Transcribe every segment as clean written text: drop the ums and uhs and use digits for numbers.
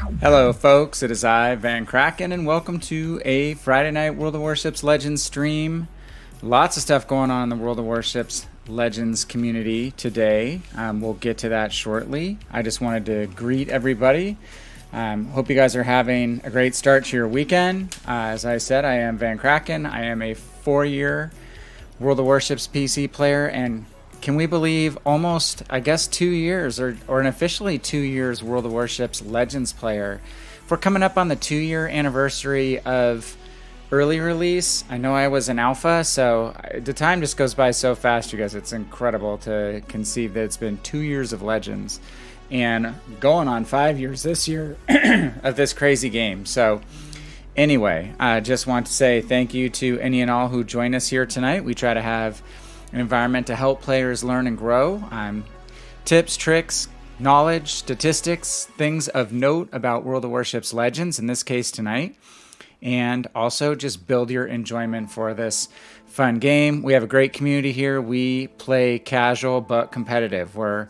Hello folks, it is I, VannKraken, and welcome to a Friday night World of Warships Legends stream. Lots of stuff going on in the World of Warships Legends community today. We'll get to that shortly. I just wanted to greet everybody. Hope you guys are having a great start to your weekend. As I said, I am VannKraken. I am a 4-year World of Warships PC player, and can we believe almost, I guess, 2 years or an officially 2 years World of Warships Legends player. We're coming up on the 2-year anniversary of early release. I know I was an alpha, so the time just goes by so fast, you guys. It's incredible to conceive that it's been 2 years of Legends and going on 5 years this year of this crazy game. So anyway, I just want to say thank you to any and all who join us here tonight. We try to have an environment to help players learn and grow. Tips, tricks, knowledge, statistics, things of note about World of Warships Legends, in this case tonight, and also just build your enjoyment for this fun game. We have a great community here. We play casual but competitive. We're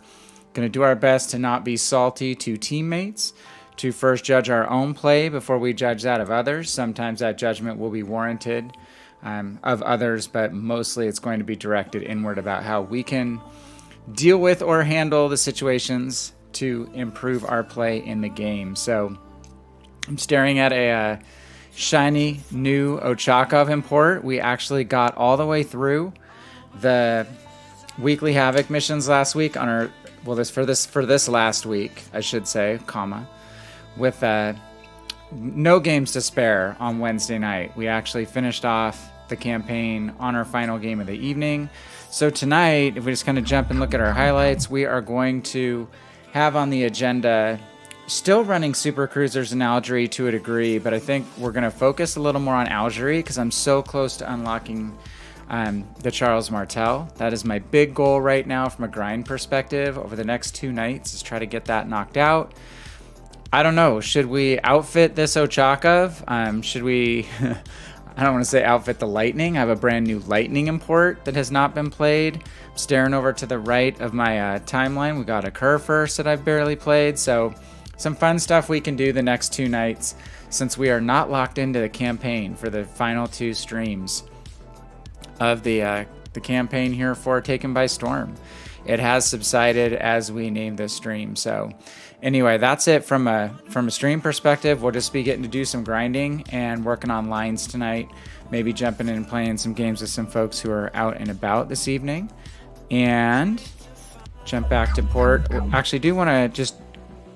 going to do our best to not be salty to teammates, to first judge our own play before we judge that of others. Sometimes that judgment will be warranted of others, but mostly it's going to be directed inward about how we can deal with or handle the situations to improve our play in the game. So I'm staring at a shiny new Ochakov import. We actually got all the way through the weekly Havoc missions last week on our, well, for this last week, I should say, comma, with no games to spare on Wednesday night. We actually finished off the campaign on our final game of the evening. So tonight, if we just kind of jump and look at our highlights, we are going to have on the agenda still running Supercruisers in Algerie to a degree, but I think we're going to focus a little more on Algerie because I'm so close to unlocking the Charles Martel. That is my big goal right now from a grind perspective over the next 2 nights, is try to get that knocked out. I don't know. Should we outfit this Ochakov? Should we... I don't want to say outfit the Lightning. I have a brand new Lightning import that has not been played. I'm staring over to the right of my timeline. We got a Kerr first that I've barely played. So some fun stuff we can do the next 2 nights since we are not locked into the campaign for the final 2 streams of the campaign here for Taken by Storm. It has subsided as we name this stream. So anyway, that's it from a stream perspective. We'll just be getting to do some grinding and working on lines tonight. Maybe jumping in and playing some games with some folks who are out and about this evening. And jump back to port. Actually, do want to just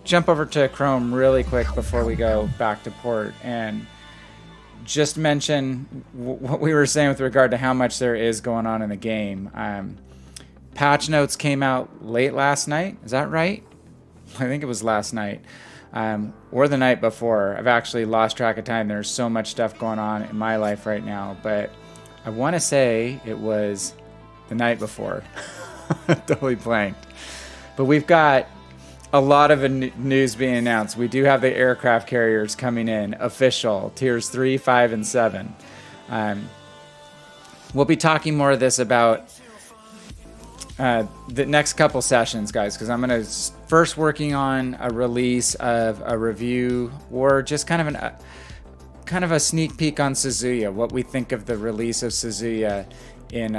jump over to Chrome really quick before we go back to port and just mention what we were saying with regard to how much there is going on in the game. Patch notes came out late last night. Is that right? I think it was last night. Or the night before. I've actually lost track of time. There's so much stuff going on in my life right now. But I want to say it was the night before. Totally blanked. But we've got a lot of news being announced. We do have the aircraft carriers coming in. Official. Tiers 3, 5, and 7. We'll be talking more of this about the next couple sessions, guys, because I'm going to first working on a release of a review or just kind of a sneak peek on Suzuya, what we think of the release of Suzuya in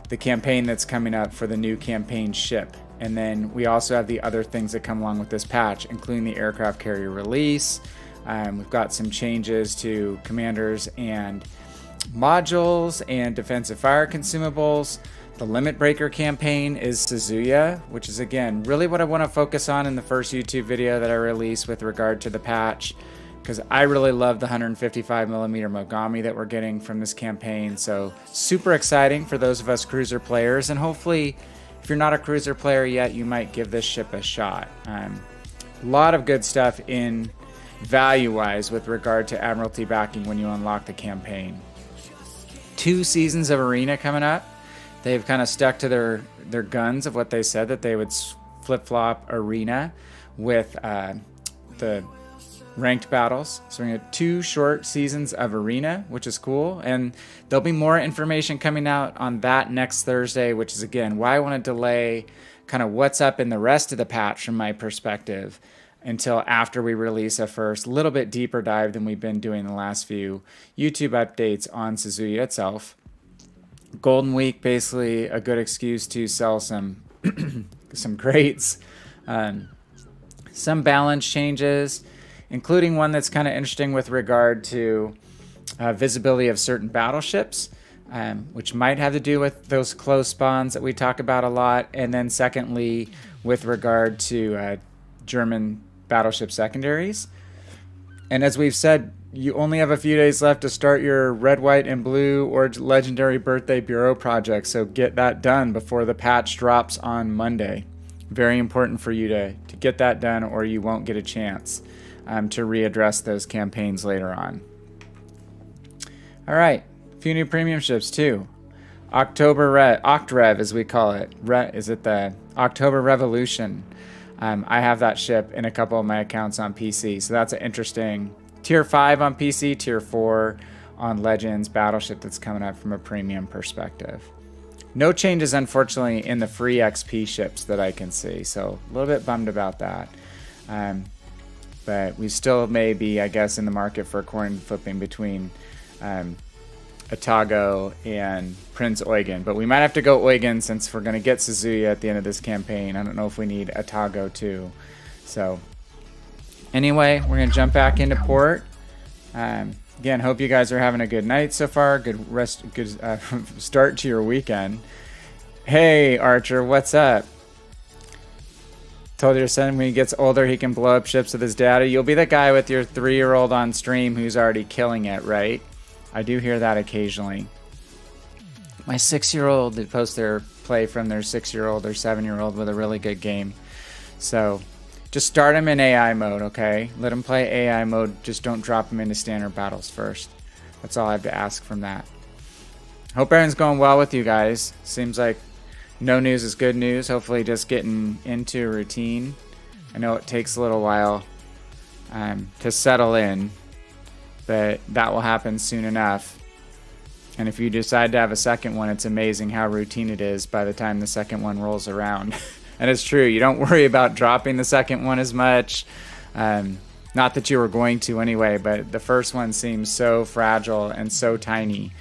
the campaign that's coming up for the new campaign ship. And then we also have the other things that come along with this patch, including the aircraft carrier release. We've got some changes to commanders and modules and defensive fire consumables. The Limit Breaker campaign is Suzuya, which is, again, really what I want to focus on in the first YouTube video that I release with regard to the patch, because I really love the 155mm Mogami that we're getting from this campaign. So super exciting for those of us cruiser players, and hopefully if you're not a cruiser player yet, you might give this ship a shot. A lot of good stuff in value-wise with regard to Admiralty backing when you unlock the campaign. 2 seasons of Arena coming up. They've kind of stuck to their guns of what they said, that they would flip-flop Arena with the ranked battles. So we have 2 short seasons of Arena, which is cool. And there'll be more information coming out on that next Thursday, which is, again, why I want to delay kind of what's up in the rest of the patch from my perspective until after we release a first little bit deeper dive than we've been doing the last few YouTube updates on Suzuya itself. Golden Week, basically a good excuse to sell some some crates, some balance changes, including one that's kind of interesting with regard to visibility of certain battleships, which might have to do with those close spawns that we talk about a lot. And then secondly, with regard to German battleship secondaries. And as we've said, you only have a few days left to start your red, white, and blue or legendary birthday bureau project. So get that done before the patch drops on Monday. Very important for you to get that done, or you won't get a chance to readdress those campaigns later on. All right, a few new premium ships too. Octrev, as we call it. Is it the October Revolution? I have that ship in a couple of my accounts on PC, so that's an interesting Tier 5 on PC, Tier 4 on Legends battleship that's coming up from a premium perspective. No changes, unfortunately, in the free XP ships that I can see, so a little bit bummed about that. But we still may be, I guess, in the market for coin flipping between Atago and Prince Eugen. But we might have to go Eugen since we're going to get Suzuya at the end of this campaign. I don't know if we need Atago too. So anyway, we're going to jump back into port. Again, hope you guys are having a good night so far. Good start to your weekend. Hey, Archer, what's up? Told your son when he gets older he can blow up ships with his daddy. You'll be the guy with your 3-year-old on stream who's already killing it, right? I do hear that occasionally. My 6-year-old, they post their play from their 6-year-old or 7-year-old with a really good game. So just start them in AI mode, okay? Let them play AI mode. Just don't drop them into standard battles first. That's all I have to ask from that. Hope everything's going well with you guys. Seems like no news is good news. Hopefully just getting into a routine. I know it takes a little while to settle in, but that will happen soon enough. And if you decide to have a second one, it's amazing how routine it is by the time the second one rolls around. And it's true, you don't worry about dropping the second one as much. Not that you were going to anyway, but the first one seems so fragile and so tiny.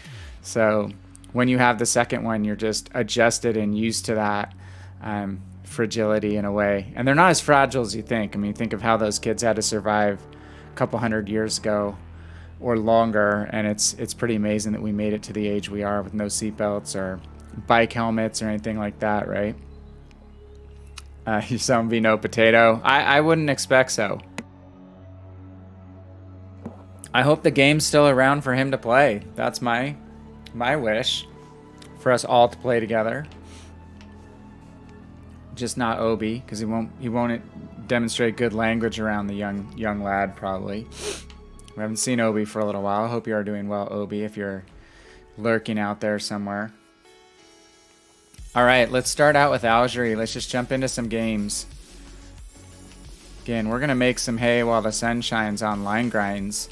So when you have the second one, you're just adjusted and used to that fragility in a way. And they're not as fragile as you think. I mean, think of how those kids had to survive a couple hundred years ago or longer, and it's pretty amazing that we made it to the age we are with no seatbelts or bike helmets or anything like that, right? You sound be no potato. I wouldn't expect so. I hope the game's still around for him to play. That's my wish, for us all to play together. Just not Obi, because he won't demonstrate good language around the young lad probably. We haven't seen Obi for a little while. I hope you are doing well, Obi, if you're lurking out there somewhere. All right, let's start out with Algerie. Let's just jump into some games. Again, we're going to make some hay while the sun shines on line grinds.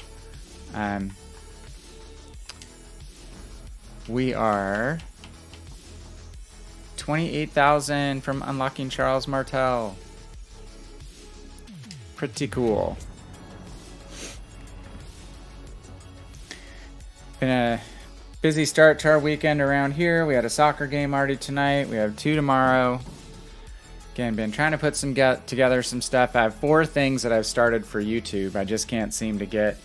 We are 28,000 from unlocking Charles Martel. Pretty cool. Been a busy start to our weekend around here. We had a soccer game already tonight. We have 2 tomorrow. Again, been trying to put together some stuff. I have 4 things that I've started for YouTube. I just can't seem to get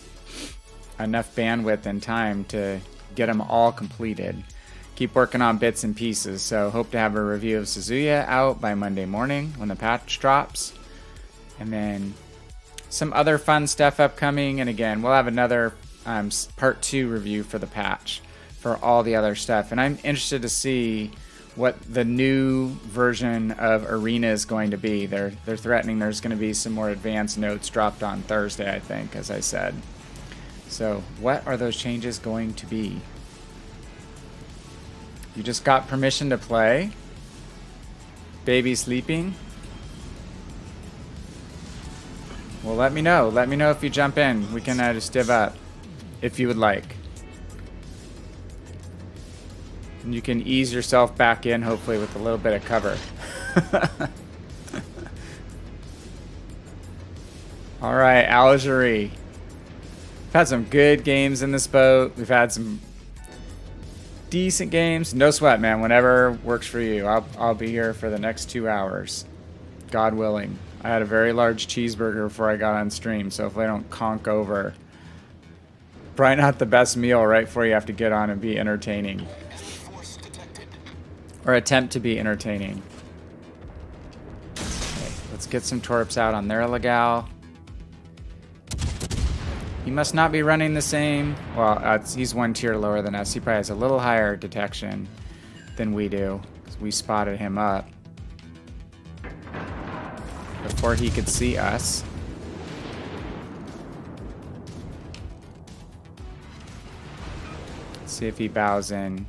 enough bandwidth and time to get them all completed. Keep working on bits and pieces. So hope to have a review of Suzuya out by Monday morning when the patch drops. And then some other fun stuff upcoming. And again, we'll have another part 2 review for the patch for all the other stuff. And I'm interested to see what the new version of Arena is going to be. They're threatening there's going to be some more advanced notes dropped on Thursday, I think, as I said. So what are those changes going to be? You just got permission to play? Baby sleeping? Well, let me know. Let me know if you jump in. We can just div up if you would like. And you can ease yourself back in, hopefully, with a little bit of cover. All right, Algerie. We've had some good games in this boat. We've had some decent games. No sweat, man. Whenever works for you. I'll be here for the next 2 hours. God willing. I had a very large cheeseburger before I got on stream, so if I don't conk over. Probably not the best meal right before you have to get on and be entertaining. Or attempt to be entertaining. Okay, let's get some torps out on their Legal. He must not be running the same. Well, he's 1 tier lower than us. He probably has a little higher detection than we do. We spotted him up before he could see us. Let's see if he bows in.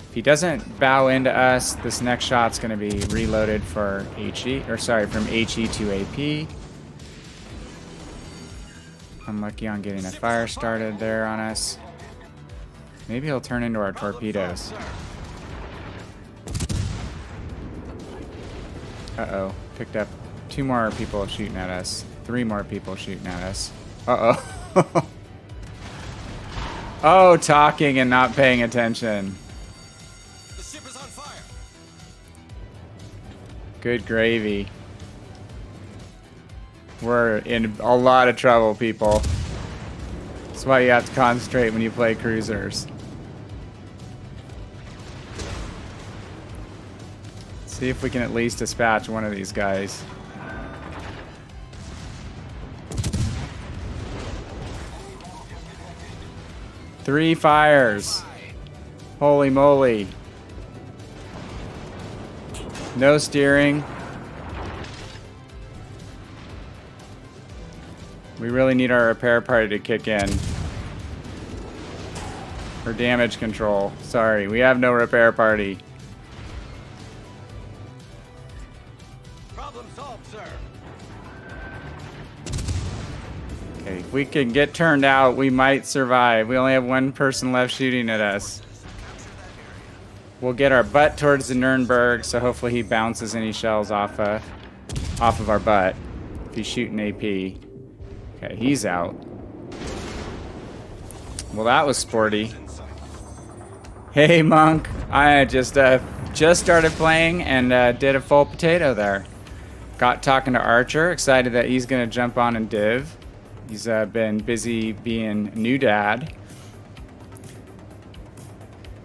If he doesn't bow into us, this next shot's going to be reloaded for HE, or sorry, from HE to AP. Unlucky on getting a fire started there on us. Maybe he'll turn into our torpedoes. Uh-oh. Picked up 2 more people shooting at us. 3 more people shooting at us. Uh-oh. Oh, talking and not paying attention. The ship is on fire. Good gravy. We're in a lot of trouble, people. That's why you have to concentrate when you play cruisers. See if we can at least dispatch one of these guys. Three fires. Holy moly. No steering. We really need our repair party to kick in. For damage control. Sorry, we have no repair party. Problem solved, sir. Okay, if we can get turned out, we might survive. We only have 1 person left shooting at us. We'll get our butt towards the Nuremberg, so hopefully he bounces any shells off of our butt. If he's shooting AP. Okay, he's out. Well, that was sporty. Hey, Monk. I just started playing and did a full potato there. Got talking to Archer. Excited that he's going to jump on and div. He's been busy being new dad.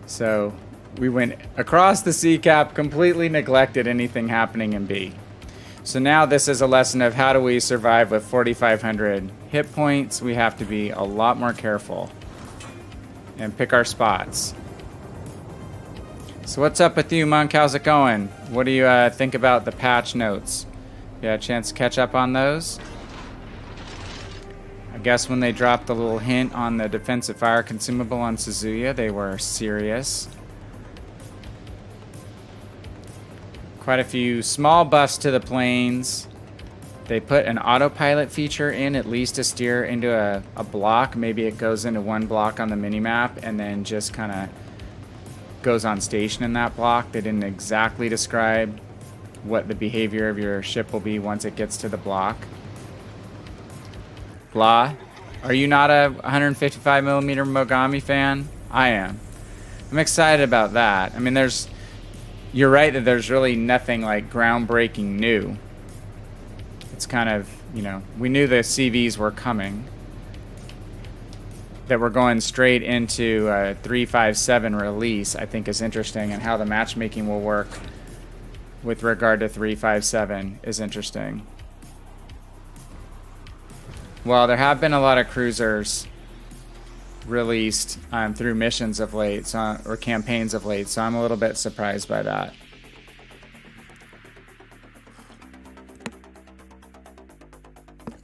So we went across the sea cap, completely neglected anything happening in B. So now this is a lesson of how do we survive with 4,500 hit points. We have to be a lot more careful and pick our spots. So what's up with you, Monk? How's it going? What do you think about the patch notes? You had a chance to catch up on those? I guess when they dropped the little hint on the defensive fire consumable on Suzuya, they were serious. Quite a few small buffs to the planes. They put an autopilot feature in, at least to steer into a block. Maybe it goes into 1 block on the minimap and then just kind of goes on station in that block. They didn't exactly describe what the behavior of your ship will be once it gets to the block. Blah. Are you not a 155mm Mogami fan? I am. I'm excited about that. I mean, you're right that there's really nothing like groundbreaking new. It's kind of, we knew the CVs were coming. That we're going straight into a 357 release, I think is interesting, and how the matchmaking will work with regard to 357 is interesting. Well, there have been a lot of cruisers released through missions of late, or campaigns of late, so I'm a little bit surprised by that.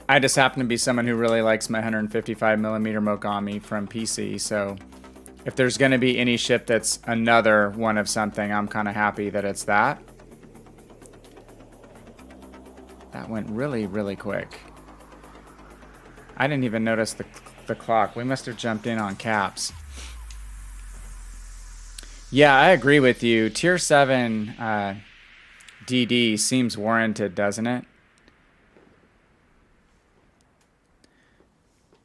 I just happen to be someone who really likes my 155mm Mogami from PC, so if there's going to be any ship that's another one of something, I'm kind of happy that it's that. That went really, really quick. I didn't even notice the clock. We must have jumped in on caps. Yeah, I agree with you. Tier 7 DD seems warranted, doesn't it?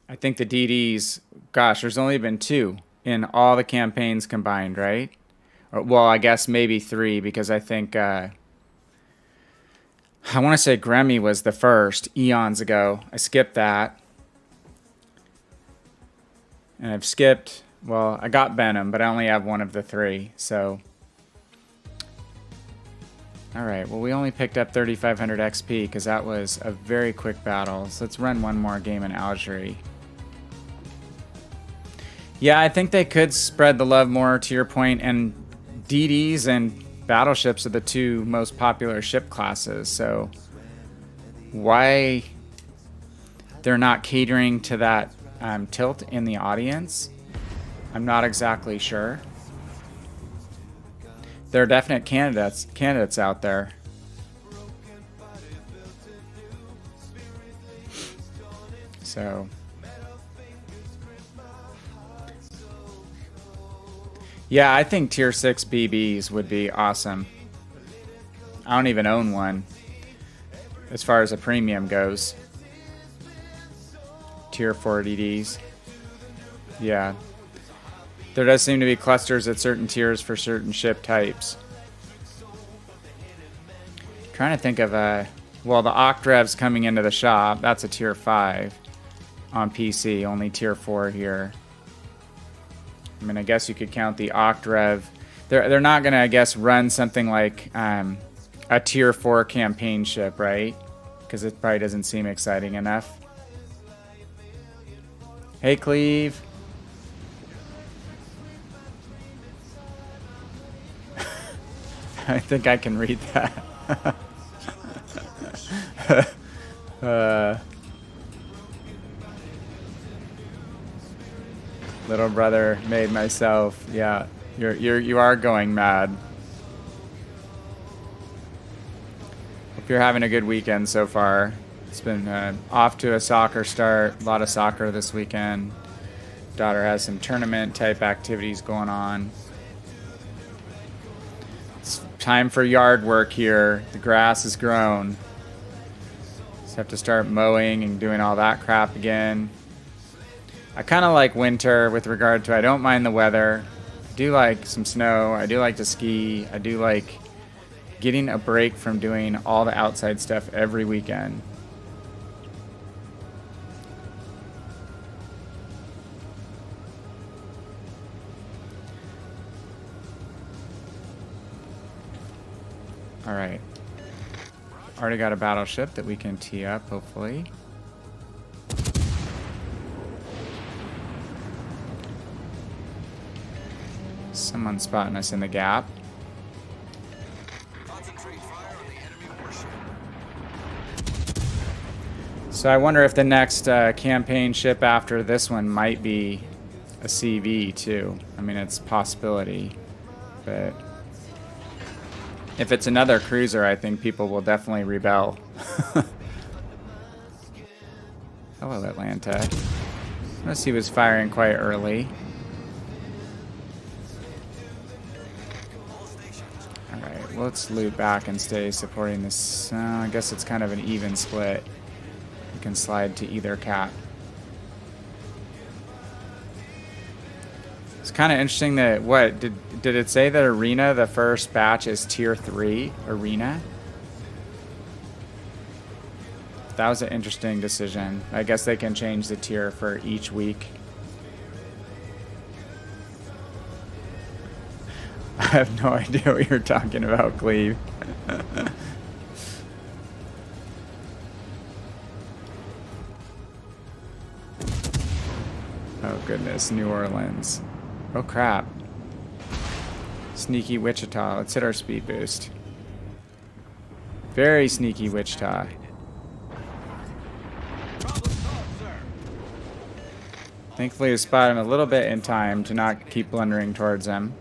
I think the DDs, gosh, there's only been 2 in all the campaigns combined, right? Or, well, I guess maybe 3 because I think I want to say Grammy was the first eons ago. I skipped that. And I've skipped, well, I got Benham, but I only have one of the 3, so. All right, well, we only picked up 3,500 XP because that was a very quick battle. So let's run one more game in Algerie. Yeah, I think they could spread the love more, to your point, and DDs and battleships are the 2 most popular ship classes, so why they're not catering to that tilt in the audience, I'm not exactly sure. There are definite candidates out there. So yeah, I think tier 6 BBs would be awesome. I don't even own one as far as a premium goes. Tier 4 DDs. Yeah. There does seem to be clusters at certain tiers for certain ship types. Trying to think of well, the Octrev's coming into the shop. That's a tier 5 on PC, only tier 4 here. I mean, I guess you could count the Octrev. They're not going to, I guess, run something like a tier 4 campaign ship, right? Because it probably doesn't seem exciting enough. Hey, Cleve. I think I can read that. Little brother made myself. Yeah, you are going mad. Hope you're having a good weekend so far. It's been off to a soccer start. A lot of soccer this weekend. Daughter has some tournament type activities going on. It's time for yard work here. The grass is grown. Just have to start mowing and doing all that crap again. I kind of like winter with regard to I don't mind the weather. I do like some snow. I do like to ski. I do like getting a break from doing all the outside stuff every weekend. All right. Already got a battleship that we can tee up, hopefully. Someone's spotting us in the gap. Concentrate fire on the enemy warship. So I wonder if the next campaign ship after this one might be a CV too. I mean, it's a possibility, but if it's another cruiser, I think people will definitely rebel. Hello, Atlanta. Unless he was firing quite early. Alright, let's loot back and stay supporting this. I guess it's kind of an even split. You can slide to either cap. It's kind of interesting that, what, did it say that Arena, the first batch, is tier 3 Arena? That was an interesting decision. I guess they can change the tier for each week. I have no idea what you're talking about, Cleve. Oh goodness, New Orleans. Oh crap. Sneaky Wichita. Let's hit our speed boost. Very sneaky Wichita. Thankfully, I spotted him a little bit in time to not keep blundering towards him.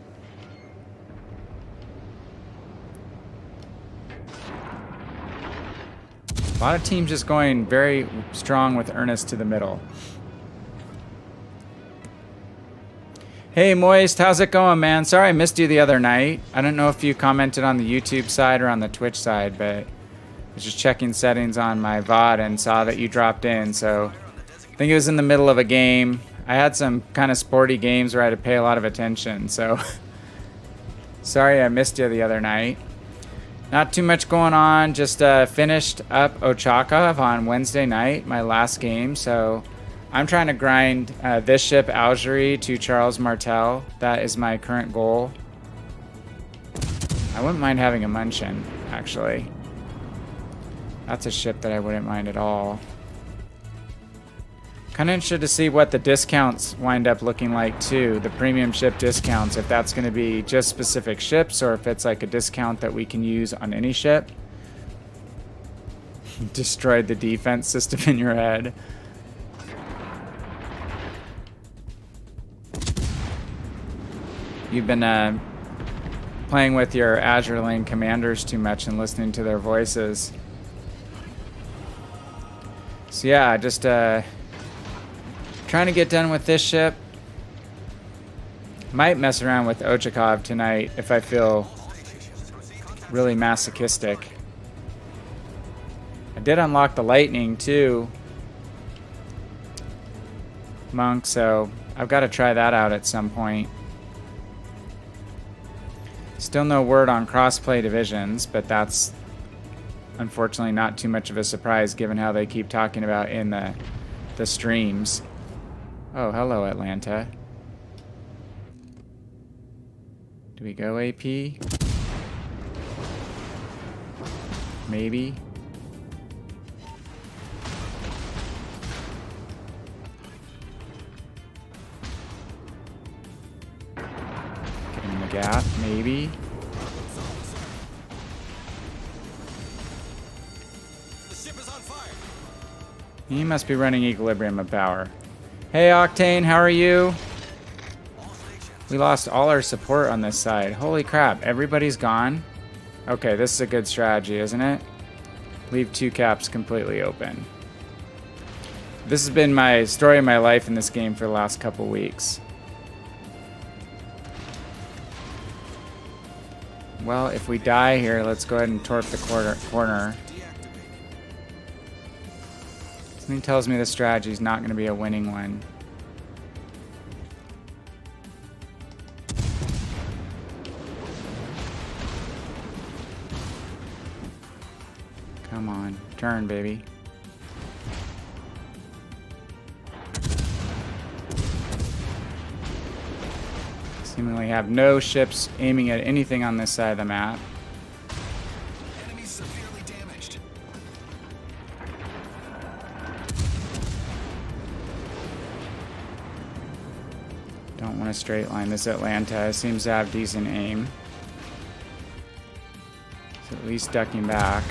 A lot of teams just going very strong with Ernest to the middle. Hey Moist, how's it going, man? Sorry I missed you the other night. I don't know if you commented on the YouTube side or on the Twitch side, but I was just checking settings on my VOD and saw that you dropped in, so think it was in the middle of a game. I had some kind of sporty games where I had to pay a lot of attention, so sorry I missed you the other night. Not too much going on, just finished up Ochakov on Wednesday night, my last game, so I'm trying to grind this ship, Algerie, to Charles Martel. That is my current goal. I wouldn't mind having a Munchen, actually. That's a ship that I wouldn't mind at all. Kind of interested to see what the discounts wind up looking like too, the premium ship discounts, if that's going to be just specific ships or if it's like a discount that we can use on any ship. Destroyed the defense system in your head. You've been playing with your Azure Lane commanders too much and listening to their voices. So yeah, just trying to get done with this ship. Might mess around with Ochakov tonight if I feel really masochistic. I did unlock the lightning too, Monk, so I've got to try that out at some point. Still no word on crossplay divisions, but that's unfortunately not too much of a surprise given how they keep talking about in the streams. Oh, hello, Atlanta. Do we go AP? Maybe. Get him in the gap, maybe. The ship is on fire. He must be running equilibrium of power. Hey Octane, how are you? We lost all our support on this side. Holy crap, everybody's gone? Okay, this is a good strategy, isn't it? Leave 2 caps completely open. This has been my story of my life in this game for the last couple weeks. Well, if we die here, let's go ahead and torp the corner. Something tells me this strategy is not going to be a winning one. Come on, turn, baby. Seemingly have no ships aiming at anything on this side of the map. Enemy severely damaged. Don't want to straight line this Atlanta. Seems to have decent aim. It's at least ducking back.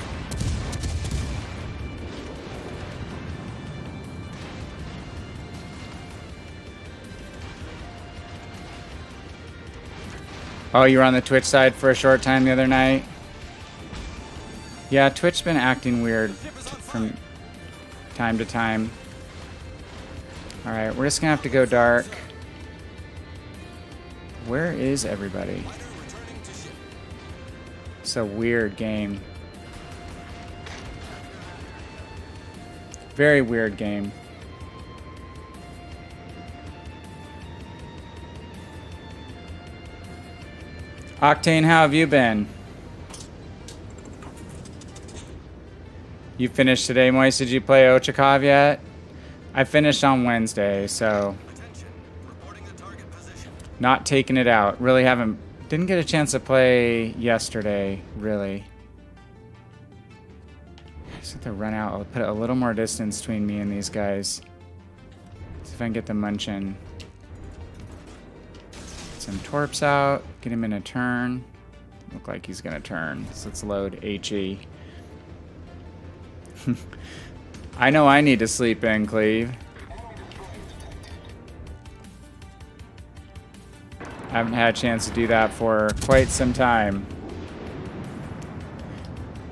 Oh, you were on the Twitch side for a short time the other night? Yeah, Twitch's been acting weird from time to time. Alright, we're just gonna have to go dark. Where is everybody? It's a weird game. Very weird game. Octane, how have you been? You finished today, Moise? Did you play Ochakov yet? I finished on Wednesday, so not taking it out. Really didn't get a chance to play yesterday, really. I just have to run out. I'll put a little more distance between me and these guys. See if I can get the Munchen. Some torps out, get him in a turn. Look like he's gonna turn, so let's load HE. I know I need to sleep in, Cleve. I haven't had a chance to do that for quite some time.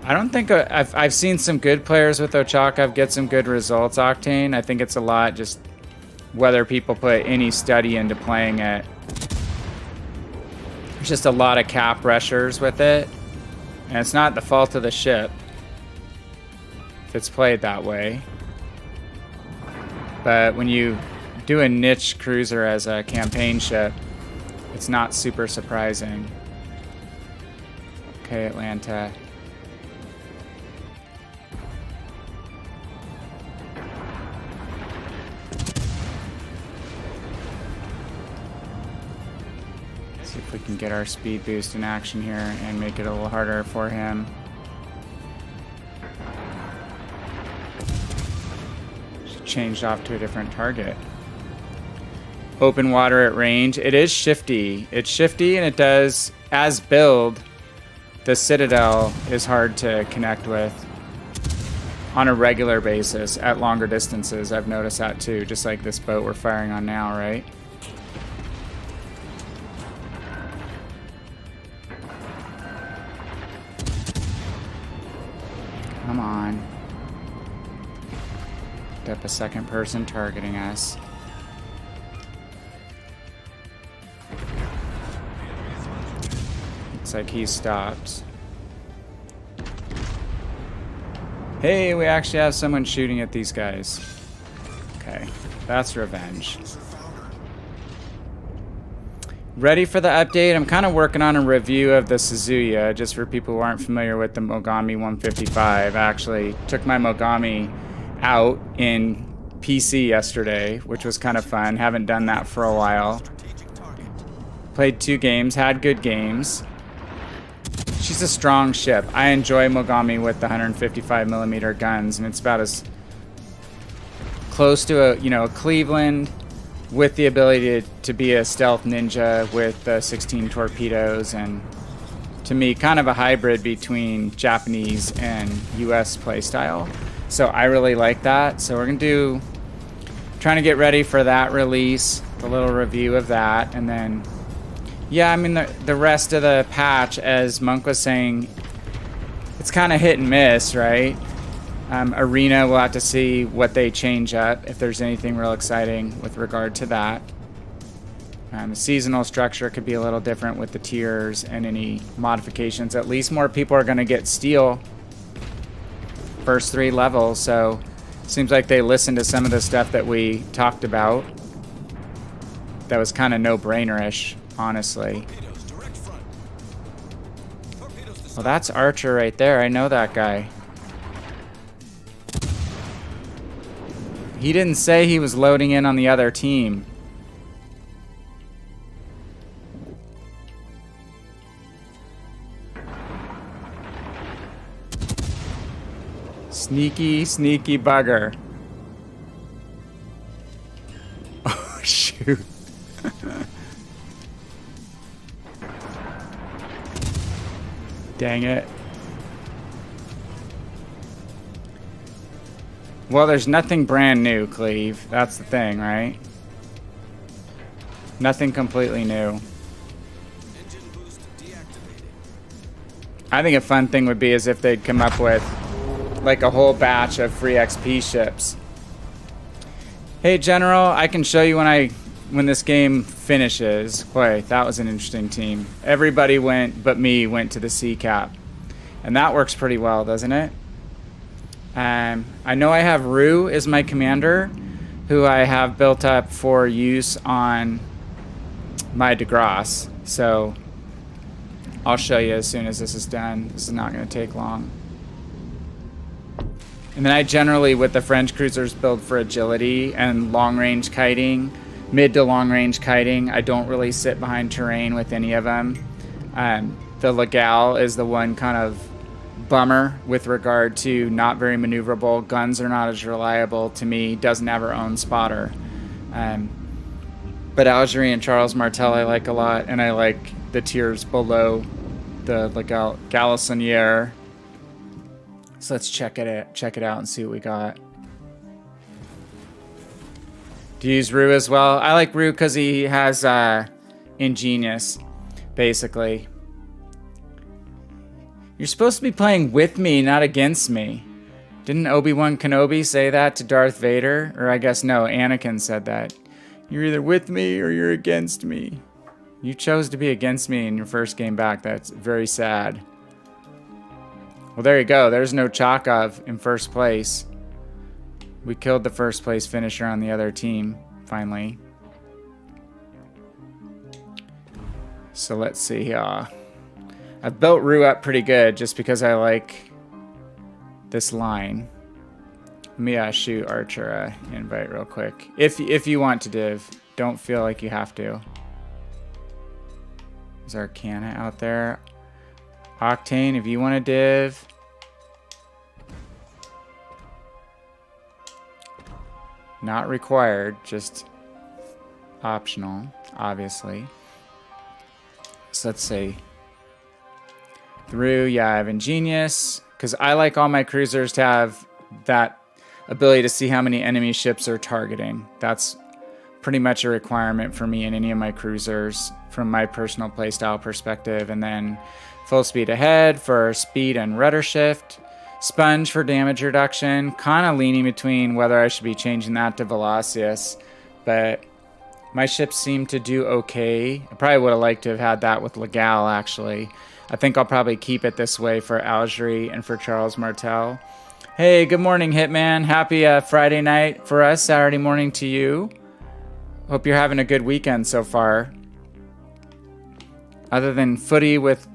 I don't think I've seen some good players with Ochakov get some good results, Octane. I think it's a lot just whether people put any study into playing it. There's just a lot of cap rushers with it, and it's not the fault of the ship if it's played that way. But when you do a niche cruiser as a campaign ship, it's not super surprising. Okay, Atlanta. See if we can get our speed boost in action here and make it a little harder for him. Changed off to a different target. Open water at range. It is shifty. It's shifty, and it does, as build, the Citadel is hard to connect with on a regular basis at longer distances. I've noticed that too, just like this boat we're firing on now, right? Come on. Up a second person targeting us. Looks like he stopped. Hey, we actually have someone shooting at these guys. Okay, that's revenge. Ready for the update? I'm kind of working on a review of the Suzuya, just for people who aren't familiar with the Mogami 155. I actually took my Mogami out in PC yesterday, which was kind of fun. Haven't done that for a while. Played 2 games, had good games. She's a strong ship. I enjoy Mogami with the 155mm guns, and it's about as close to a Cleveland with the ability to be a stealth ninja with 16 torpedoes, and to me kind of a hybrid between Japanese and US playstyle. So I really like that. So we're trying to get ready for that release, the little review of that, and then yeah, I mean the rest of the patch, as Monk was saying, it's kind of hit and miss, right? Arena, we'll have to see what they change up, if there's anything real exciting with regard to that. The seasonal structure could be a little different with the tiers and any modifications. At least more people are going to get steel first 3 levels, so seems like they listened to some of the stuff that we talked about. That was kind of no-brainer-ish, honestly. Well, that's Archer right there. I know that guy. He didn't say he was loading in on the other team. Sneaky, sneaky bugger. Oh, shoot. Dang it. Well, there's nothing brand new, Cleve. That's the thing, right? Nothing completely new. I think a fun thing would be is if they'd come up with like a whole batch of free XP ships. Hey, General, I can show you when this game finishes. Boy, that was an interesting team. Everybody went, but me, went to the C cap. And that works pretty well, doesn't it? I know I have Rue as my commander, who I have built up for use on my DeGrasse. So I'll show you as soon as this is done. This is not going to take long. And then I generally, with the French cruisers, build for agility and long-range kiting, mid to long-range kiting. I don't really sit behind terrain with any of them. The Legal is the one kind of bummer with regard to not very maneuverable. Guns are not as reliable to me. Doesn't have her own spotter. But Algerie and Charles Martel I like a lot, and I like the tiers below the Galissoniere. So let's check it out and see what we got. Do you use Rue as well? I like Rue because he has Ingenious, basically. You're supposed to be playing with me, not against me. Didn't Obi-Wan Kenobi say that to Darth Vader? Or I guess no, Anakin said that. You're either with me or you're against me. You chose to be against me in your first game back. That's very sad. Well, there you go. There's no Ochakov in first place. We killed the first place finisher on the other team, finally. So let's see. I've built Rue up pretty good just because I like this line. Let me shoot Archer invite real quick. If you want to div, don't feel like you have to. Is Arcana out there? Octane, if you want to div. Not required, just optional, obviously. So let's see. Through, yeah, I have Ingenious, because I like all my cruisers to have that ability to see how many enemy ships are targeting. That's pretty much a requirement for me in any of my cruisers from my personal playstyle perspective. And then full speed ahead for speed and rudder shift. Sponge for damage reduction. Kind of leaning between whether I should be changing that to Velocious, but my ships seem to do okay. I probably would have liked to have had that with Legal, actually. I think I'll probably keep it this way for Algerie and for Charles Martel. Hey, good morning, Hitman. Happy Friday night for us, Saturday morning to you. Hope you're having a good weekend so far. Other than footy with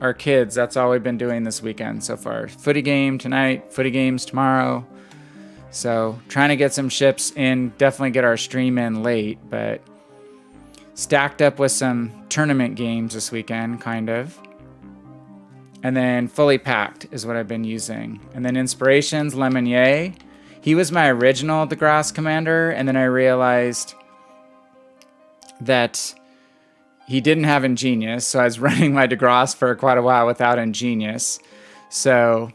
our kids, that's all we've been doing this weekend so far. Footy game tonight, footy games tomorrow. So trying to get some ships in, definitely get our stream in late, but stacked up with some tournament games this weekend, kind of. And then fully packed is what I've been using. And then inspirations, Lemonnier. He was my original DeGrasse commander, and then I realized that he didn't have Ingenious, so I was running my DeGrasse for quite a while without Ingenious. So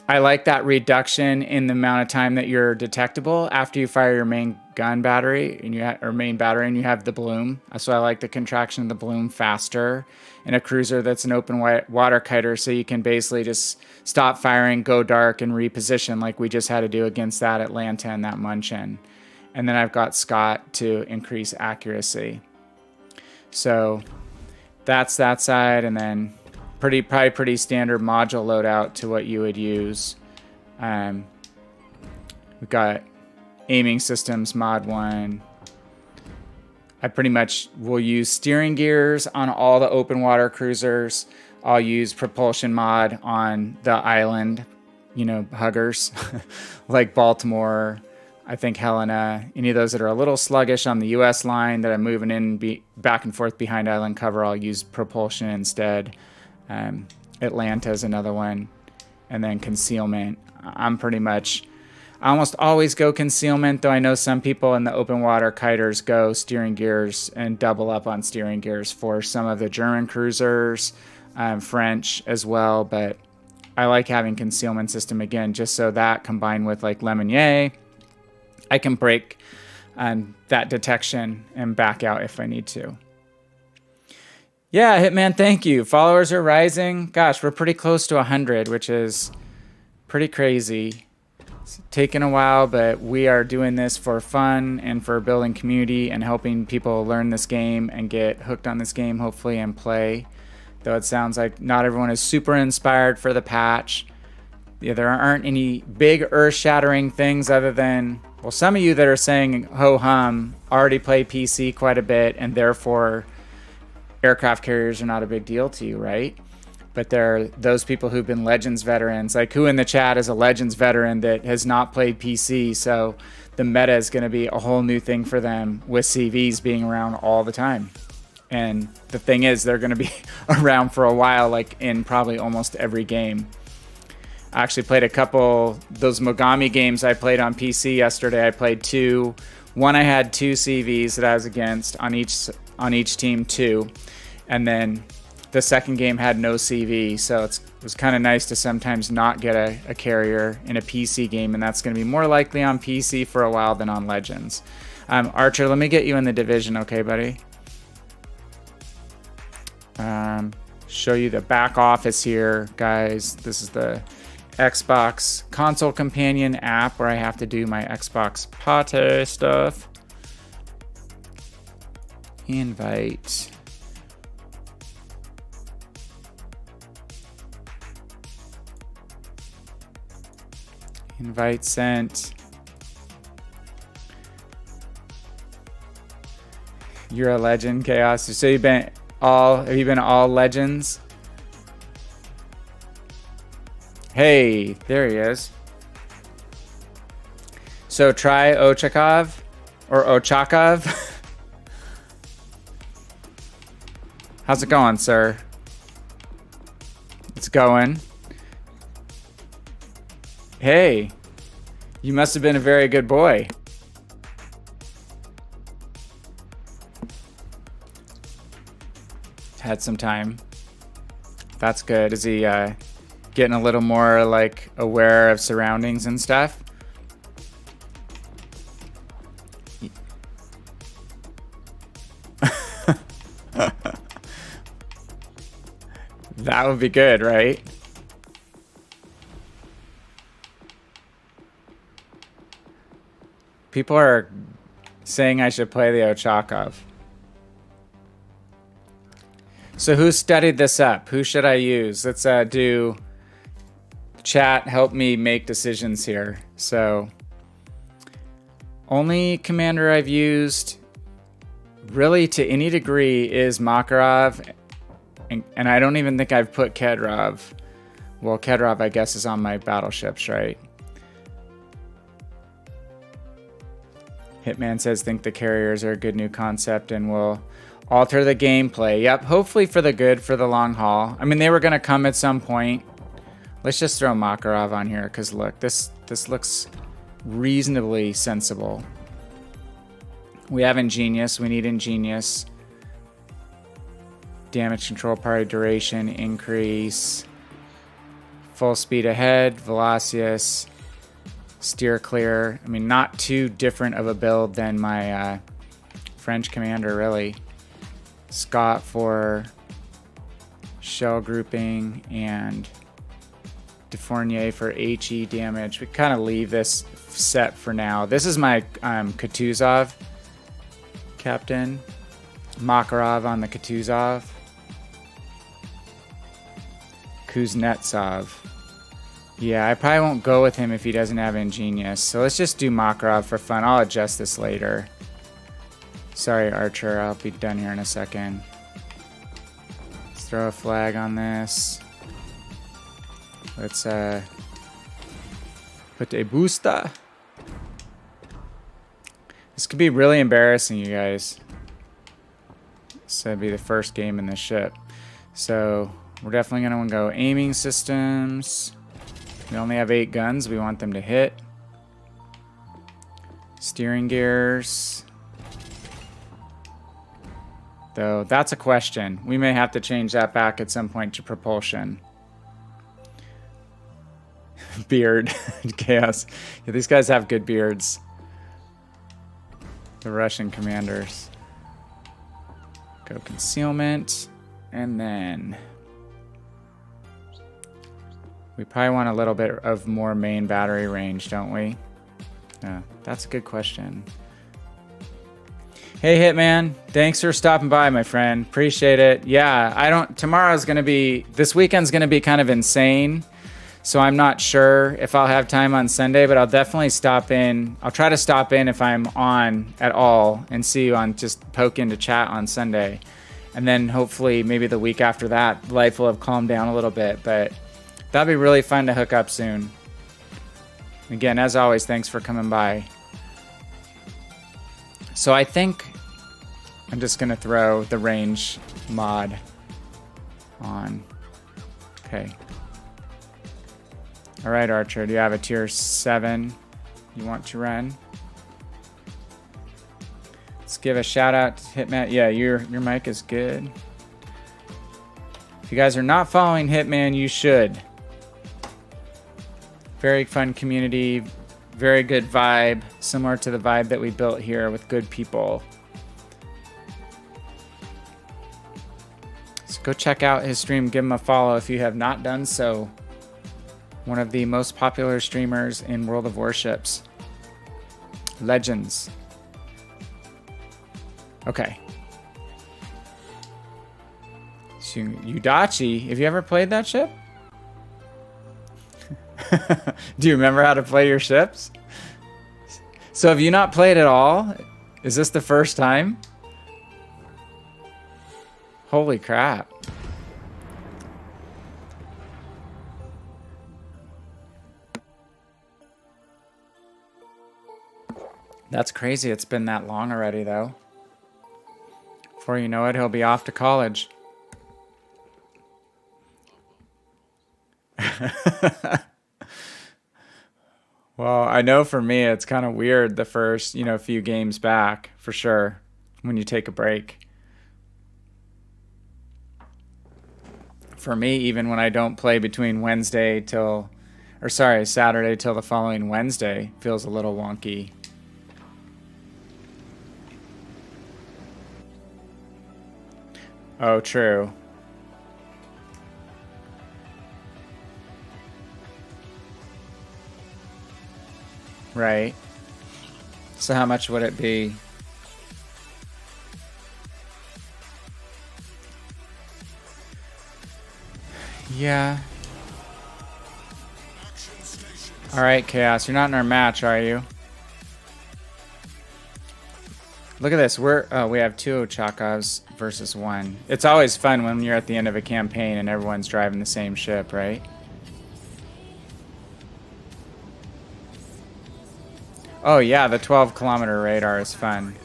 I like that reduction in the amount of time that you're detectable after you fire your main gun battery and main battery and you have the bloom. So I like the contraction of the bloom faster in a cruiser that's an open water kiter, so you can basically just stop firing, go dark, and reposition like we just had to do against that Atlanta and that Munchin. And then I've got Scott to increase accuracy. So that's that side, and then probably pretty standard module loadout to what you would use. We've got aiming systems, mod 1. I pretty much will use steering gears on all the open water cruisers. I'll use propulsion mod on the island, huggers, like Baltimore, I think Helena, any of those that are a little sluggish on the US line that I'm moving in back and forth behind island cover, I'll use propulsion instead. Atlanta is another one. And then concealment. I almost always go concealment, though I know some people in the open water kiters go steering gears and double up on steering gears for some of the German cruisers, French as well. But I like having concealment system again, just so that combined with like Lemonnier, I can break that detection and back out if I need to. Yeah, Hitman, thank you. Followers are rising. Gosh, we're pretty close to 100, which is pretty crazy. It's taken a while, but we are doing this for fun and for building community and helping people learn this game and get hooked on this game, hopefully, and play. Though it sounds like not everyone is super inspired for the patch. Yeah, there aren't any big earth-shattering things other than, well, some of you that are saying ho-hum already play PC quite a bit, and therefore aircraft carriers are not a big deal to you, right? But there are those people who've been Legends veterans, like who in the chat is a Legends veteran that has not played PC, so the meta is going to be a whole new thing for them with CVs being around all the time. And the thing is, they're going to be around for a while, like in probably almost every game. I actually played a couple, those Mogami games I played on PC yesterday. I played 2. One I had 2 CVs that I was against on each team, 2. And then the second game had no CV, so it was kind of nice to sometimes not get a carrier in a PC game, and that's going to be more likely on PC for a while than on Legends. Archer, let me get you in the division, okay, buddy? Show you the back office here, guys. This is the Xbox Console Companion app where I have to do my Xbox Pate stuff. Invite. Invite sent. You're a legend, Chaos. So have you been all legends? Hey, there he is. So try Ochakov or Ochakov. How's it going, sir? It's going. Hey, you must have been a very good boy. Had some time. That's good. Is he getting a little more like aware of surroundings and stuff? That would be good, right? People are saying I should play the Ochakov. So who studied this up? Who should I use? Let's do chat. Help me make decisions here. So only commander I've used really to any degree is Makarov. And I don't even think I've put Kedrov. Well, Kedrov, I guess, is on my battleships, right? Hitman says, think the carriers are a good new concept and will alter the gameplay. Yep, hopefully for the good, for the long haul. I mean, they were going to come at some point. Let's just throw Makarov on here, because look, this looks reasonably sensible. We have Ingenious. We need Ingenious. Damage control, party duration, increase. Full speed ahead, Velocious. Steer clear. I mean, not too different of a build than my French commander, really. Scott for shell grouping and DeFournier for HE damage. We kind of leave this set for now. This is my Kutuzov captain. Makarov on the Kutuzov. Kuznetsov. Yeah, I probably won't go with him if he doesn't have Ingenious. So let's just do Makarov for fun. I'll adjust this later. Sorry, Archer. I'll be done here in a second. Let's throw a flag on this. Let's put a booster. This could be really embarrassing, you guys. This would be the first game in this ship. So we're definitely going to go aiming systems. We only have 8 guns. We want them to hit. Steering gears. Though that's a question. We may have to change that back at some point to propulsion. Beard. Chaos. Yeah, these guys have good beards. The Russian commanders. Go concealment. And then we probably want a little bit of more main battery range, don't we? Yeah, that's a good question. Hey, Hitman. Thanks for stopping by, my friend. Appreciate it. Yeah, this weekend's going to be kind of insane. So I'm not sure if I'll have time on Sunday, but I'll definitely stop in. I'll try to stop in if I'm on at all and see you on, just poke into chat on Sunday. And then hopefully maybe the week after that, life will have calmed down a little bit, but that'd be really fun to hook up soon. Again, as always, thanks for coming by. So I think I'm just going to throw the range mod on. Okay. All right, Archer, do you have a tier 7 you want to run? Let's give a shout out to Hitman. Yeah, your mic is good. If you guys are not following Hitman, you should. Very fun community, very good vibe, similar to the vibe that we built here with good people. So go check out his stream, give him a follow if you have not done so. One of the most popular streamers in World of Warships. Legends. Okay. So, Udachi, have you ever played that ship? Do you remember how to play your ships? So have you not played at all? Is this the first time? Holy crap. That's crazy. It's been that long already, though. Before you know it, he'll be off to college. Well, I know for me, it's kind of weird the first, few games back, for sure, when you take a break. For me, even when I don't play between Saturday till the following Wednesday, feels a little wonky. Oh, true. Right. So how much would it be? Yeah. All right, Chaos. You're not in our match, are you? Look at this. We have 2 Ochakovs versus 1. It's always fun when you're at the end of a campaign and everyone's driving the same ship, right? Oh yeah, the 12-kilometer radar is fun.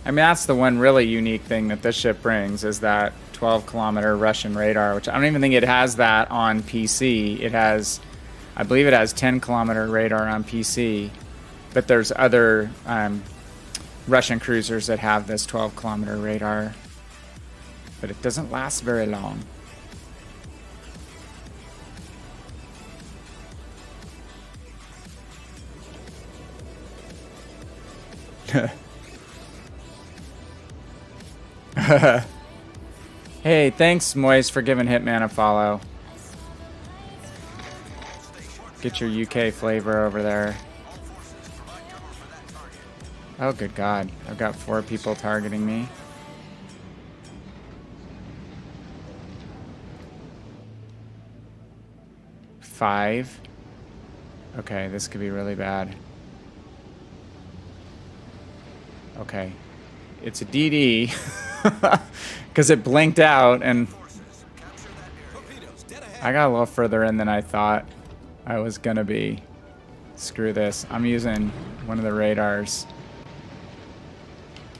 I mean, that's the one really unique thing that this ship brings, is that 12-kilometer Russian radar, which I don't even think it has that on PC. I believe it has 10-kilometer radar on PC, but there's other Russian cruisers that have this 12-kilometer radar, but it doesn't last very long. Hey, thanks, Moist, for giving Hitman a follow. Get your UK flavor over there. Oh, good God. I've got 4 people targeting me. Five. Okay, this could be really bad. Okay. It's a DD. Because it blinked out, and I got a little further in than I thought I was going to be. Screw this. I'm using one of the radars.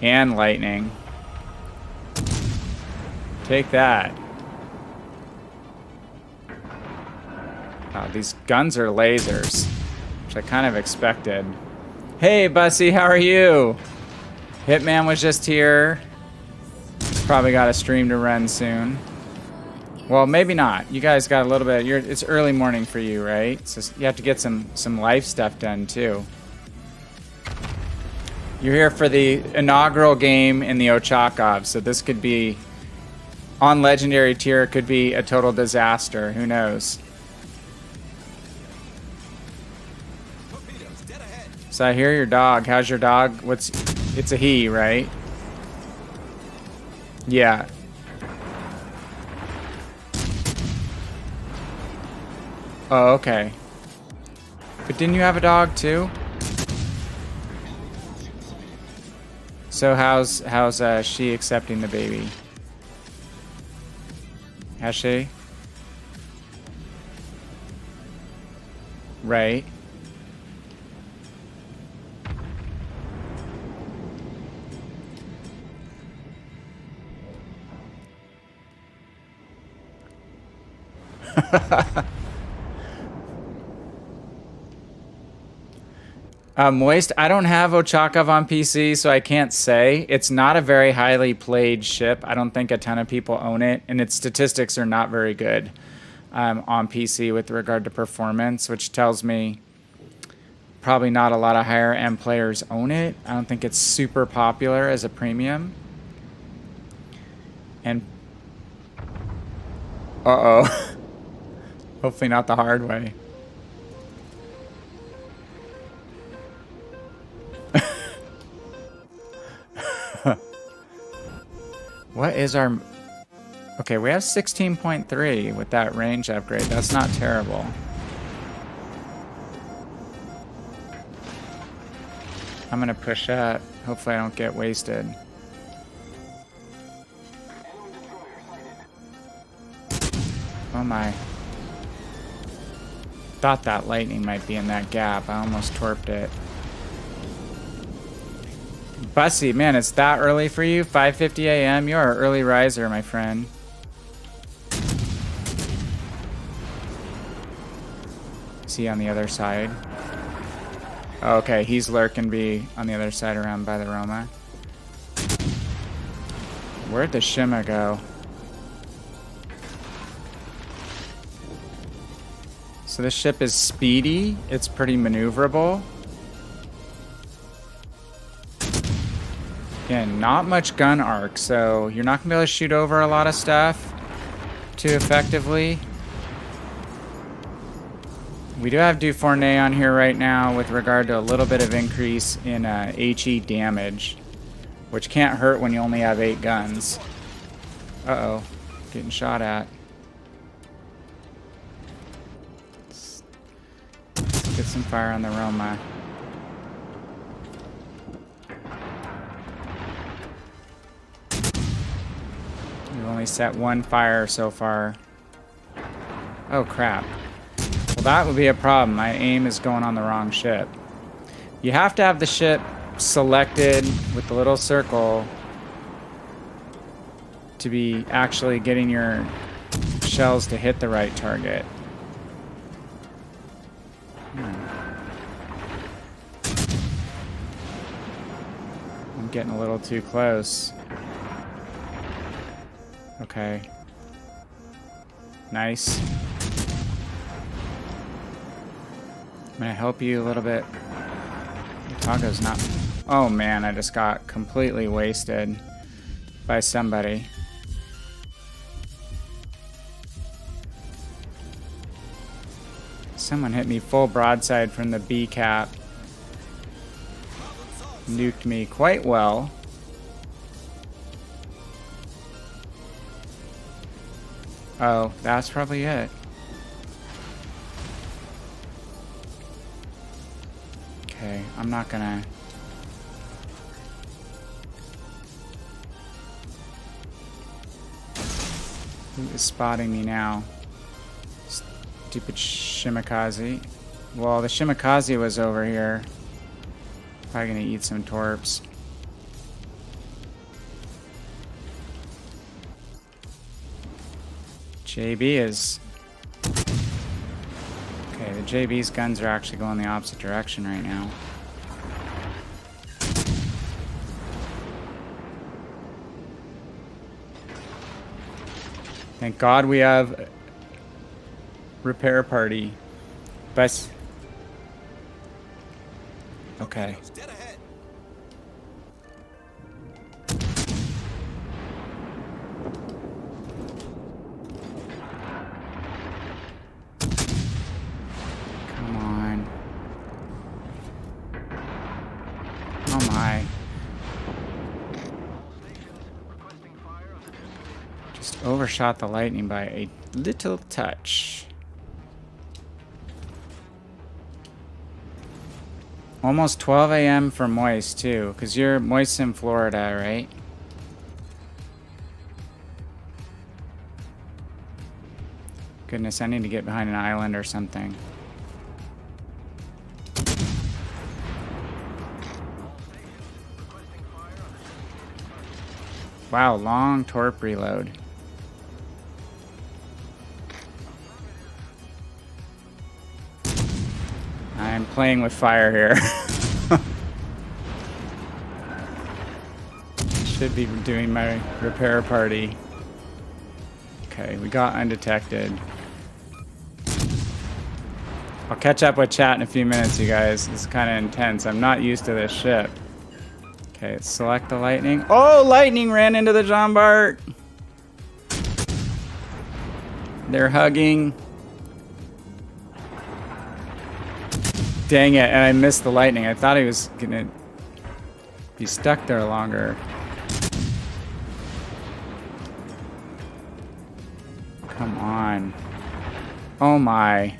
And lightning. Take that. Wow, these guns are lasers, which I kind of expected. Hey, Bussy, how are you? Hitman was just here. He's probably got a stream to run soon. Well, maybe not. You guys got a little bit. It's early morning for you, right? So you have to get some life stuff done too. You're here for the inaugural game in the Ochakov, so this could be on legendary tier. It could be a total disaster. Who knows? So I hear your dog. How's your dog? It's a he, right? Yeah. Oh, okay. But didn't you have a dog too? So how's she accepting the baby? Has she? Right. Moist, I don't have Ochakov on PC, so I can't say. It's not a very highly played ship. I don't think a ton of people own it, and its statistics are not very good on PC with regard to performance, which tells me probably not a lot of higher end players own it. I don't think it's super popular as a premium. And uh-oh. Hopefully not the hard way. What is our... Okay, we have 16.3 with that range upgrade. That's not terrible. I'm gonna push up. Hopefully I don't get wasted. Oh my. Thought that lightning might be in that gap. I almost torped it. Bussy, man, it's that early for you? 5:50 a.m.? You're an early riser, my friend. Is he on the other side? Okay, he's lurking B on the other side around by the Roma. Where'd the Shima go? So this ship is speedy. It's pretty maneuverable. Again, not much gun arc, so you're not going to be able to shoot over a lot of stuff too effectively. We do have Du Fournet on here right now with regard to a little bit of increase in HE damage, which can't hurt when you only have 8 guns. Uh-oh, getting shot at. Let's get some fire on the Roma. We've only set 1 fire so far. Oh crap. Well, that would be a problem. My aim is going on the wrong ship. You have to have the ship selected with the little circle to be actually getting your shells to hit the right target. I'm getting a little too close. Okay. Nice. I'm gonna help you a little bit. Taco's not... Oh man, I just got completely wasted by somebody. Someone hit me full broadside from the B cap. Nuked me quite well. Oh, that's probably it. Okay, I'm not gonna... Who is spotting me now? Stupid Shimakaze. Well, the Shimakaze was over here. Probably gonna eat some torps. JB is... Okay, the JB's guns are actually going the opposite direction right now. Thank God we have repair party. But... Okay. Overshot the lightning by a little touch. Almost 12 a.m. for Moist too, because you're Moist in Florida, right? Goodness, I need to get behind an island or something. Wow, long torp reload. I'm playing with fire here. Should be doing my repair party. Okay, we got undetected. I'll catch up with chat in a few minutes, you guys. It's kind of intense. I'm not used to this ship. Okay, select the lightning. Oh, lightning ran into the Jean Bart. They're hugging. Dang it, and I missed the lightning. I thought he was gonna be stuck there longer. Come on. Oh my.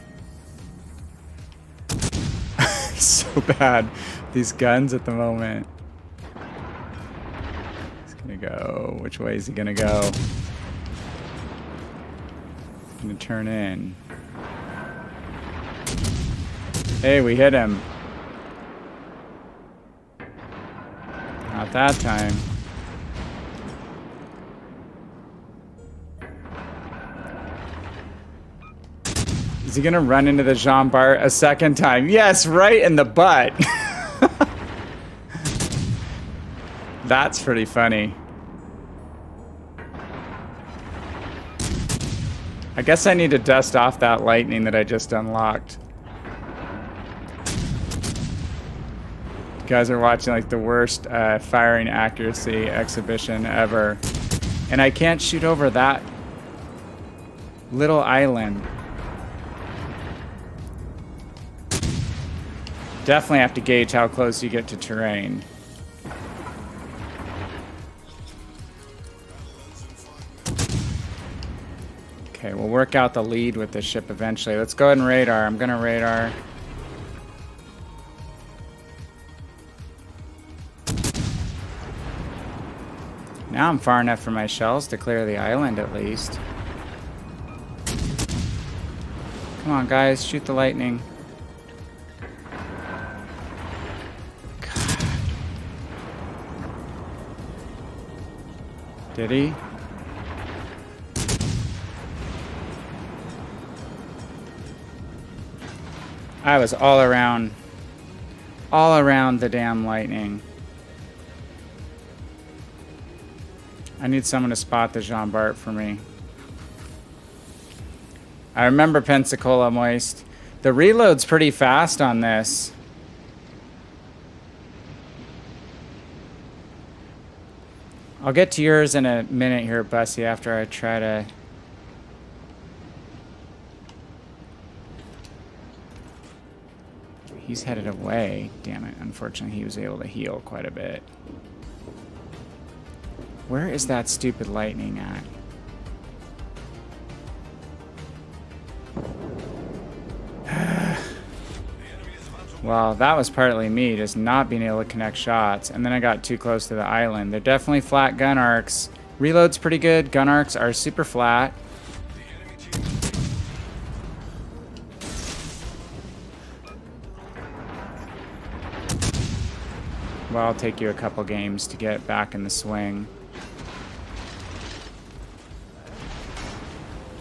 so bad. These guns at the moment. He's gonna go. Which way is he gonna go? Gonna turn in. Hey, we hit him. Not that time. Is he gonna run into the Jean Bart a second time? Yes, right in the butt. That's pretty funny. I guess I need to dust off that lightning that I just unlocked. You guys are watching like the worst firing accuracy exhibition ever. And I can't shoot over that little island. Definitely have to gauge how close you get to terrain. Okay, we'll work out the lead with this ship eventually. Let's go ahead and radar. I'm gonna radar. Now I'm far enough for my shells to clear the island at least. Come on, guys, shoot the lightning. God. Did he? I was all around the damn lightning. I need someone to spot the Jean Bart for me. I remember Pensacola Moist. The reload's pretty fast on this. I'll get to yours in a minute here, Bussy, after I try to... He's headed away. Damn it. Unfortunately, he was able to heal quite a bit. Where is that stupid lightning at? Well, that was partly me just not being able to connect shots, and then I got too close to the island. They're definitely flat gun arcs. Reload's pretty good. Gun arcs are super flat. Well, I'll take you a couple games to get back in the swing.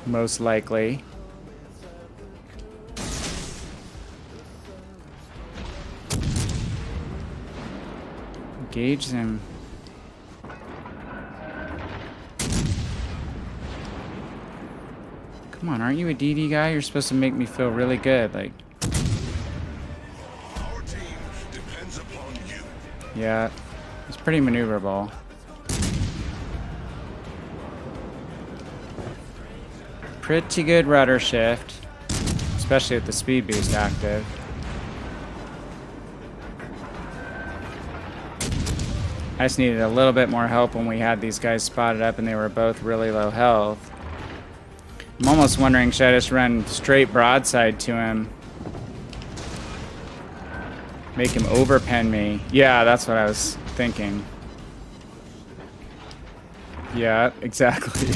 Most likely. Engage them. Come on, aren't you a DD guy? You're supposed to make me feel really good. Like, Our team depends upon you. yeah, it's pretty maneuverable. Pretty good rudder shift, especially with the speed boost active. I just needed a little bit more help when we had these guys spotted up and they were both really low health. I'm almost wondering, should I just run straight broadside to him? Make him overpen me. Yeah, that's what I was thinking. Yeah, exactly.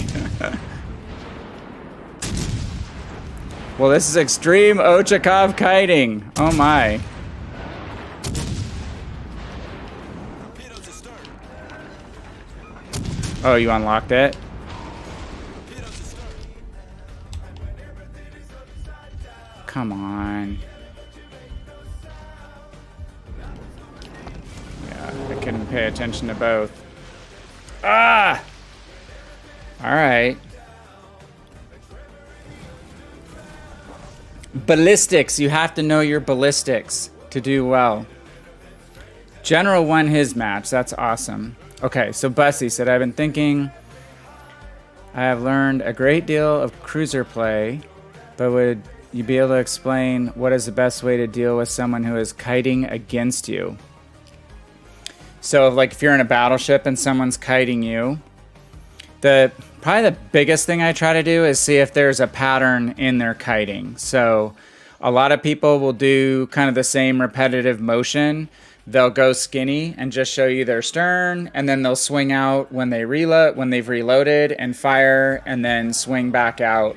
Well, this is extreme Ochakov kiting. Oh my. Torpedoes astern. Oh, you unlocked it? Torpedoes astern. Come on. Yeah, I couldn't pay attention to both. Ah! Alright. Ballistics. You have to know your ballistics to do well. General won his match. That's awesome. Okay, so Bussy said, I've been thinking I have learned a great deal of cruiser play, but would you be able to explain what is the best way to deal with someone who is kiting against you? So, like, if you're in a battleship and someone's kiting you, probably the biggest thing I try to do is see if there's a pattern in their kiting. So A lot of people will do kind of the same repetitive motion. They'll go skinny and just show you their stern, and then they'll swing out when they reload, when they've reloaded, and fire, and then swing back out.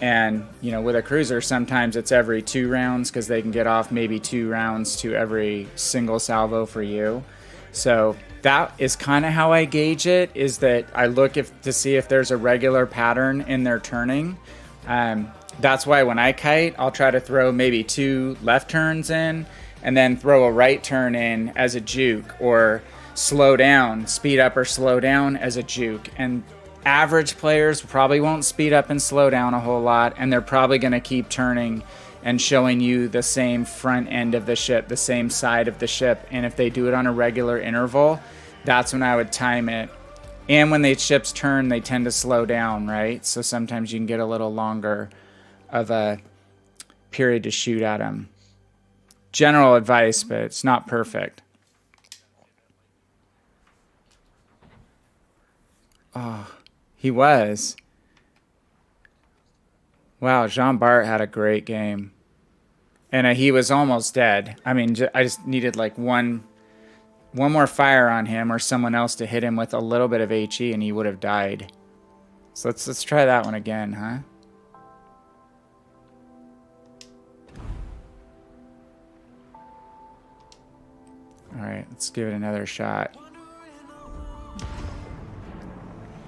And, you know, with a cruiser, sometimes it's every 2 rounds because they can get off maybe 2 rounds to every single salvo for you. So that is kind of how I gauge it, is that I look to see if there's a regular pattern in their turning. That's why when I kite, I'll try to throw maybe 2 left turns in and then throw a right turn in as a juke, or slow down, speed up or slow down as a juke. And average players probably won't speed up and slow down a whole lot, and they're probably going to keep turning and showing you the same front end of the ship, the same side of the ship. And if they do it on a regular interval, that's when I would time it. And when the ships turn, they tend to slow down, right? So sometimes you can get a little longer of a period to shoot at them. General advice, but it's not perfect. Oh, he was. Wow, Jean Bart had a great game. And he was almost dead. I mean, I just needed like one more fire on him or someone else to hit him with a little bit of HE and he would have died. So let's try that one again, huh? All right, let's give it another shot.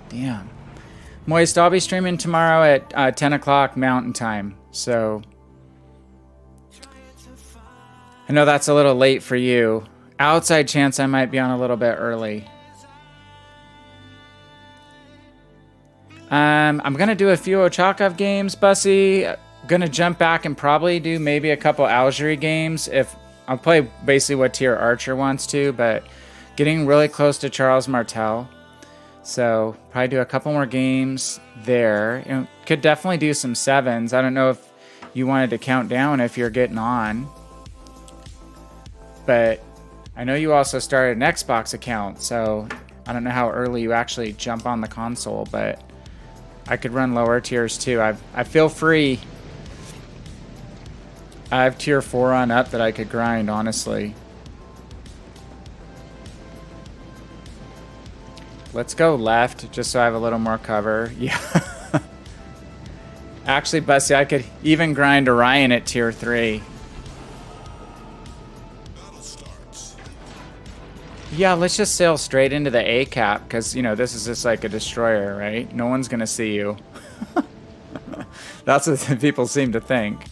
Damn. Moist, I'll be streaming tomorrow at 10 o'clock Mountain Time. So I know that's a little late for you. Outside chance I might be on a little bit early. I'm going to do a few Ochakov games, Bussy. Going to jump back and probably do maybe a couple Algerie games. If I'll play basically what tier Archer wants to, but getting really close to Charles Martel. So probably do a couple more games there. You know, could definitely do some 7s. I don't know if you wanted to count down if you're getting on. But I know you also started an Xbox account, so I don't know how early you actually jump on the console, but I could run lower tiers too. I feel free. I have tier 4 on up that I could grind, honestly. Let's go left, just so I have a little more cover. Yeah. Actually, Bussy, I could even grind Orion at tier 3. Yeah, let's just sail straight into the A cap, because, you know, this is just like a destroyer, right? No one's going to see you. That's what people seem to think.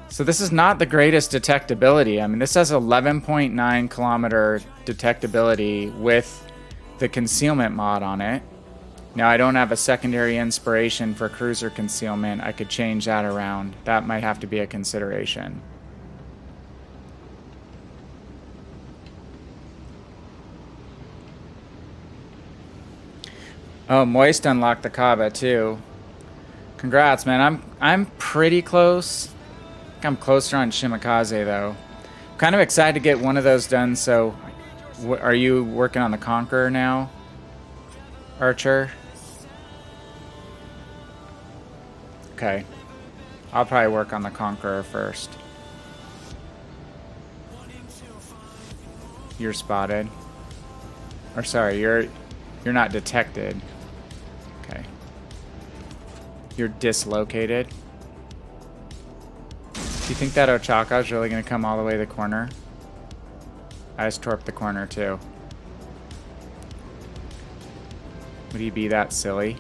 So this is not the greatest detectability. I mean, this has 11.9 kilometer detectability with the concealment mod on it. Now, I don't have a secondary inspiration for cruiser concealment. I could change that around. That might have to be a consideration. Oh, Moist unlocked the Kaba too. Congrats, man. I'm pretty close. I think I'm closer on Shimakaze though. I'm kind of excited to get one of those done. So, are you working on the Conqueror now, Archer? Okay, I'll probably work on the Conqueror first. You're spotted. Or sorry, you're not detected. Okay. You're dislocated. Do you think that Ochakov is really going to come all the way to the corner? I just torped the corner too. Would he be that silly?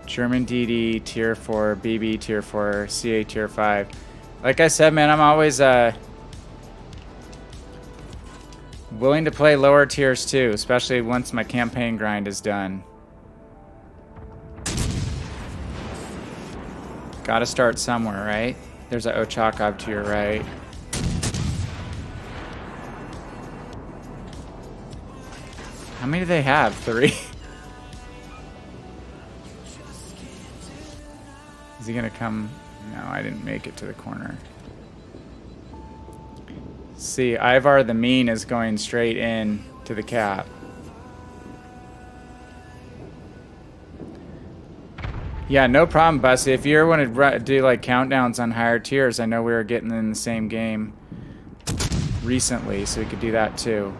German DD tier 4, BB tier 4, CA tier 5. Like I said, man, I'm always willing to play lower tiers too, especially once my campaign grind is done. Gotta start somewhere, right? There's an Ochakov to your right. How many do they have? 3? Is he gonna come? No, I didn't make it to the corner. See, Ivar the Mean is going straight in to the cap. Yeah, no problem, Bussy. If you ever want to do like countdowns on higher tiers, I know we were getting in the same game recently, so we could do that too.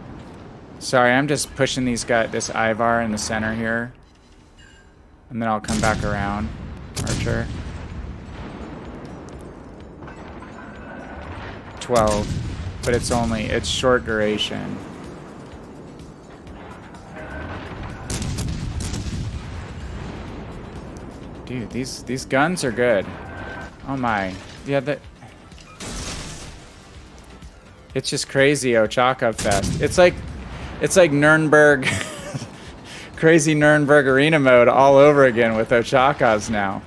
Sorry, I'm just pushing these guys, this Ivar in the center here. And then I'll come back around. Archer. 12. But it's short duration. Dude, these guns are good. Oh my. Yeah, it's just crazy Ochakov fest. It's like Nuremberg crazy Nuremberg arena mode all over again with Ochakovs now.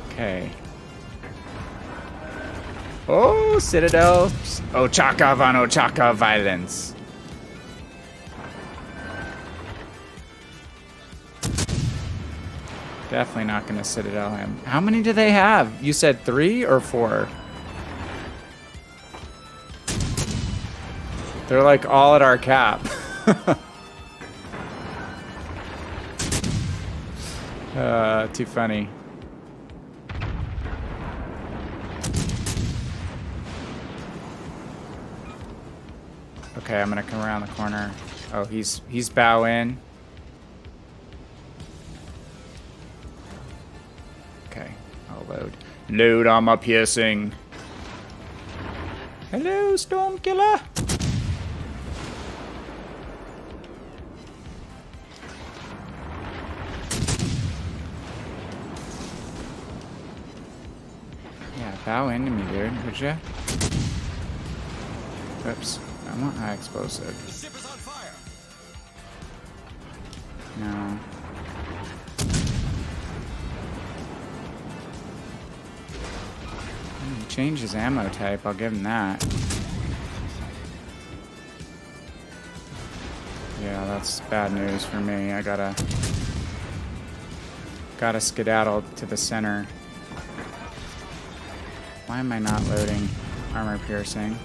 Okay. Oh, Citadel. Ochakov on Ochakov violence. Definitely not going to Citadel him. How many do they have? You said 3 or 4? They're like all at our cap. Too funny. Okay, I'm gonna come around the corner. Oh, he's bow in. Okay, I'll load. Load on my piercing. Hello, Stormkiller. Yeah, bow into me, dude, would ya? Oops. I want high explosive. The ship is on fire. No. He changed his ammo type, I'll give him that. Yeah, that's bad news for me. I gotta skedaddle to the center. Why am I not loading armor piercing?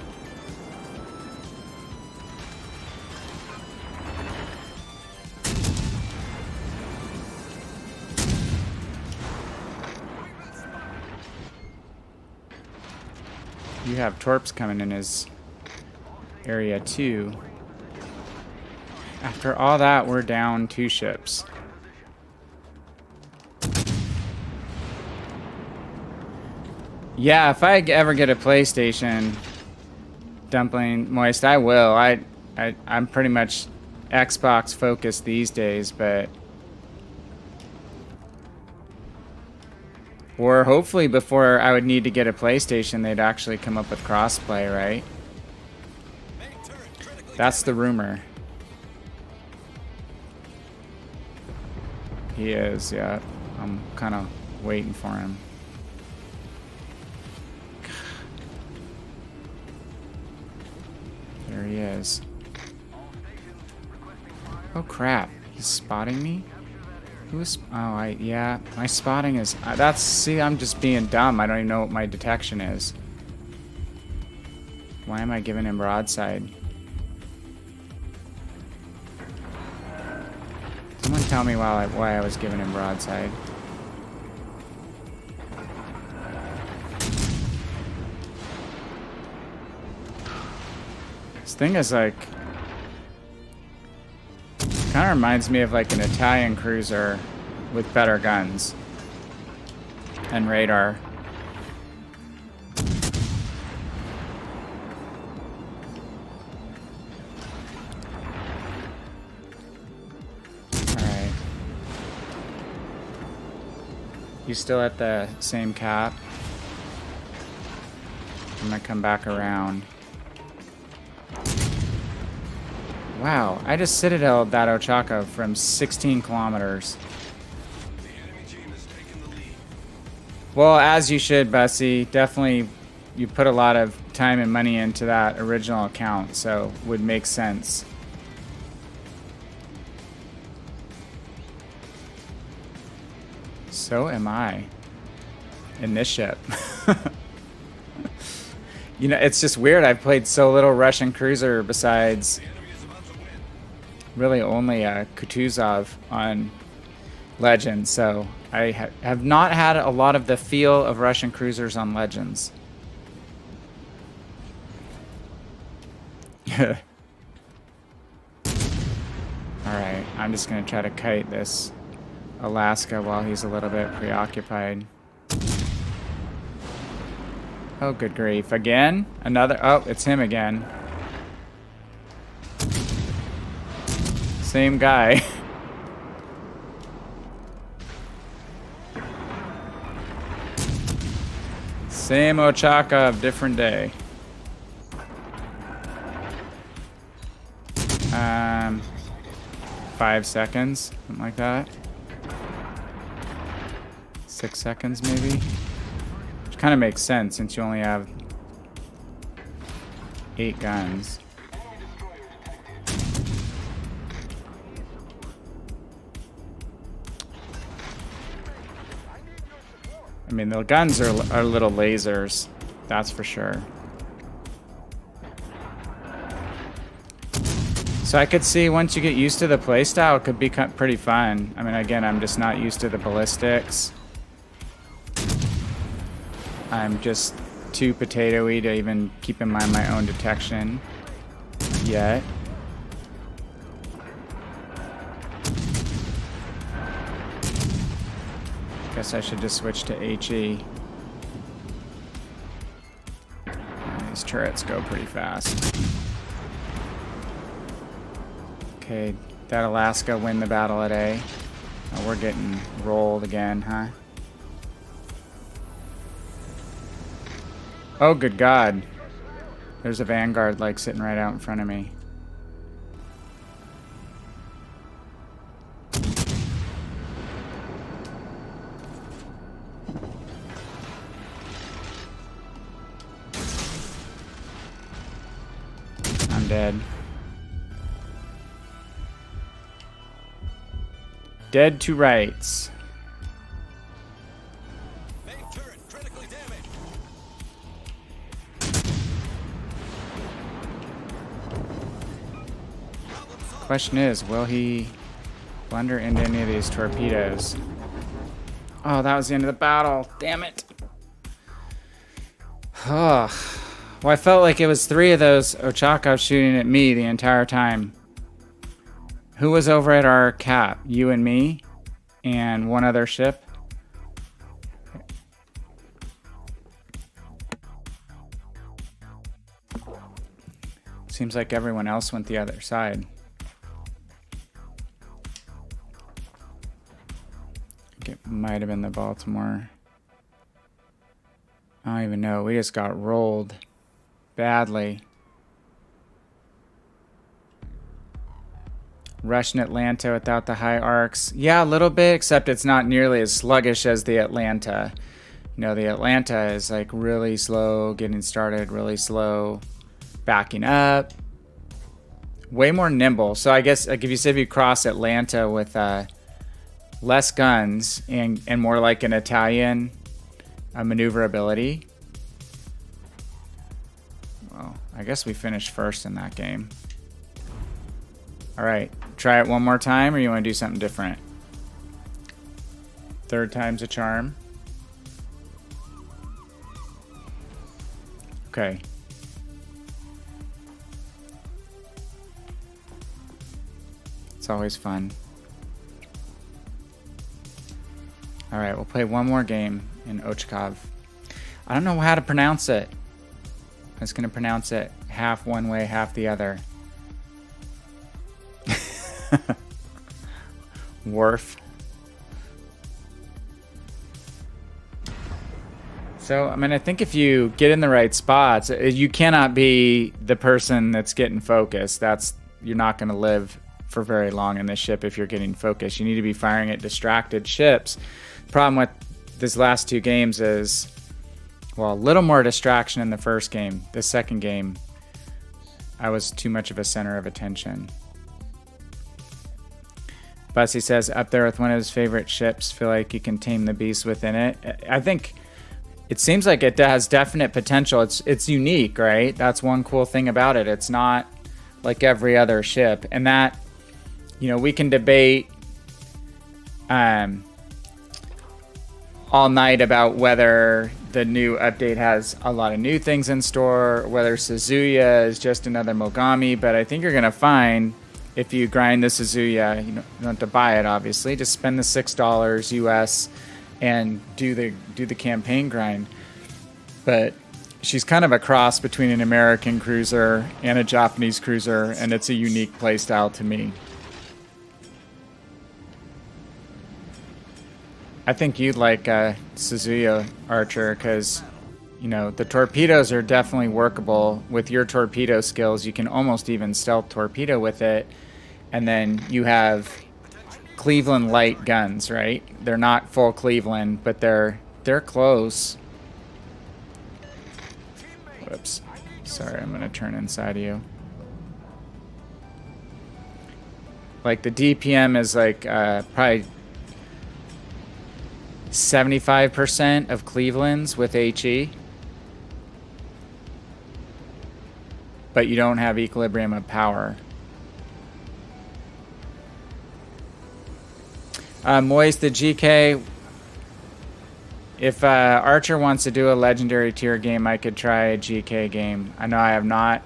You have Torps coming in his area too. After all that, we're down 2 ships. Yeah, if I ever get a PlayStation, Dumpling Moist, I will. I'm pretty much Xbox focused these days, but or hopefully before I would need to get a PlayStation, they'd actually come up with crossplay, right? That's the rumor. He is, yeah. I'm kind of waiting for him. There he is. Oh crap, he's spotting me? Who's, yeah, my spotting is, see, I'm just being dumb. I don't even know what my detection is. Why am I giving him broadside? Someone tell me why I was giving him broadside. This thing is like, kind of reminds me of like an Italian cruiser with better guns and radar. Alright. You still at the same cap? I'm gonna come back around. Wow, I just citadeled that Ochakov from 16 kilometers. The enemy team has taken the lead. Well, as you should, Bessie. Definitely, you put a lot of time and money into that original account, so would make sense. So am I. In this ship. You know, it's just weird. I've played so little Russian cruiser besides really only Kutuzov on Legends, so I have not had a lot of the feel of Russian cruisers on Legends. Alright, I'm just going to try to kite this Alaska while he's a little bit preoccupied. Oh, good grief. Again? Another... Oh, it's him again. Same guy. Same Ochakov, different day. 5 seconds, something like that. 6 seconds, maybe. Which kind of makes sense since you only have 8 guns. I mean, the guns are little lasers, that's for sure. So I could see once you get used to the playstyle, it could be pretty fun. I mean, again, I'm just not used to the ballistics. I'm just too potatoey to even keep in mind my own detection yet. Guess I should just switch to HE. These turrets go pretty fast. Okay, that Alaska win the battle at A. Oh, we're getting rolled again, huh? Oh, good God. There's a Vanguard, like, sitting right out in front of me. I'm dead. Dead to rights. Main turret critically damaged. Question is, will he blunder into any of these torpedoes? Oh, that was the end of the battle. Damn it. Oh. Well, I felt like it was 3 of those Ochakov shooting at me the entire time. Who was over at our cap? You and me? And one other ship? Seems like everyone else went the other side. I think it might have been the Baltimore. I don't even know. We just got rolled badly. Russian Atlanta without the high arcs. Yeah, a little bit, except it's not nearly as sluggish as the Atlanta. You know, the Atlanta is like really slow, getting started, really slow, backing up. Way more nimble. So I guess like if you say if you cross Atlanta with less guns and more like an Italian maneuverability. Well, I guess we finished first in that game. All right, try it one more time, or you want to do something different? 3rd time's a charm. Okay. It's always fun. All right, we'll play one more game in Ochakov. I don't know how to pronounce it. I was going to pronounce it half one way, half the other. Worf. So, I mean, I think if you get in the right spots, you cannot be the person that's getting focused. You're not going to live for very long in this ship if you're getting focused. You need to be firing at distracted ships. The problem with these last 2 games is, well, a little more distraction in the first game. The second game, I was too much of a center of attention. Bussy says, up there with one of his favorite ships, feel like you can tame the beast within it. I think it seems like it has definite potential. It's unique, right? That's one cool thing about it. It's not like every other ship. And that you know, we can debate all night about whether the new update has a lot of new things in store, whether Suzuya is just another Mogami, but I think you're going to find if you grind the Suzuya, you don't have to buy it, obviously. Just spend the $6 US and do the campaign grind. But she's kind of a cross between an American cruiser and a Japanese cruiser, and it's a unique playstyle to me. I think you'd like Suzuya, Archer, because, you know, the torpedoes are definitely workable. With your torpedo skills, you can almost even stealth torpedo with it. And then you have Cleveland light guns, right? They're not full Cleveland, but they're close. Whoops. Sorry, I'm going to turn inside of you. Like, the DPM is like probably 75% of Cleveland's with HE. But you don't have equilibrium of power. Moist, the GK. If Archer wants to do a legendary tier game, I could try a GK game. I know I have not.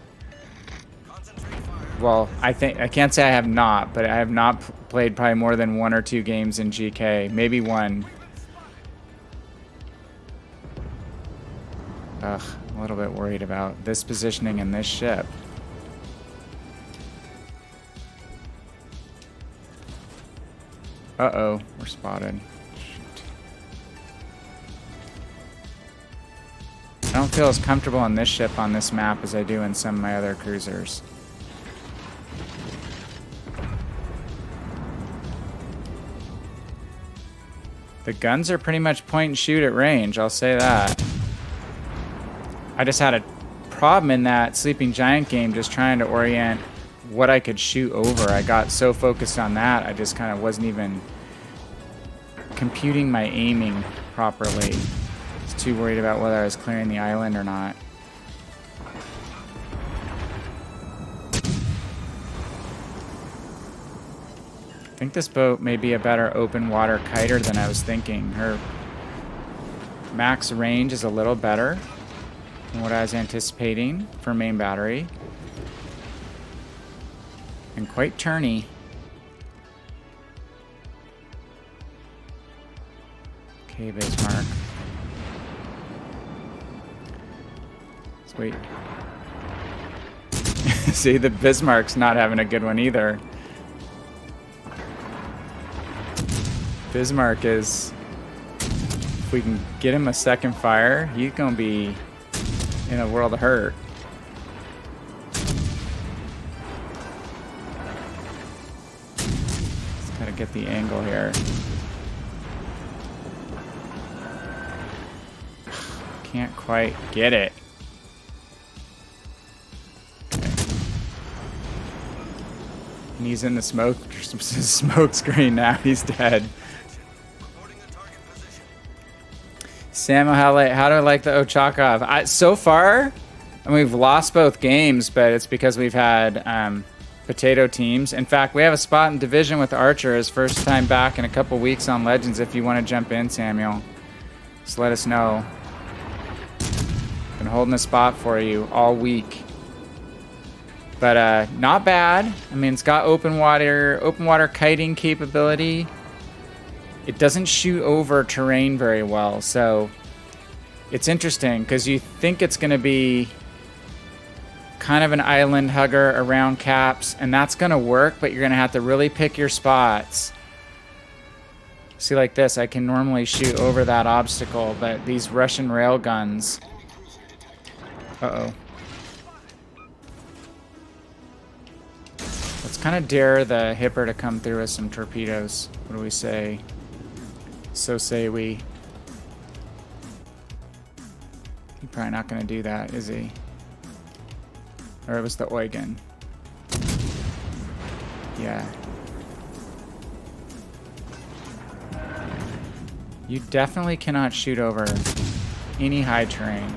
Well, I can't say I have not, but I have not played probably more than 1 or 2 games in GK. Maybe 1. Ugh, I'm a little bit worried about this positioning in this ship. Uh-oh, we're spotted. Shoot. I don't feel as comfortable on this ship on this map as I do in some of my other cruisers. The guns are pretty much point and shoot at range, I'll say that. I just had a problem in that Sleeping Giant game just trying to orient what I could shoot over. I got so focused on that, I just kind of wasn't even computing my aiming properly. I was too worried about whether I was clearing the island or not. I think this boat may be a better open water kiter than I was thinking. Her max range is a little better than what I was anticipating for main battery. And quite turny. Okay, Bismarck. Let's wait. See, the Bismarck's not having a good one either. Bismarck is... If we can get him a second fire, he's gonna be in a world of hurt. Just gotta get the angle here. Can't quite get it. Okay. And he's in the smoke screen now. He's dead. Samuel, how do I like the Ochakov? So far, and we've lost both games, but it's because we've had potato teams. In fact, we have a spot in Division with Archer. His first time back in a couple weeks on Legends. If you want to jump in, Samuel, just let us know. Been holding a spot for you all week. But not bad. I mean, it's got open water kiting capability. It doesn't shoot over terrain very well, so it's interesting because you think it's going to be kind of an island hugger around caps, and that's going to work, but you're going to have to really pick your spots. See, like this, I can normally shoot over that obstacle, but these Russian railguns... Uh-oh. Let's kind of dare the Hipper to come through with some torpedoes. What do we say? So say we. He's probably not going to do that, is he? Or it was the Eugen. Yeah. You definitely cannot shoot over any high terrain.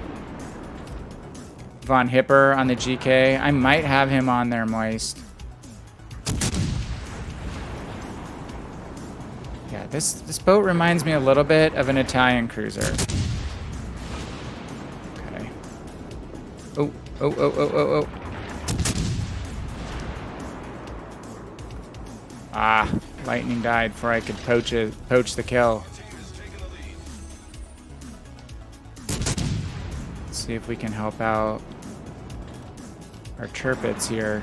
Von Hipper on the GK. I might have him on there, Moist. This boat reminds me a little bit of an Italian cruiser. Okay. Oh, oh, oh, oh, oh, oh. Ah, lightning died before I could poach the kill. Let's see if we can help out our Tirpitz here.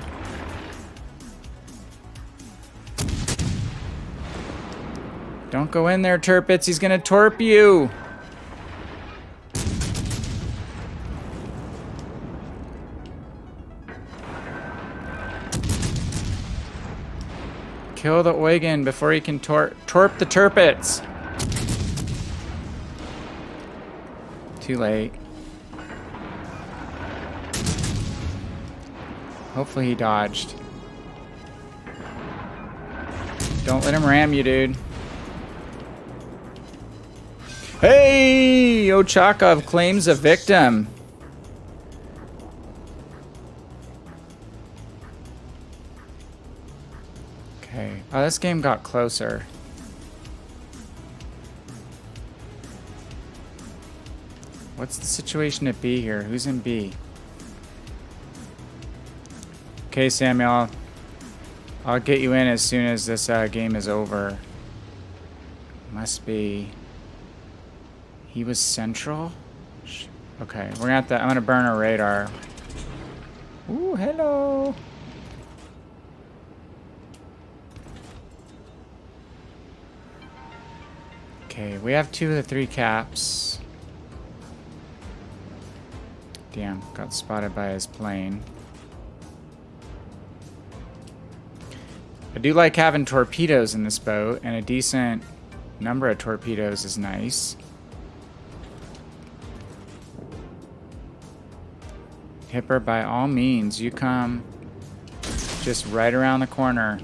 Don't go in there, Tirpitz. He's gonna torp you. Kill the Eugen before he can torp the Tirpitz. Too late. Hopefully he dodged. Don't let him ram you, dude. Hey! Ochakov claims a victim. Okay. Oh, this game got closer. What's the situation at B here? Who's in B? Okay, Samuel. I'll get you in as soon as this game is over. Must be... He was central? Okay, we're gonna have to... I'm gonna burn our radar. Ooh, hello! Okay, we have 2 of the 3 caps. Damn, got spotted by his plane. I do like having torpedoes in this boat, and a decent number of torpedoes is nice. Hipper, by all means, you come just right around the corner.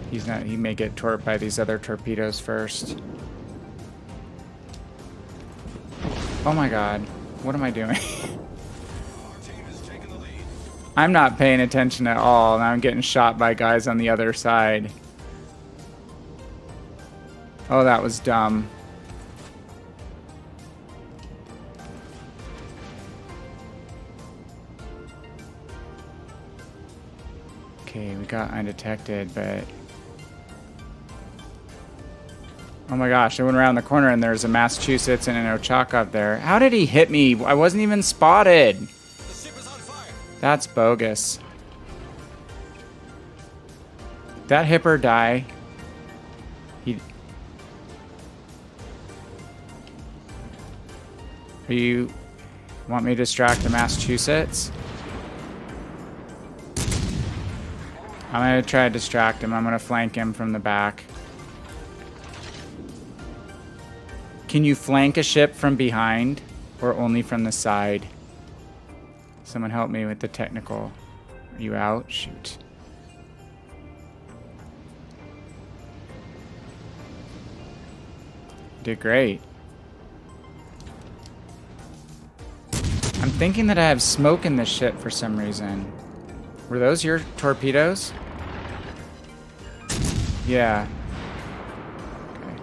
He's not, he may get torped by these other torpedoes first. Oh my god, what am I doing? I'm not paying attention at all, and I'm getting shot by guys on the other side. Oh, that was dumb. Okay, we got undetected, but... Oh my gosh, I went around the corner and there's a Massachusetts and an Ochakov there. How did he hit me? I wasn't even spotted. That's bogus. That Hipper die? He... Are you... Want me to distract the Massachusetts? I'm gonna try to distract him. I'm gonna flank him from the back. Can you flank a ship from behind or only from the side? Someone help me with the technical. Are you out? Shoot. Did great. I'm thinking that I have smoke in this ship for some reason. Were those your torpedoes? Yeah. Okay.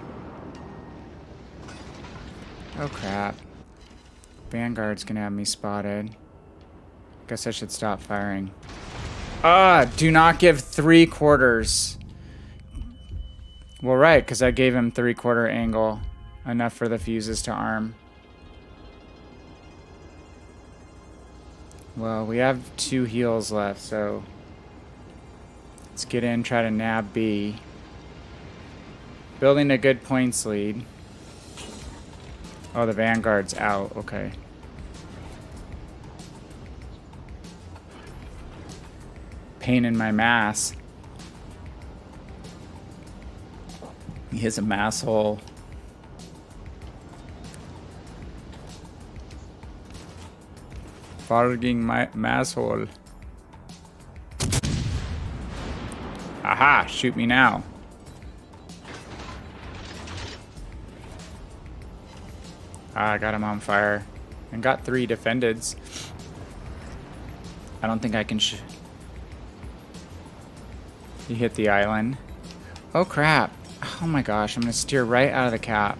Oh crap. Vanguard's gonna have me spotted. Guess I should stop firing. Ah, do not give 3/4. Well, right, because I gave him 3/4 angle. Enough for the fuses to arm. Well, we have 2 heals left, so... Let's get in, try to nab B. Building a good points lead. Oh, the Vanguard's out. Okay. Pain in my mass. He hits a mass hole. Farging my mass hole. Aha! Shoot me now. Ah, I got him on fire. And got 3 defendeds. I don't think I can He hit the island. Oh crap. Oh my gosh, I'm gonna steer right out of the cap.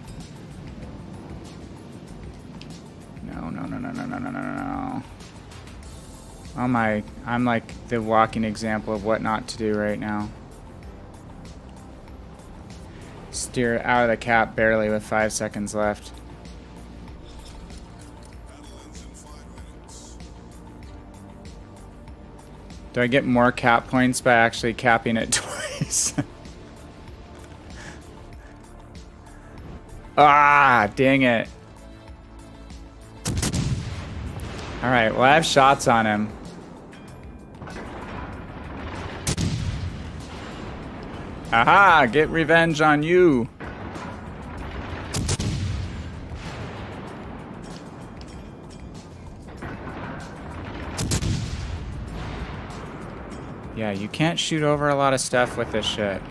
No, no, no, no, no, no, no, no, no. Oh my, I'm like the walking example of what not to do right now. Steer out of the cap barely with 5 seconds left. Do I get more cap points by actually capping it twice? Ah, dang it. Alright, well I have shots on him. Aha, get revenge on you. Yeah, you can't shoot over a lot of stuff with this shit.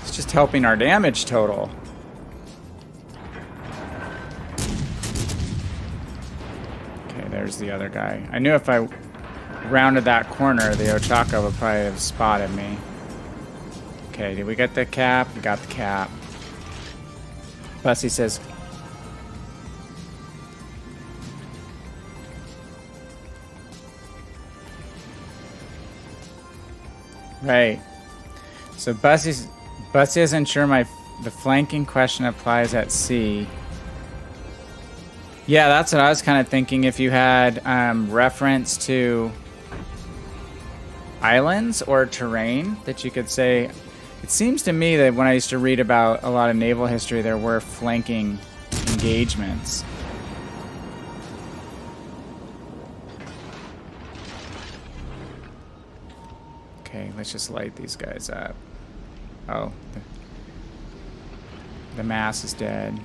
It's just helping our damage total. Okay, there's the other guy. I knew if I rounded that corner, the Ochakov would probably have spotted me. Okay, did we get the cap? We got the cap. Bussy says... Right. So Bussy isn't sure the flanking question applies at sea. Yeah, that's what I was kind of thinking. If you had reference to islands or terrain that you could say. It seems to me that when I used to read about a lot of naval history, there were flanking engagements. Okay, let's just light these guys up. Oh, the mass is dead.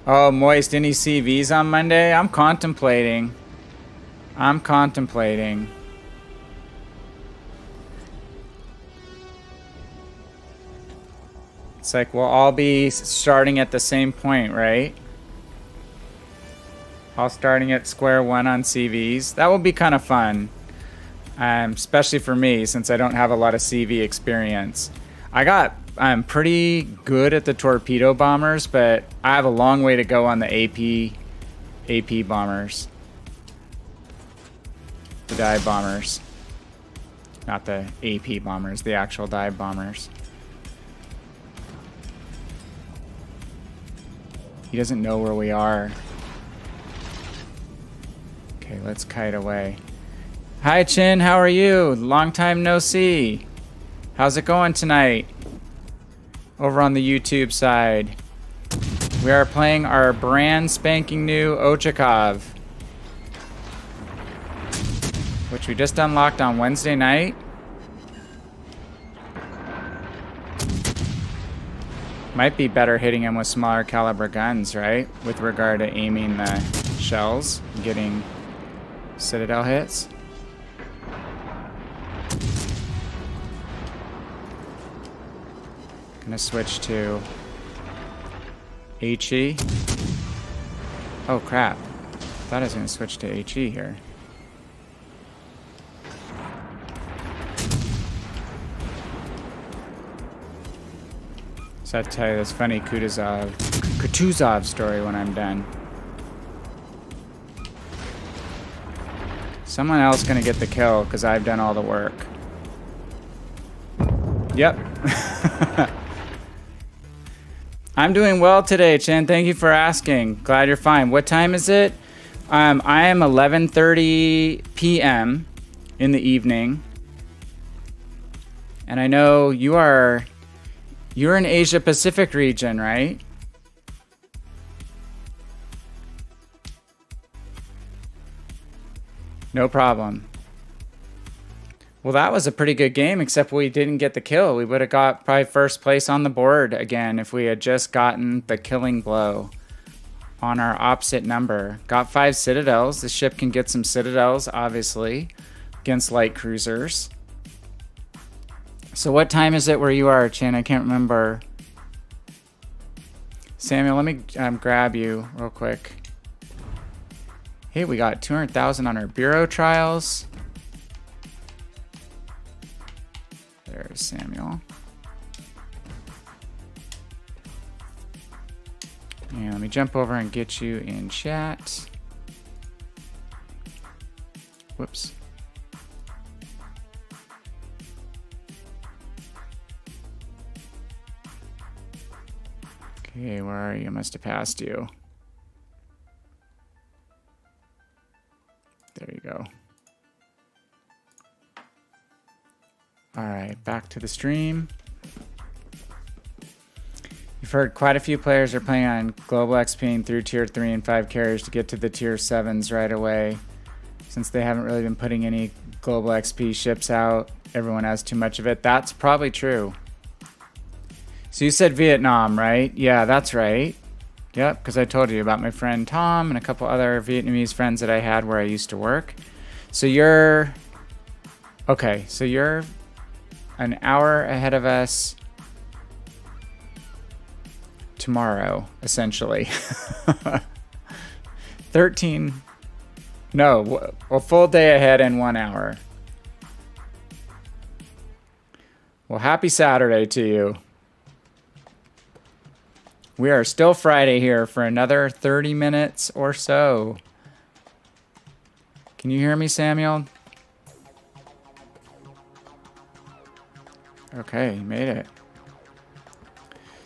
Oh, Moist, any CVs on Monday? I'm contemplating. It's like we'll all be starting at the same point, right? All starting at square one on CVs. That will be kind of fun. Especially for me, since I don't have a lot of CV experience. I'm pretty good at the torpedo bombers, but I have a long way to go on the AP bombers. The dive bombers. Not the AP bombers, the actual dive bombers. He doesn't know where we are. Okay, let's kite away. Hi Chin, how are you? Long time no see. How's it going tonight? Over on the YouTube side. We are playing our brand spanking new Ochakov, which we just unlocked on Wednesday night. Might be better hitting him with smaller caliber guns, right? With regard to aiming the shells and getting Citadel hits. Gonna switch to HE. Oh crap. Thought I was gonna switch to HE here. So I have to tell you this funny Kutuzov story when I'm done. Someone else gonna get the kill because I've done all the work. Yep. I'm doing well today, Chen. Thank you for asking. Glad you're fine. What time is it? I am 11:30 p.m. in the evening. And I know you're in Asia Pacific region, right? No problem. Well, that was a pretty good game, except we didn't get the kill. We would have got probably first place on the board again if we had just gotten the killing blow on our opposite number. Got 5 citadels. The ship can get some citadels, obviously, against light cruisers. So what time is it where you are, Chin? I can't remember. Samuel, let me grab you real quick. Hey, we got 200,000 on our bureau trials. There's Samuel. And let me jump over and get you in chat. Whoops. Okay, where are you? I must have passed you. There you go. All right, back to the stream. You've heard quite a few players are playing on global XPing through tier 3 and 5 carriers to get to the tier 7s right away. Since they haven't really been putting any global XP ships out, everyone has too much of it. That's probably true. So you said Vietnam, right? Yeah, that's right. Yep, because I told you about my friend Tom and a couple other Vietnamese friends that I had where I used to work. So you're... Okay, so you're an hour ahead of us tomorrow, essentially. 13... No, a full day ahead in 1 hour. Well, happy Saturday to you. We are still Friday here for another 30 minutes or so. Can you hear me, Samuel? Okay, you made it.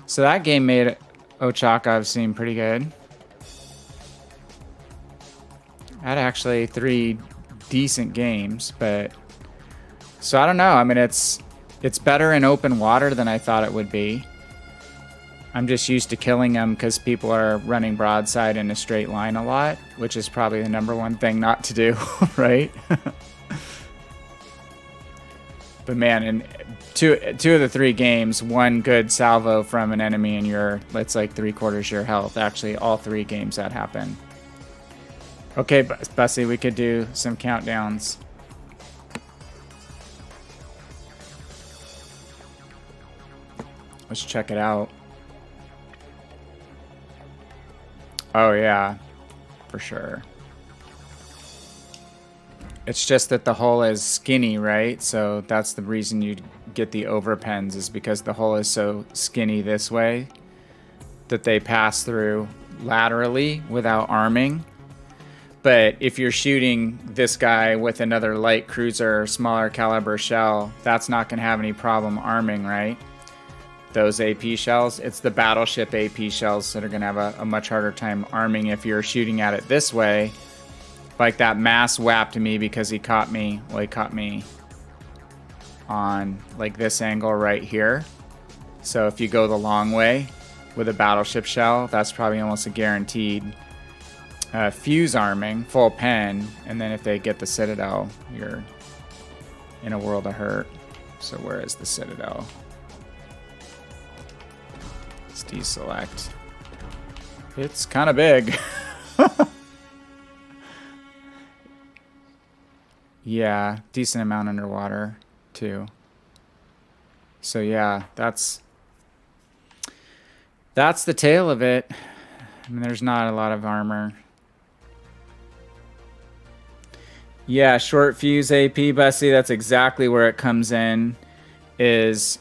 So that game made Ochakov seem pretty good. Had actually 3 decent games, but so I don't know. I mean, it's better in open water than I thought it would be. I'm just used to killing them because people are running broadside in a straight line a lot, which is probably the #1 thing not to do, right? But man, in two of the 3 games, 1 good salvo from an enemy and it's like 3/4 your health. Actually, all 3 games that happened. Okay, Bussy, we could do some countdowns. Let's check it out. Oh, yeah, for sure. It's just that the hull is skinny, right? So that's the reason you get the overpens, is because the hull is so skinny this way that they pass through laterally without arming. But if you're shooting this guy with another light cruiser, smaller caliber shell, that's not going to have any problem arming, right? Those AP shells. It's the battleship AP shells that are going to have a much harder time arming if you're shooting at it this way. Like that mass whapped me because he caught me. Well, he caught me on like this angle right here. So if you go the long way with a battleship shell, that's probably almost a guaranteed fuse arming, full pen, and then if they get the Citadel, you're in a world of hurt. So where is the Citadel? Let's deselect. It's kind of big. Yeah, decent amount underwater too. So yeah, that's the tail of it. I mean, there's not a lot of armor. Yeah, short fuse AP, Bussy, that's exactly where it comes in, is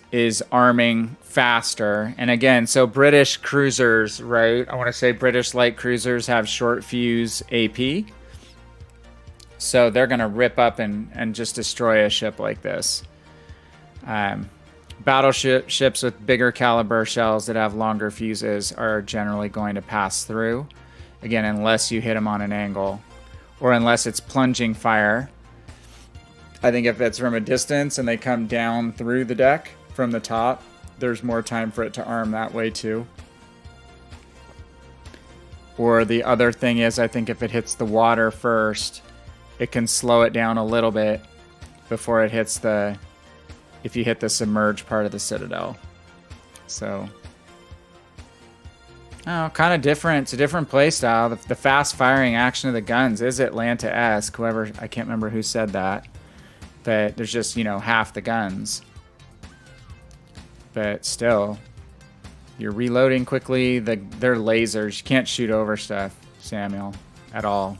arming faster. And again, so British cruisers, right? I want to say British light cruisers have short fuse AP. So they're going to rip up and just destroy a ship like this. Battleships with bigger caliber shells that have longer fuses are generally going to pass through. Again, unless you hit them on an angle. Or unless it's plunging fire. I think if it's from a distance and they come down through the deck from the top, there's more time for it to arm that way too. Or the other thing is, I think if it hits the water first, it can slow it down a little bit before it hits if you hit the submerged part of the Citadel. So... Oh, kind of different. It's a different play style. The fast firing action of the guns is Atlanta-esque. Whoever, I can't remember who said that. But there's just, half the guns. But still, You're reloading quickly. They're lasers. You can't shoot over stuff, Samuel, at all.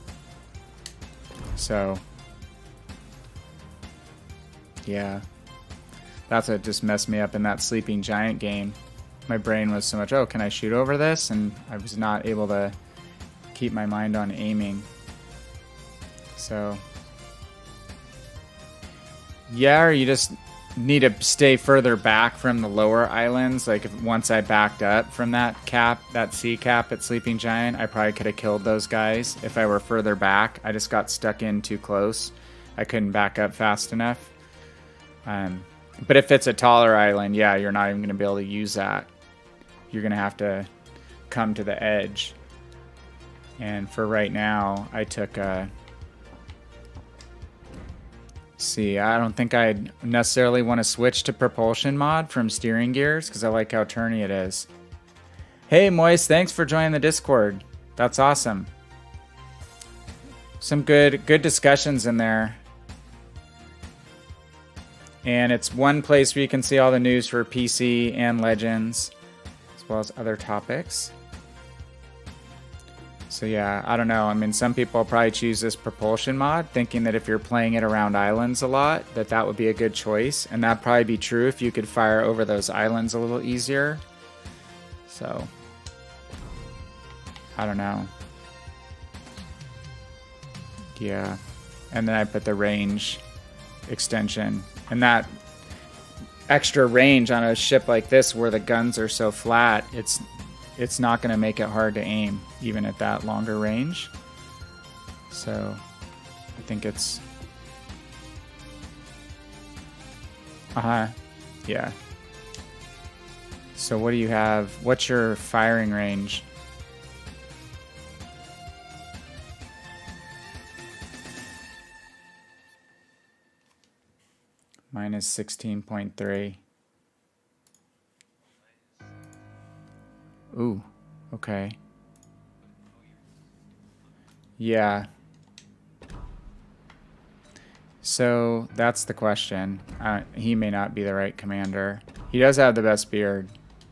So, yeah. That's what just messed me up in that Sleeping Giant game. My brain was so much, oh, can I shoot over this? And I was not able to keep my mind on aiming. So, yeah, or you just need to stay further back from the lower islands. Like once I backed up from that sea cap at Sleeping Giant, I probably could have killed those guys if I were further back. I just got stuck in too close. I couldn't back up fast enough. But if it's a taller island, yeah, you're not even going to be able to use that. You're going to have to come to the edge. And for right now, I took a... See, I don't think I'd necessarily want to switch to propulsion mod from steering gears because I like how turny it is. Hey, Moist, thanks for joining the Discord. That's awesome. Some good discussions in there. And it's one place where you can see all the news for PC and Legends, as well as other topics. So yeah, I don't know. I mean, some people probably choose this propulsion mod, thinking that if you're playing it around islands a lot, that would be a good choice. And that'd probably be true if you could fire over those islands a little easier. So, I don't know. Yeah. And then I put the range extension. And that extra range on a ship like this where the guns are so flat, it's not going to make it hard to aim, even at that longer range. So, I think it's... Yeah. So what do you have? What's your firing range? Mine is 16.3. Ooh, okay. Yeah. So that's the question. He may not be the right commander. He does have the best beard.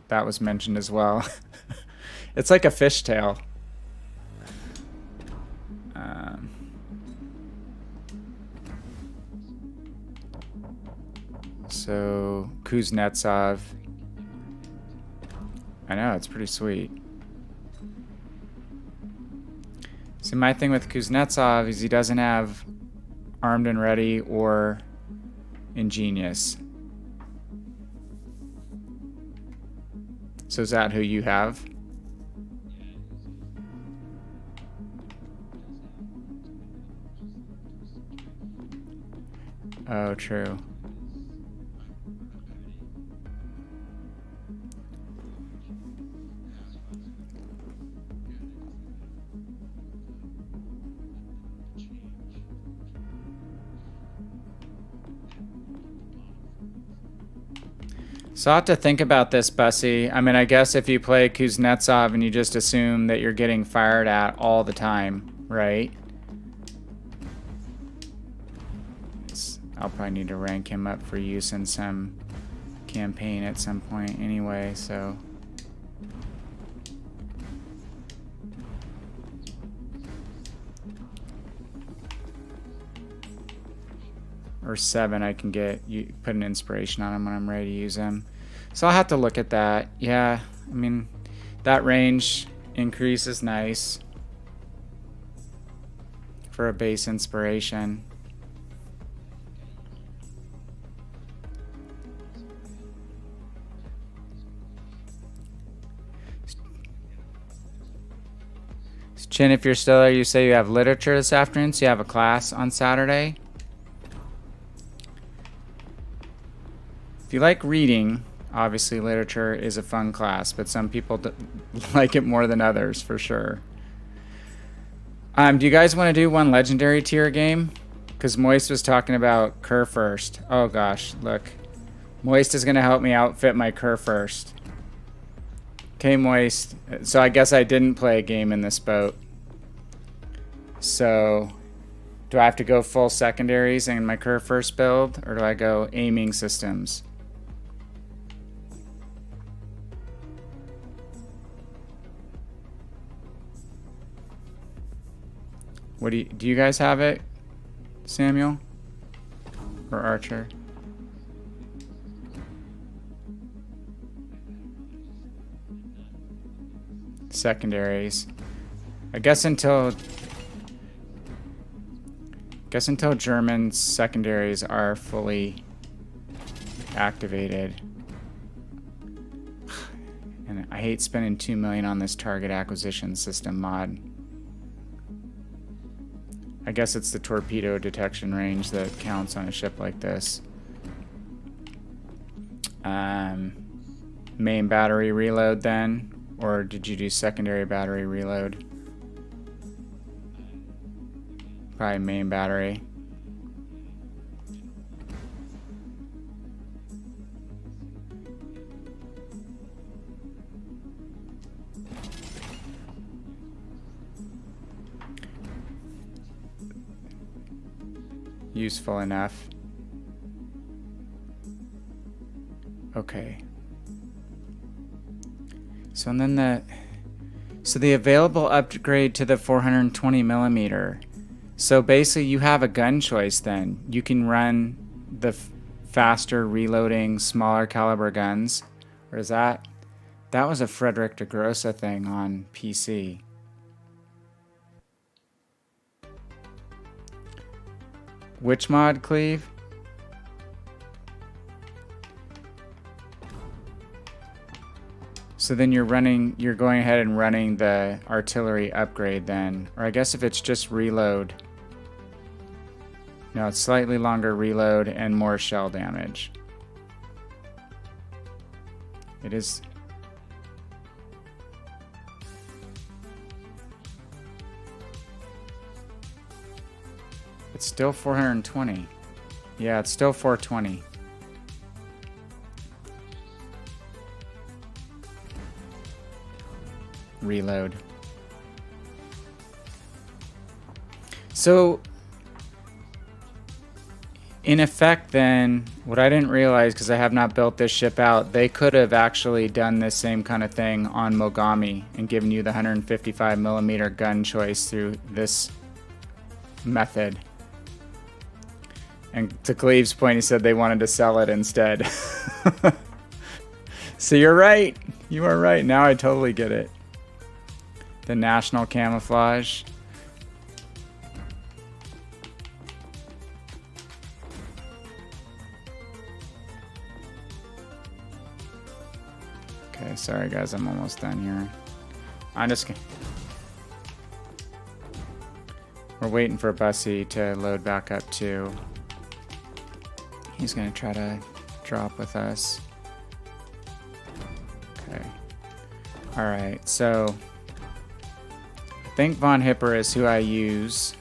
That was mentioned as well. It's like a fishtail. So Kuznetsov. I know, it's pretty sweet. See, my thing with Kuznetsov is he doesn't have Armed and Ready or Ingenious. So is that who you have? Oh, true. So I'll have to think about this, Bussy. I mean, I guess if you play Kuznetsov and you just assume that you're getting fired at all the time, right? I'll probably need to rank him up for use in some campaign at some point anyway, so... Or 7, I can put an inspiration on him when I'm ready to use him. So I'll have to look at that. Yeah, I mean, that range increase is nice for a base inspiration. Chin, if you're still there, you say you have literature this afternoon, so you have a class on Saturday. If you like reading, obviously literature is a fun class, but some people like it more than others, for sure. Do you guys want to do one legendary tier game? Because Moist was talking about Cur first. Oh gosh, look. Moist is going to help me outfit my Cur first. Okay, Moist. So I guess I didn't play a game in this boat. So, do I have to go full secondaries in my Cur first build, or do I go aiming systems? What do you guys have it, Samuel? Or Archer? Secondaries. I guess until German secondaries are fully activated. And I hate spending 2 million on this target acquisition system mod. I guess it's the torpedo detection range that counts on a ship like this. Main battery reload then, or did you do secondary battery reload? Probably main battery. Useful enough. Okay. So and then the available upgrade to the 420 millimeter. So basically you have a gun choice then. You can run the faster reloading smaller caliber guns. Or is that was a Frederick de Grossa thing on PC. Which mod, Cleve? So then you're going ahead and running the artillery upgrade then. Or I guess if it's just reload. No, it's slightly longer reload and more shell damage. It is. It's still 420. Yeah, it's still 420. Reload. So, in effect then, what I didn't realize, because I have not built this ship out, they could have actually done this same kind of thing on Mogami and given you the 155 millimeter gun choice through this method. And to Cleve's point, he said they wanted to sell it instead. So you're right. You are right. Now I totally get it. The national camouflage. Okay, sorry guys, I'm almost done here. I'm just kidding. We're waiting for Bussy to load back up too. He's gonna try to drop with us. Okay. Alright, so I think Von Hipper is who I use.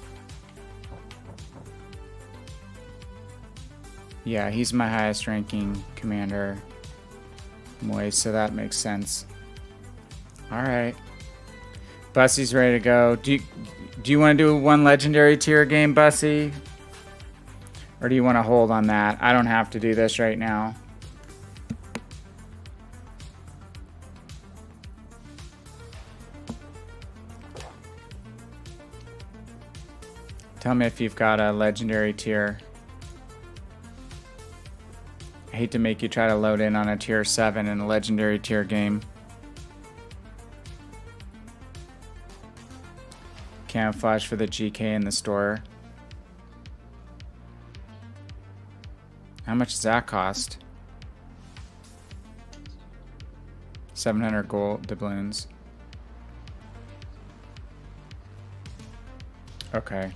Yeah, he's my highest ranking commander. Moist, so that makes sense. Alright. Bussy's ready to go. Do you want to do one legendary tier game, Bussy? Or do you want to hold on that? I don't have to do this right now. Tell me if you've got a legendary tier. I hate to make you try to load in on a tier 7 in a legendary tier game. Camouflage for the GK in the store. How much does that cost? 700 gold doubloons. Okay.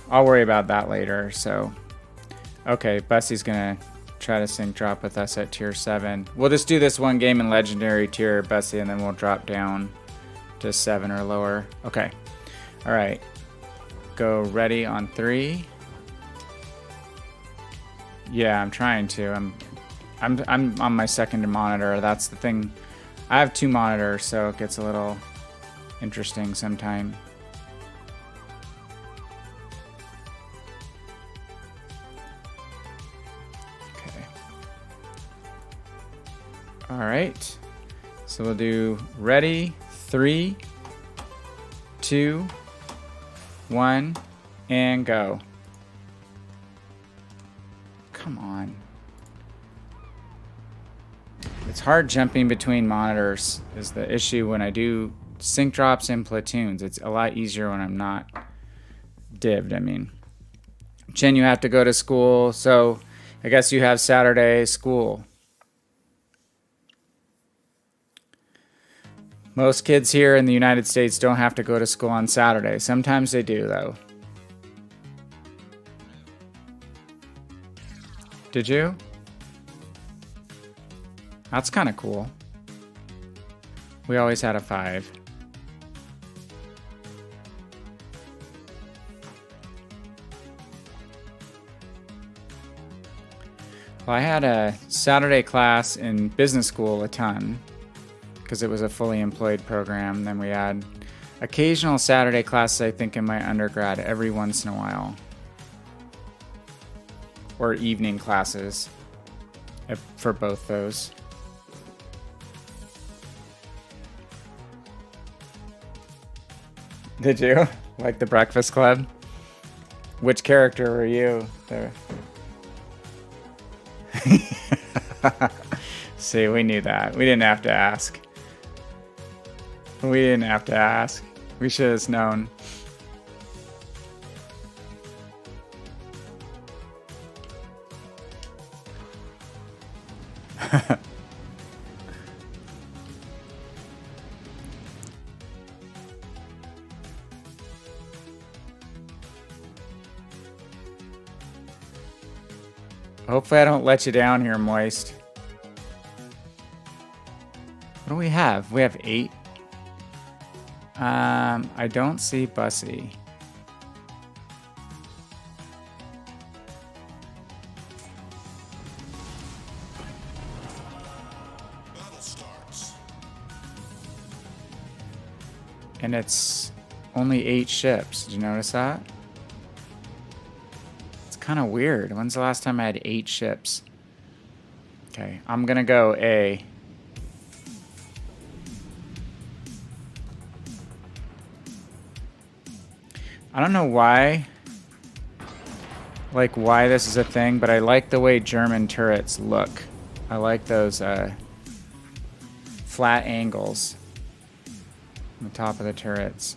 I'll worry about that later, so. Okay, Bussy's gonna try to sync drop with us at tier 7. We'll just do this one game in legendary tier, Bussy, and then we'll drop down to 7 or lower. Okay. Alright. Go ready on 3. Yeah, I'm trying to. I'm on my second monitor. That's the thing. I have 2 monitors, so it gets a little interesting sometime. Okay. All right. So we'll do ready, 3, 2, 1, and go. Come on. It's hard jumping between monitors is the issue when I do sync drops in platoons. It's a lot easier when I'm not divved, I mean. Chen, you have to go to school, so I guess you have Saturday school. Most kids here in the United States don't have to go to school on Saturday. Sometimes they do, though. Did you? That's kind of cool. We always had a 5. Well, I had a Saturday class in business school a ton because it was a fully employed program. Then we had occasional Saturday classes, I think, in my undergrad every once in a while. Or evening classes for both those. Did you? Like the Breakfast Club? Which character were you there? See, we knew that. We didn't have to ask. We didn't have to ask. We should have known. Hopefully I don't let you down here, Moist. What do we have? We have 8. I don't see Bussy. Battle starts. And it's only 8 ships. Did you notice that? Kind of weird. When's the last time I had 8 ships? Okay, I'm gonna go A. I don't know why, like why this is a thing, but I like the way German turrets look. I like those flat angles on the top of the turrets.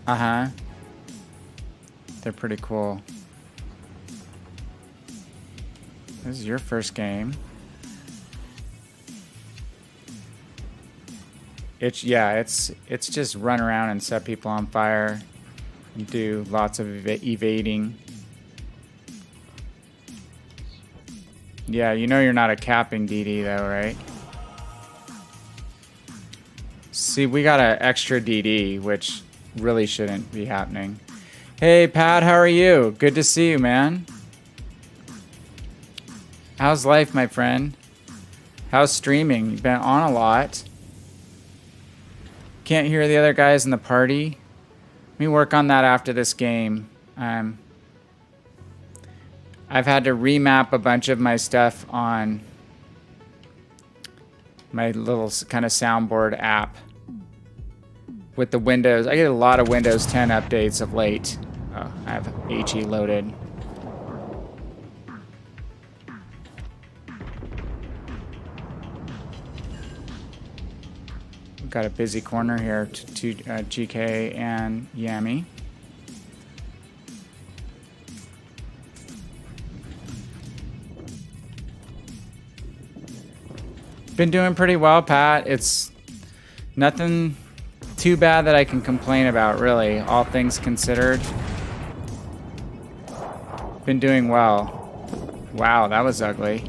Uh-huh. They're pretty cool. This is your first game. It's just run around and set people on fire and do lots of evading. Yeah, you know you're not a capping DD though, right? See, we got an extra DD, which really shouldn't be happening. Hey, Pat, how are you? Good to see you, man. How's life, my friend? How's streaming? You've been on a lot. Can't hear the other guys in the party. Let me work on that after this game. I've had to remap a bunch of my stuff on my little kind of soundboard app with the Windows. I get a lot of Windows 10 updates of late. Oh, I have HE loaded. We've got a busy corner here to GK and Yami. Been doing pretty well, Pat. It's nothing too bad that I can complain about, really, all things considered. Been doing well. Wow, that was ugly.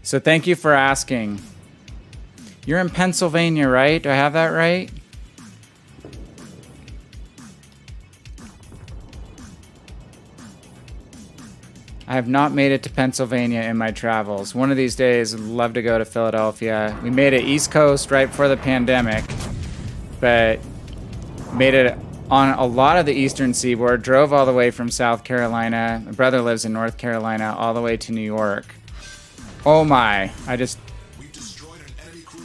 So thank you for asking. You're in Pennsylvania, right? Do I have that right? I have not made it to Pennsylvania in my travels. One of these days, I'd love to go to Philadelphia. We made it East Coast right before the pandemic, but made it on a lot of the eastern seaboard, drove all the way from South Carolina. My brother lives in North Carolina, all the way to New York. Oh my, We've destroyed an enemy cruiser.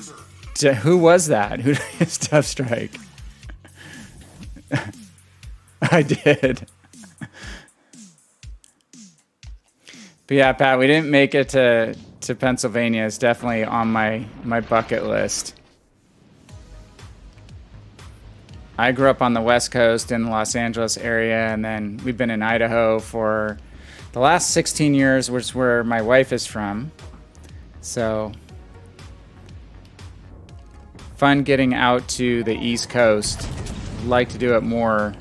Who was that? Who is Tough Strike? I did. But yeah, Pat, we didn't make it to Pennsylvania. It's definitely on my bucket list. I grew up on the West Coast in the Los Angeles area, and then we've been in Idaho for the last 16 years, which is where my wife is from. So fun getting out to the East Coast. Like to do it more.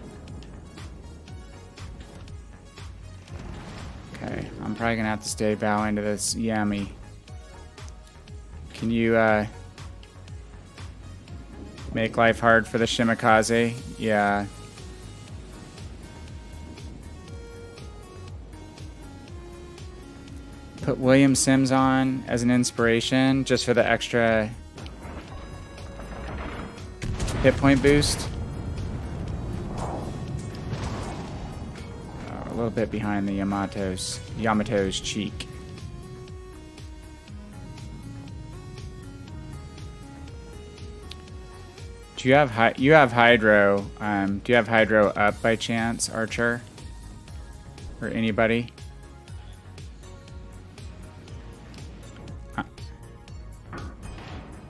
Okay, I'm probably gonna have to stay bow into this Yami. Can you make life hard for the Shimikaze? Yeah. Put William Sims on as an inspiration just for the extra hit point boost. A little bit behind the Yamato's cheek. Do you have hydro? Do you have hydro up by chance, Archer? Or anybody?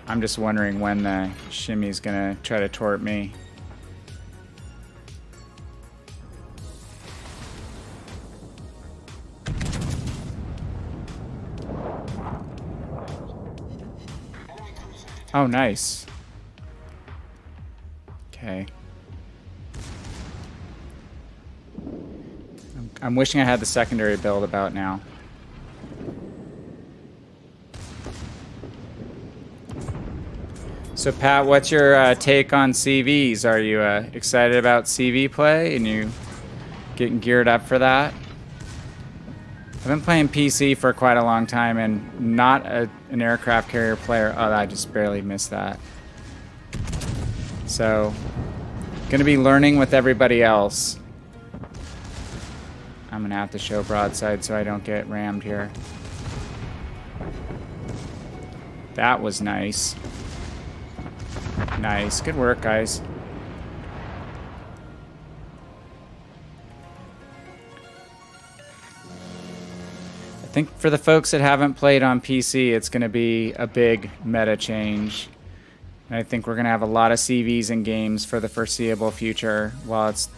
I'm just wondering when the shimmy's gonna try to tort me. Oh, nice. Okay. I'm wishing I had the secondary build about now. So Pat, what's your take on CVs? Are you excited about CV play and you getting geared up for that? I've been playing PC for quite a long time and not an aircraft carrier player. Oh, I just barely missed that. So, gonna be learning with everybody else. I'm gonna have to show broadside so I don't get rammed here. That was nice. Nice. Good work, guys. I think for the folks that haven't played on PC, it's going to be a big meta change. And I think we're going to have a lot of CVs in games for the foreseeable future while it's,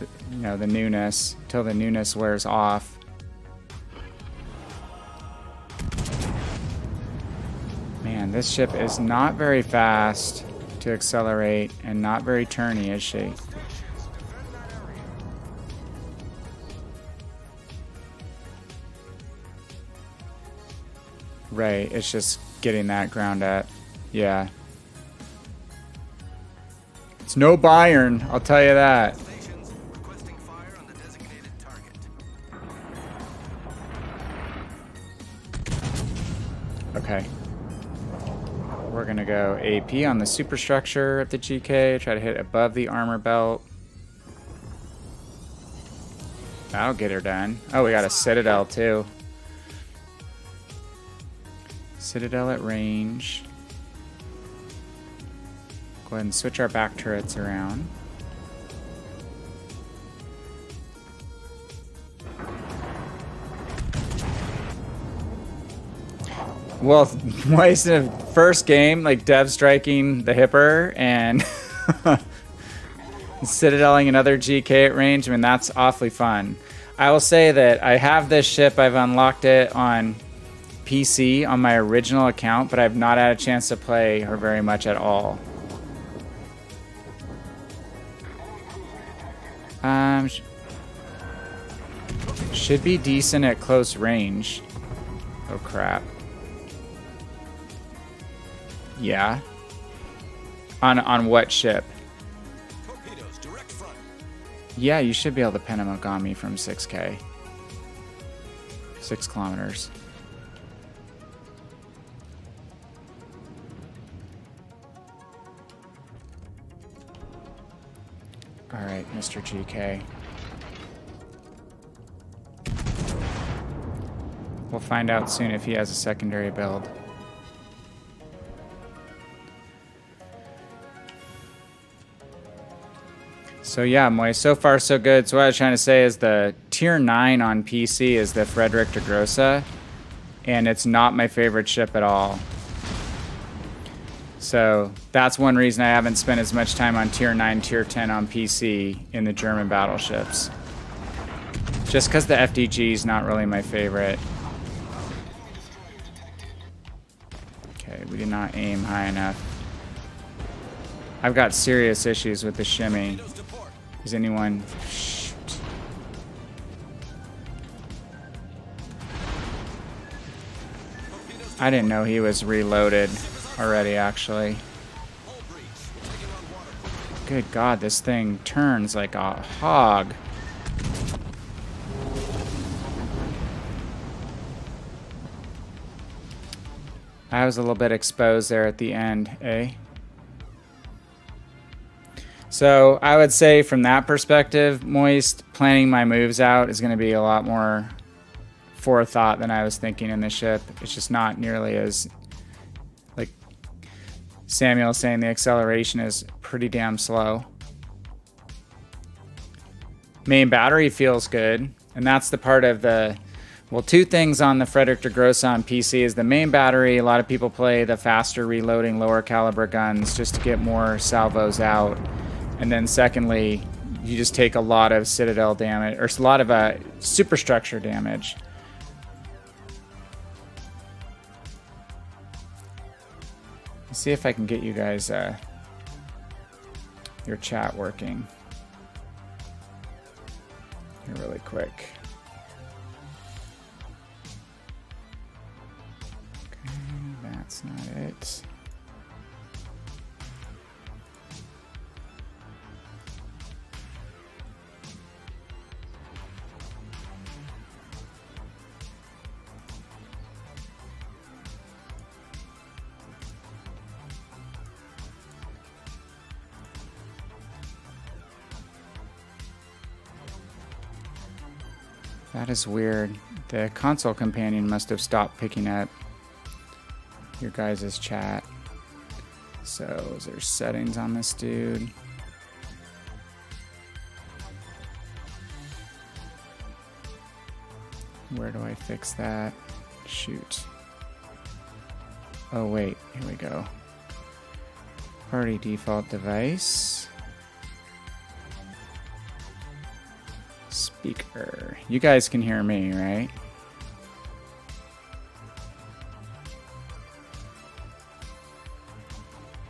the newness, till the newness wears off. Man, this ship is not very fast to accelerate and not very turny, is she? Right, it's just getting that ground at. Yeah. It's no Bayern, I'll tell you that. Okay. We're gonna go AP on the superstructure of the GK, try to hit above the armor belt. That'll get her done. Oh, we got a Citadel too. Citadel at range. Go ahead and switch our back turrets around. Well, nice in the first game, like Dev striking the Hipper and Citadeling another GK at range. I mean, that's awfully fun. I will say that I have this ship. I've unlocked it on PC on my original account, but I've not had a chance to play her very much at all. Should be decent at close range. Oh crap. Yeah. On what ship? Torpedoes, direct front. Yeah, you should be able to Penamogami from 6K. 6 kilometers. Alright, Mr. GK. We'll find out soon if he has a secondary build. So yeah, Moist, so far so good. So what I was trying to say is the tier 9 on PC is the Frederick de Grossa, and it's not my favorite ship at all. So that's one reason I haven't spent as much time on tier 9, tier 10 on PC in the German battleships. Just because the FDG is not really my favorite. Okay, we did not aim high enough. I've got serious issues with the shimmy. Is anyone... Shoot. I didn't know he was reloaded already, actually. Good God, this thing turns like a hog. I was a little bit exposed there at the end, eh? So I would say from that perspective, Moist, planning my moves out is going to be a lot more forethought than I was thinking in the ship. It's just not nearly as, like Samuel saying, the acceleration is pretty damn slow. Main battery feels good, and that's the part of the... Well, two things on the Frederick de Grossa on PC is the main battery. A lot of people play the faster reloading, lower caliber guns just to get more salvos out. And then secondly, you just take a lot of Citadel damage, or a lot of superstructure damage. Let's see if I can get you guys your chat working here really quick. Okay, that's not it. That is weird. The console companion must have stopped picking up your guys' chat. So, is there settings on this dude? Where do I fix that? Shoot. Oh, wait. Here we go. Party default device. Speaker. You guys can hear me, right?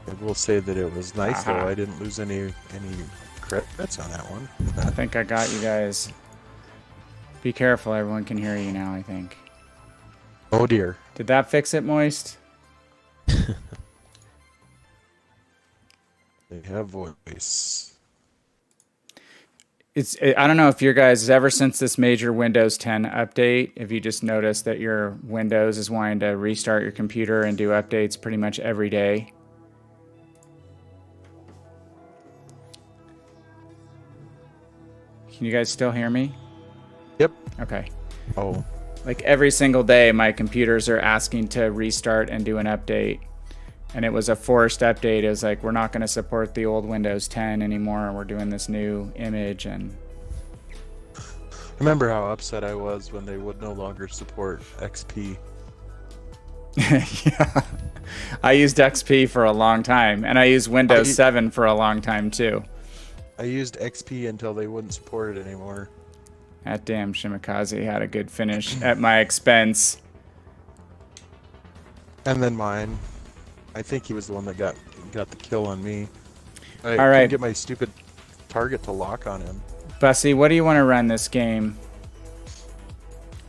I will say that it was nice, though. I didn't lose any credits on that one. I think I got you guys. Be careful, everyone can hear you now, I think. Oh dear. Did that fix it, Moist? They have voice. I don't know if your guys, ever since this major Windows 10 update, if you just noticed that your Windows is wanting to restart your computer and do updates pretty much every day. Can you guys still hear me? Yep. Okay. Oh. Like every single day, my computers are asking to restart and do an update. And it was a forced update. It was like, we're not going to support the old Windows 10 anymore. We're doing this new image. And Remember how upset I was when they would no longer support XP. yeah, I used XP for a long time, and I used Windows 7 for a long time too. I used XP until they wouldn't support it anymore. That damn Shimikaze had a good finish at my expense. And then mine. I think he was the one that got the kill on me. I All right. couldn't get my stupid target to lock on him. Bussy, what do you want to run this game?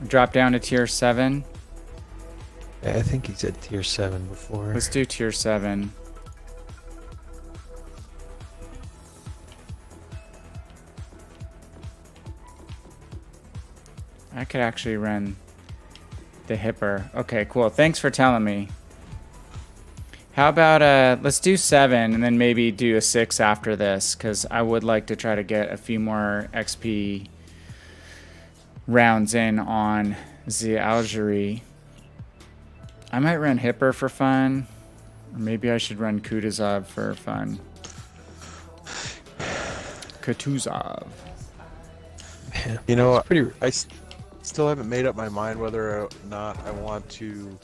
Drop down to tier 7? I think he said tier 7 before. Let's do tier 7. I could actually run the Hipper. Okay, cool. Thanks for telling me. How about, let's do 7 and then maybe do a 6 after this, because I would like to try to get a few more XP rounds in on the Algerie. I might run Hipper for fun, or maybe I should run Kutuzov for fun. Kutuzov. Man, You know, it's pretty. still haven't made up my mind whether or not I want to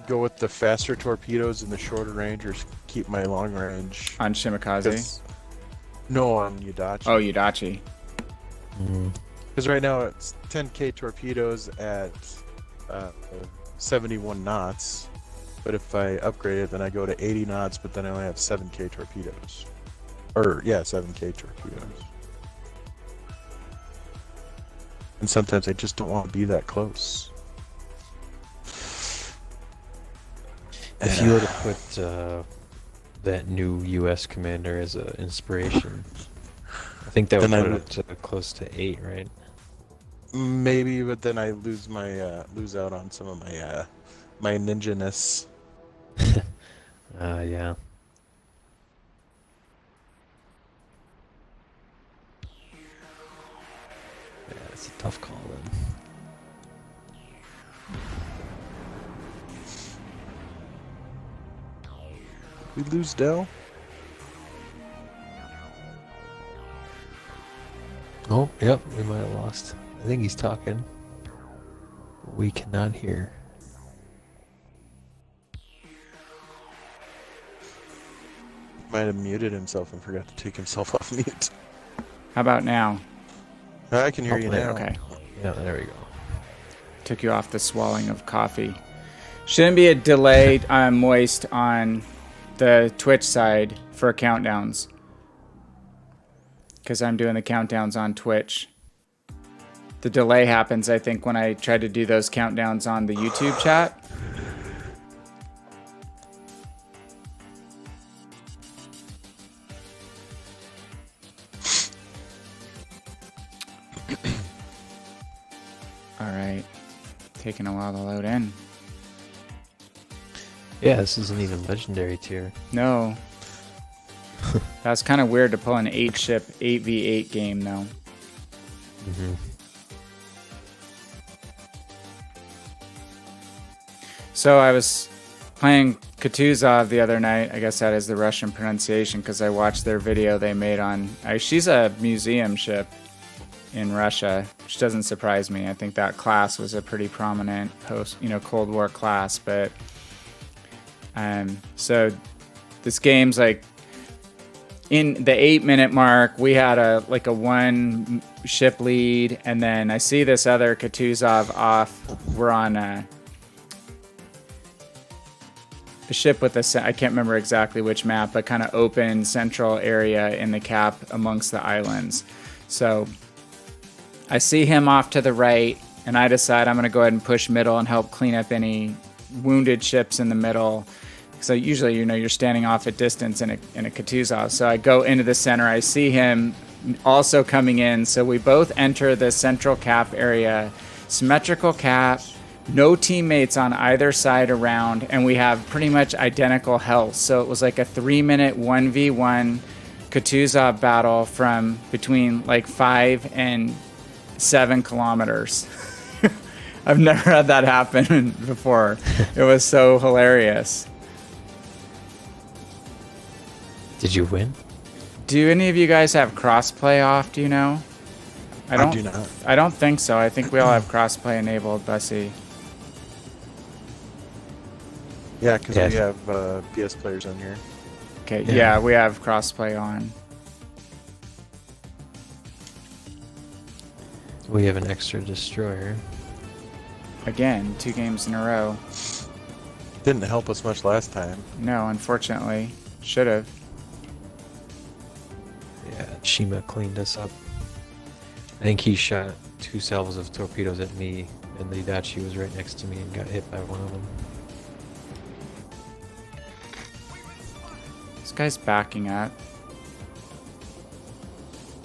go with the faster torpedoes in the shorter range or keep my long range. On Shimakaze? No, on Yudachi. Oh, Yudachi. Because right now it's 10K torpedoes at 71 knots. But if I upgrade it, then I go to 80 knots, but then I only have 7K torpedoes. Or, yeah, 7K torpedoes. And sometimes I just don't want to be that close. If you were to put that new U.S. commander as an inspiration, I think that would Then I put it would- up to close to 8, right? Maybe, but then I lose my lose out on some of my my ninja-ness. Yeah. Yeah, it's a tough call then. We lose Dell. Oh, yep, we might have lost. I think he's talking. But we cannot hear. Might have muted himself and forgot to take himself off mute. How about now? I can hear you Hopefully, now. Okay. Yeah, there we go. Took you off the swallowing of coffee. Shouldn't be a delay moist on the Twitch side for countdowns. Because I'm doing the countdowns on Twitch. The delay happens, I think, when I try to do those countdowns on the YouTube chat. All right. Taking a while to load in. Yeah, this isn't even legendary tier. No. That's kind of weird to pull an 8-ship 8v8 game, though. Mm-hmm. So I was playing Kutuzov the other night. I guess that is the Russian pronunciation because I watched their video they made on... she's a museum ship in Russia, which doesn't surprise me. I think that class was a pretty prominent Cold War class. But so this game's like in the 8-minute mark. We had a 1 ship lead, and then I see this other Kutuzov off. We're on a ship with I can't remember exactly which map, but kind of open central area in the cap amongst the islands. So I see him off to the right, and I decide I'm going to go ahead and push middle and help clean up any wounded ships in the middle. So usually, you're standing off at distance in a Kutuzov. So I go into the center. I see him also coming in. So we both enter the central cap area, symmetrical cap, no teammates on either side around, and we have pretty much identical health. So it was like a 3-minute 1v1 Kutuzov battle from between 5 and 7 kilometers. I've never had that happen before. It was so hilarious. Did you win? Do any of you guys have crossplay off? Do you know? I do not. I don't think so. I think we all have crossplay enabled, Bussy. Yeah, because Yes. we have PS players on here. Okay, Yeah. yeah, we have crossplay on. We have an extra destroyer. Again, 2 games in a row. Didn't help us much last time. No, unfortunately. Should have. Yeah, Shima cleaned us up. I think he shot 2 salvos of torpedoes at me, and the Dachi was right next to me and got hit by one of them. This guy's backing up.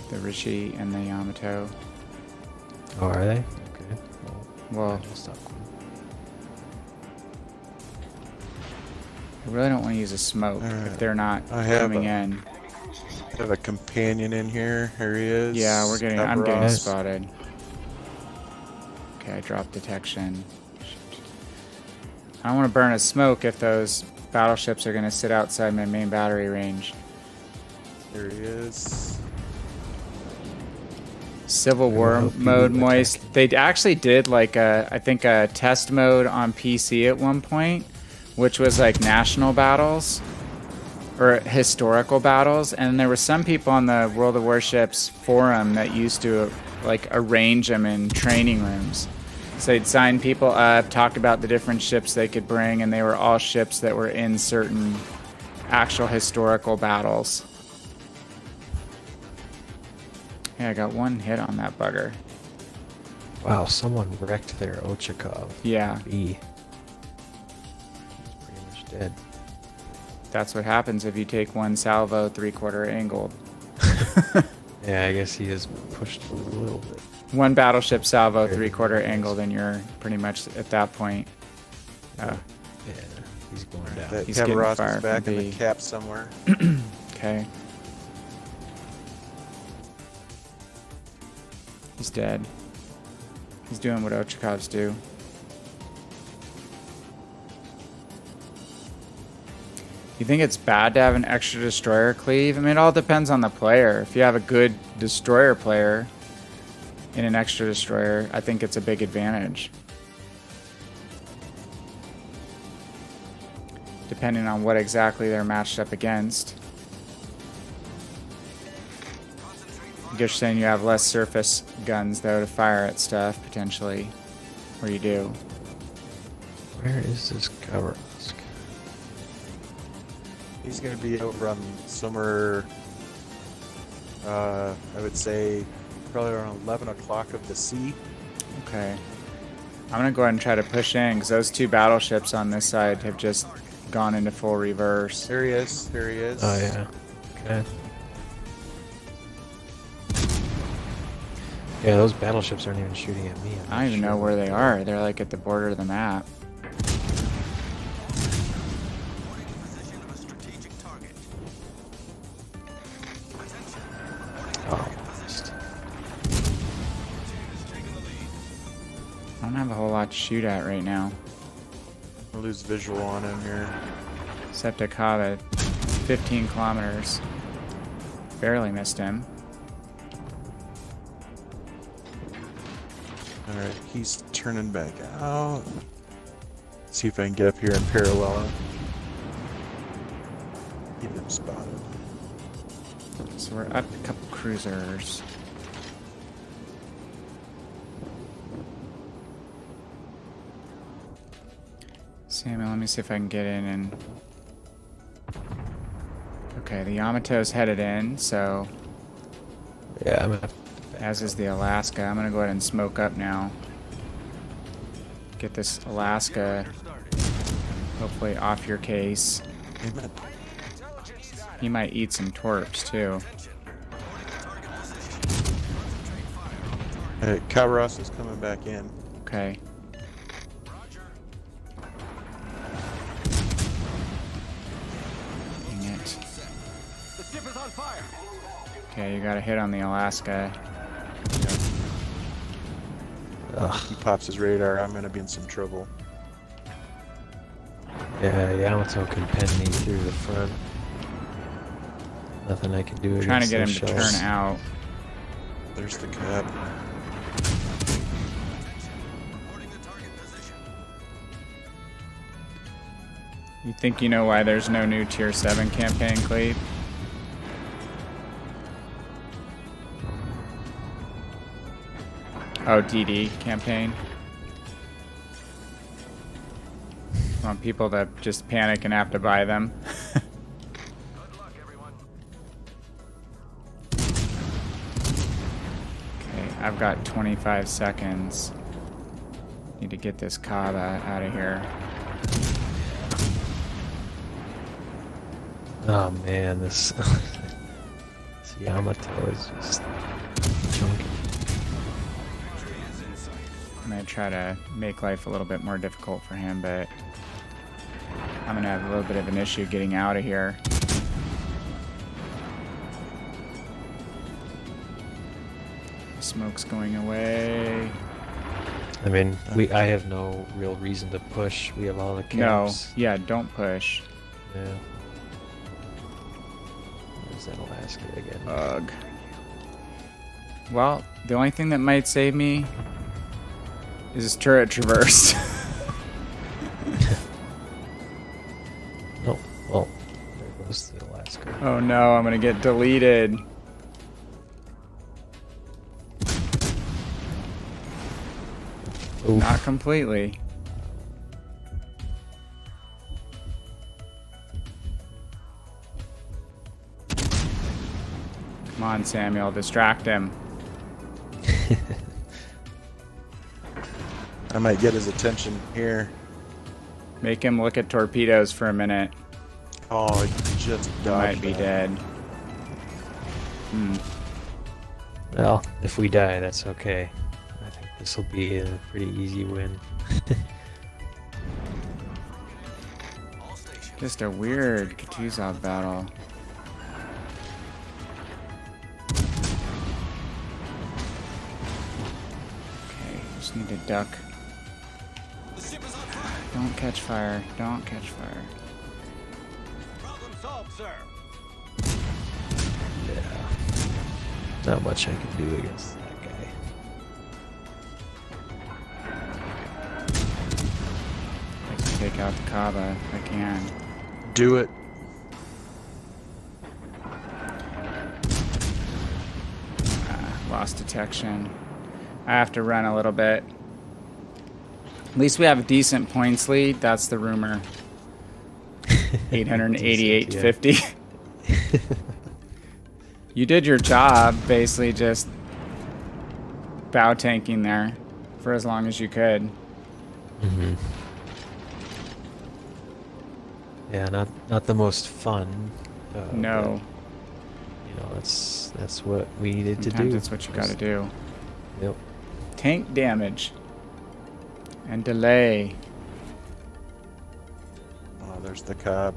The Rishi and the Yamato. Oh, are they? Okay. Well, I'll stop. I really don't want to use a smoke if Alright. they're not I have coming a- in. I have a companion in here. Here he is. Yeah, I'm getting Abaros. spotted. Okay, I dropped detection. I don't want to burn a smoke if those battleships are going to sit outside my main battery range. Here he is. Civil War hope you mode attack. moist. They actually did like I think a test mode on PC at one point, which was like national battles or historical battles, and there were some people on the World of Warships forum that used to like arrange them in training rooms. So they'd sign people up, talk about the different ships they could bring, and they were all ships that were in certain actual historical battles. Yeah, I got one hit on that bugger. Wow, someone wrecked their Ochakov. Yeah, B. He's pretty much dead. that's what happens if you take one salvo 3/4 angled. Yeah, I guess he is pushed a little bit. One battleship salvo 3/4 angled, and you're pretty much at that point. Yeah, he's going down. That He's getting Cabaros fire is back from in B. the cap somewhere. Okay. He's dead. He's doing what Ochakovs do. You think it's bad to have an extra destroyer cleave? I mean, it all depends on the player. If you have a good destroyer player in an extra destroyer, I think it's a big advantage. Depending on what exactly they're matched up against. I guess you're saying you have less surface guns, though, to fire at stuff, potentially. Or you do. Where is this cover? He's going to be over on somewhere, I would say, probably around 11 o'clock of the sea. Okay. I'm going to go ahead and try to push in, because those two battleships on this side have just gone into full reverse. There he is. There he is. Oh, yeah. Okay. Yeah, those battleships aren't even shooting at me. I don't even know where they are. They're like at the border of the map. Oh, missed. I don't have a whole lot to shoot at right now. I lose visual on him here. Septicava, 15 kilometers. Barely missed him. Alright, he's turning back out. See if I can get up here and parallel him. Keep him spotted. So we're up a couple cruisers. Samuel, let me see if I can get in and... Okay, the Yamato's headed in, so... Yeah, I'm gonna have to As is the Alaska. I'm gonna go ahead and smoke up now. Get this Alaska hopefully off your case. Amen. He might eat some torps too. Alright, Cabaros is coming back in. Okay. Dang it. Okay, you got a hit on the Alaska. Ugh. He pops his radar. I'm going to be in some trouble. Yeah, Yamato can pen me through the front. Nothing I can do against Trying to get him those to shells. turn out. There's the cab. You think you know why there's no new Tier 7 campaign, Cleve? Oh, DD campaign. Want people to just panic and have to buy them. Okay, I've got 25 seconds. Need to get this Kaba out of here. Oh man, this, this Yamato is just chunky. I'm gonna try to make life a little bit more difficult for him, but I'm gonna have a little bit of an issue getting out of here. Smoke's going away. I mean, I have no real reason to push. We have all the No, caps. yeah, don't push. Yeah. Where's that Alaska again? Ugh. Well, the only thing that might save me is turret traverse. Oh, well, there goes the Alaska. Oh no, I'm gonna get deleted. Oof. Not completely. Come on, Samuel, distract him. I might get his attention here. Make him look at torpedoes for a minute. Oh, he just He dodged might be that. dead. Well, if we die, that's okay. I think this will be a pretty easy win. All stations. Just a weird Kutuzov battle. Okay, just need to duck. The ship is on fire. Don't catch fire. Don't catch fire. Problem solved, sir. Yeah. Not much I can do against that guy. I can take out the Kaba if I can. Do it. Lost detection. I have to run a little bit. At least we have a decent points lead. That's the rumor. 888.50. You did your job, basically just bow tanking there for as long as you could. Mm-hmm. Yeah, not the most fun. No, but, you know, that's what we needed to sometimes do. that's what you got to do. Yep. Tank damage and delay. Oh, there's the Cobb.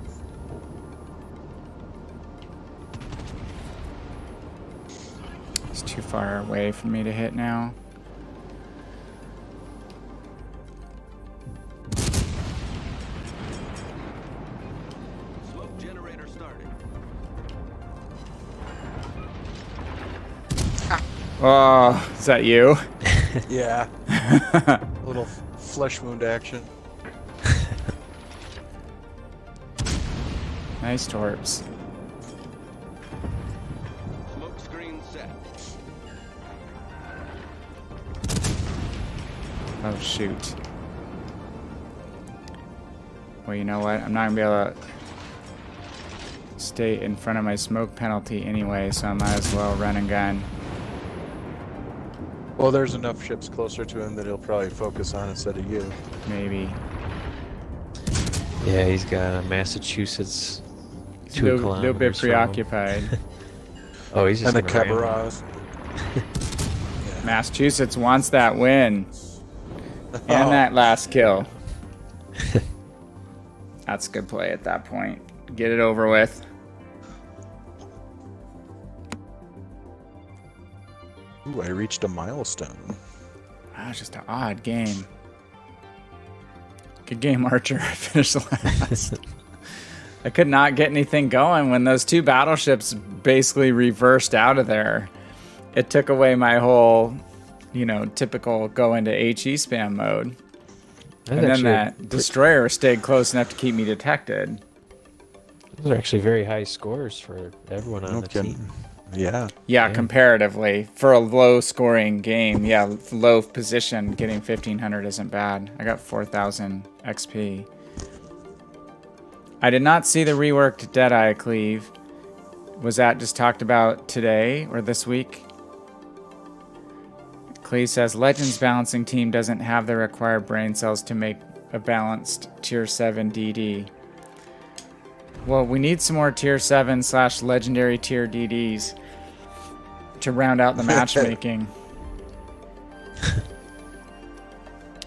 It's too far away for me to hit now. Smoke generator starting. Oh, is that you? Yeah. A little flesh wound action. Nice torps. Smoke screen set. Oh, shoot. Well, you know what? I'm not going to be able to stay in front of my smoke penalty anyway, so I might as well run and gun. Well, there's enough ships closer to him that he'll probably focus on instead of you. Maybe. Yeah, he's got a Massachusetts He's 2 a little kilometers bit from him. preoccupied. Oh, he's just And the gonna ram him. Cabaras. Massachusetts wants that win. And Oh. that last kill. That's a good play at that point. Get it over with. Ooh, I reached a milestone. Ah, it's just an odd game. Good game, Archer. I finished last. I could not get anything going when those two battleships basically reversed out of there. It took away my whole, typical go into HE spam mode. That's And then actually that destroyer stayed close enough to keep me detected. Those are actually very high scores for everyone on No the kidding. team. Yeah. Yeah, comparatively. For a low scoring game, yeah, low position, getting 1500 isn't bad. I got 4000 XP. I did not see the reworked Deadeye cleave. Was that just talked about today or this week? Cleve says, Legends balancing team doesn't have the required brain cells to make a balanced tier 7 DD. Well, we need some more tier 7 / legendary tier DDs to round out the matchmaking.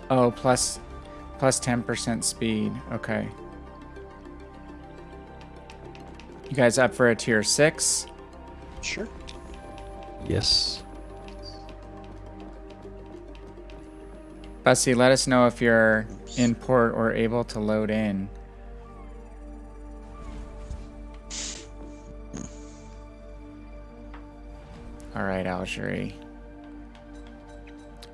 Oh, plus 10% speed. Okay. You guys up for a tier 6? Sure. Yes. Bussy, let us know if you're in port or able to load in. All right, Algerie.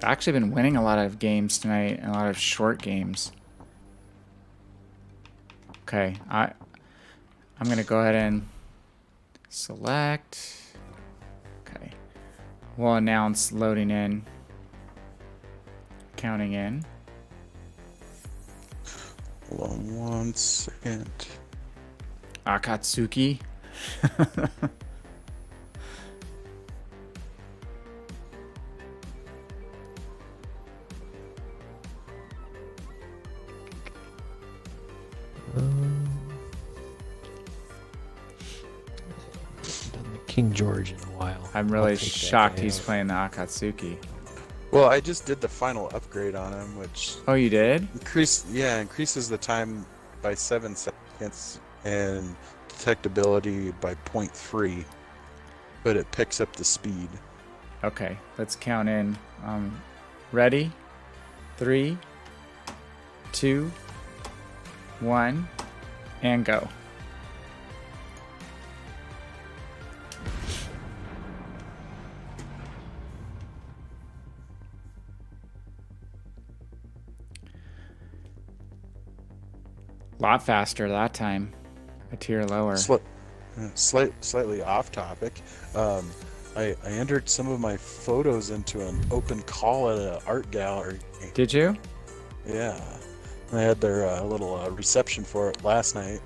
actually been winning a lot of games tonight, and a lot of short games. Okay, I'm gonna go ahead and select. Okay, we'll announce loading in, counting in. Hold on 1 second. Akatsuki. Done the King George in a while. I'm I'll really take that shocked day he's off. playing the Akatsuki. Well, I just did the final upgrade on him, which Oh, you did? increases the time by 7 seconds and detectability by 0.3, but it picks up the speed. Okay, let's count in. Ready? 3, 2, 1, and go. A lot faster that time. A tier lower. Slightly off topic. I entered some of my photos into an open call at an art gallery. Did you? Yeah, I had their little reception for it last night.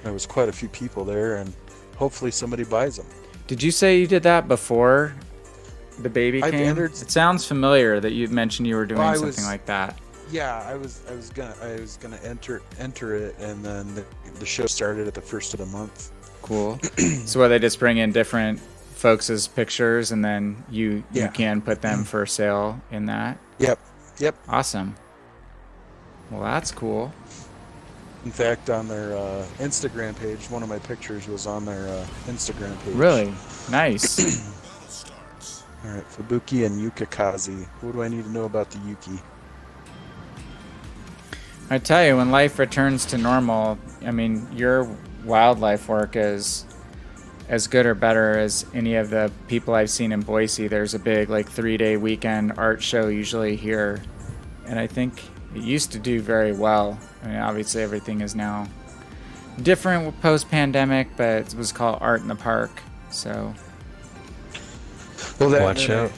There was quite a few people there, and hopefully somebody buys them. Did you say you did that before the baby I've came? entered- It sounds familiar that you mentioned you were doing Well, I something was- like that. Yeah, I was gonna enter it, and then the show started at the first of the month. Cool. So where they just bring in different folks' pictures and then you Yeah. can put them for sale in that? Yep. Awesome. Well, that's cool. In fact, on their Instagram page, one of my pictures was on their Instagram page. Really? Nice. All right, Fubuki and Yukikazi. What do I need to know about the Yuki? I tell you, when life returns to normal, I mean, your wildlife work is as good or better as any of the people I've seen in Boise. There's a big, like, 3-day weekend art show usually here. And I think it used to do very well. I mean, obviously everything is now different post-pandemic, but it was called Art in the Park. So, Well, Watch out.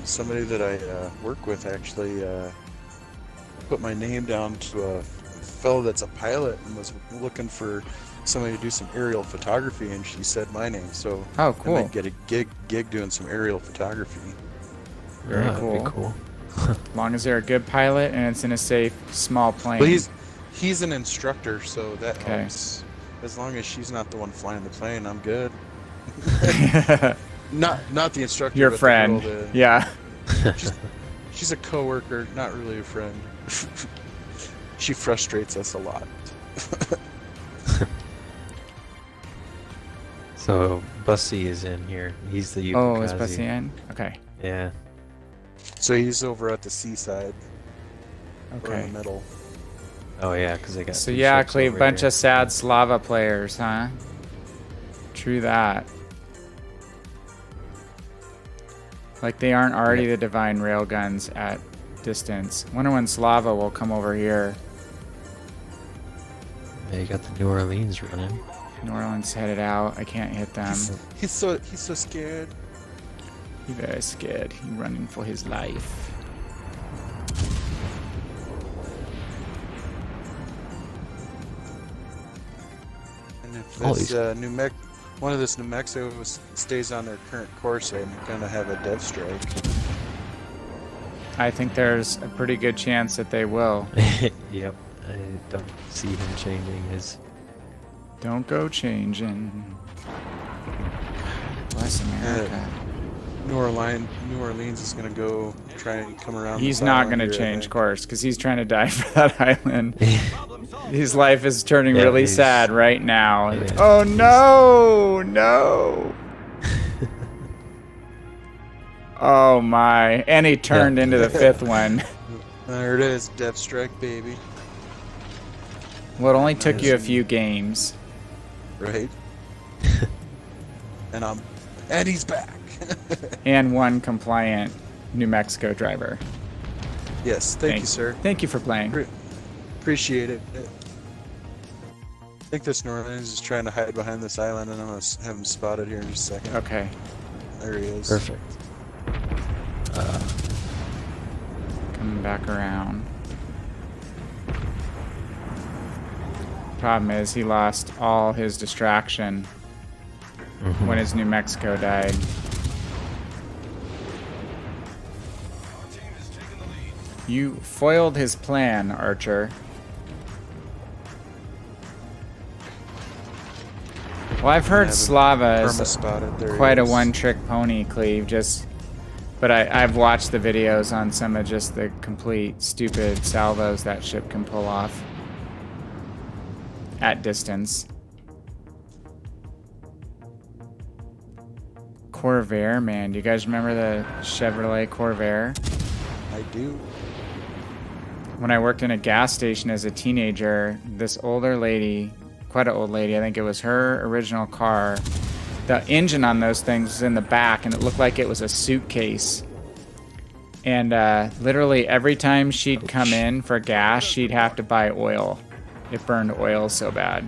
Somebody that I work with actually put my name down to a fellow that's a pilot and was looking for somebody to do some aerial photography, and she said my name. So oh, I cool. might get a gig doing some aerial photography. Very Yeah, that'd be cool. cool. As long as they're a good pilot and it's in a safe, small plane. Well, he's an instructor, so that Okay. helps. As long as she's not the one flying the plane, I'm good. Not the instructor. Your but the friend. girl that- Yeah. She's a coworker, not really a friend. She frustrates us a lot. So Bussy is in here. He's the Oh, is Yukikaze. Bussy in? Okay. Yeah. So he's over at the seaside, or in Okay. the middle. Oh yeah, because they got. So two yeah, ships Cleve, over bunch here. of sad Slava players, huh? True that. Like they aren't already Yeah. the divine railguns at distance. Wonder when Slava will come over here. Yeah, you got the New Orleans running. New Orleans headed out. I can't hit them. He's so scared. He very scared. He running for his life. And if All this these- one of this New Mexico stays on their current course, I'm gonna have a dev strike. I think there's a pretty good chance that they will. Yep. I don't see him changing his. Don't go changing. Bless America. New Orleans is gonna go try and come around. He's this not island going to here, I change think. course because he's trying to die for that island. His life is turning Yeah, really he's- sad right now. Yeah, Oh he's- no, no. Oh my. And he turned into the fifth one. There it is, dev strike, baby. Well, it only took you a few games. Right? and he's back. And one compliant New Mexico driver. Yes, thank you, sir. Thank you for playing. Appreciate it. I think this New Orleans is trying to hide behind this island, and I'm going to have him spotted here in just a second. Okay. There he is. Perfect. Coming back around. Problem is, he lost all his distraction when his New Mexico died. You foiled his plan, Archer. Well, I've heard Slava is quite a one-trick pony, Cleve. But I've watched the videos on some of just the complete stupid salvos that ship can pull off at distance. Corvair, man. Do you guys remember the Chevrolet Corvair? I do. When I worked in a gas station as a teenager, this older lady, quite an old lady, I think it was her original car, the engine on those things was in the back, and it looked like it was a suitcase. And literally every time she'd come in for gas, she'd have to buy oil. It burned oil so bad.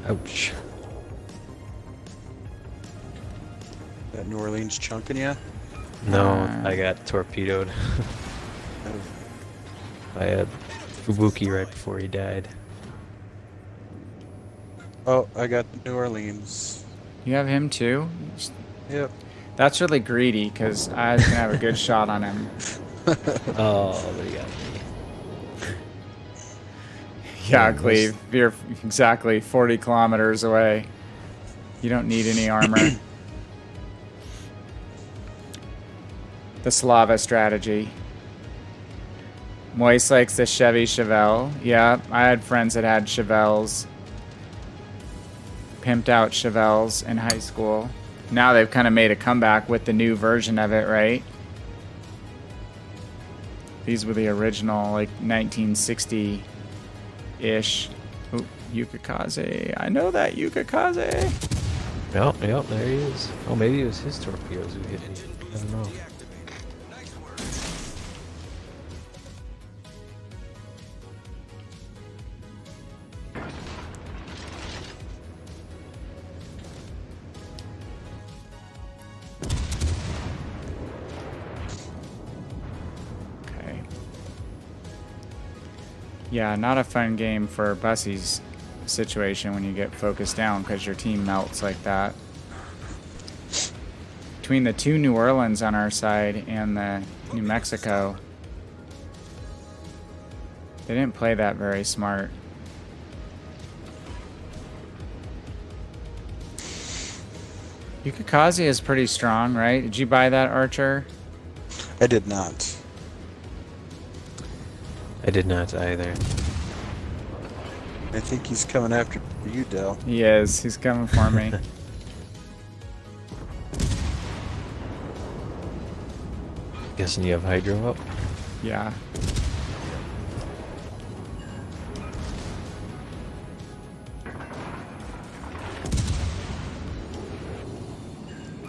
Ouch. That New Orleans chunking ya? No, I got torpedoed. I had Fubuki right before he died. Oh, I got New Orleans. You have him too? Yep. That's really greedy, because I was going to have a good shot on him. Oh, but he got me. Yeah, Cleve, you're exactly 40 kilometers away. You don't need any armor. The Slava strategy. Moist likes the Chevy Chevelle. Yeah, I had friends that had Chevelles. Pimped out Chevelles in high school. Now they've kind of made a comeback with the new version of it, right? These were the original, like, 1960-ish. Oh, Yukikaze. I know that Yukikaze. Yep, there he is. Oh, maybe it was his torpedoes who hit me. I don't know. Yeah, not a fun game for Bussy's situation when you get focused down because your team melts like that. Between the two New Orleans on our side and the New Mexico, they didn't play that very smart. Yukikaze is pretty strong, right? Did you buy that, Archer? I did not. I did not either. I think he's coming after you, Del. He is. He's coming for me. Guessing you have Hydro up? Yeah.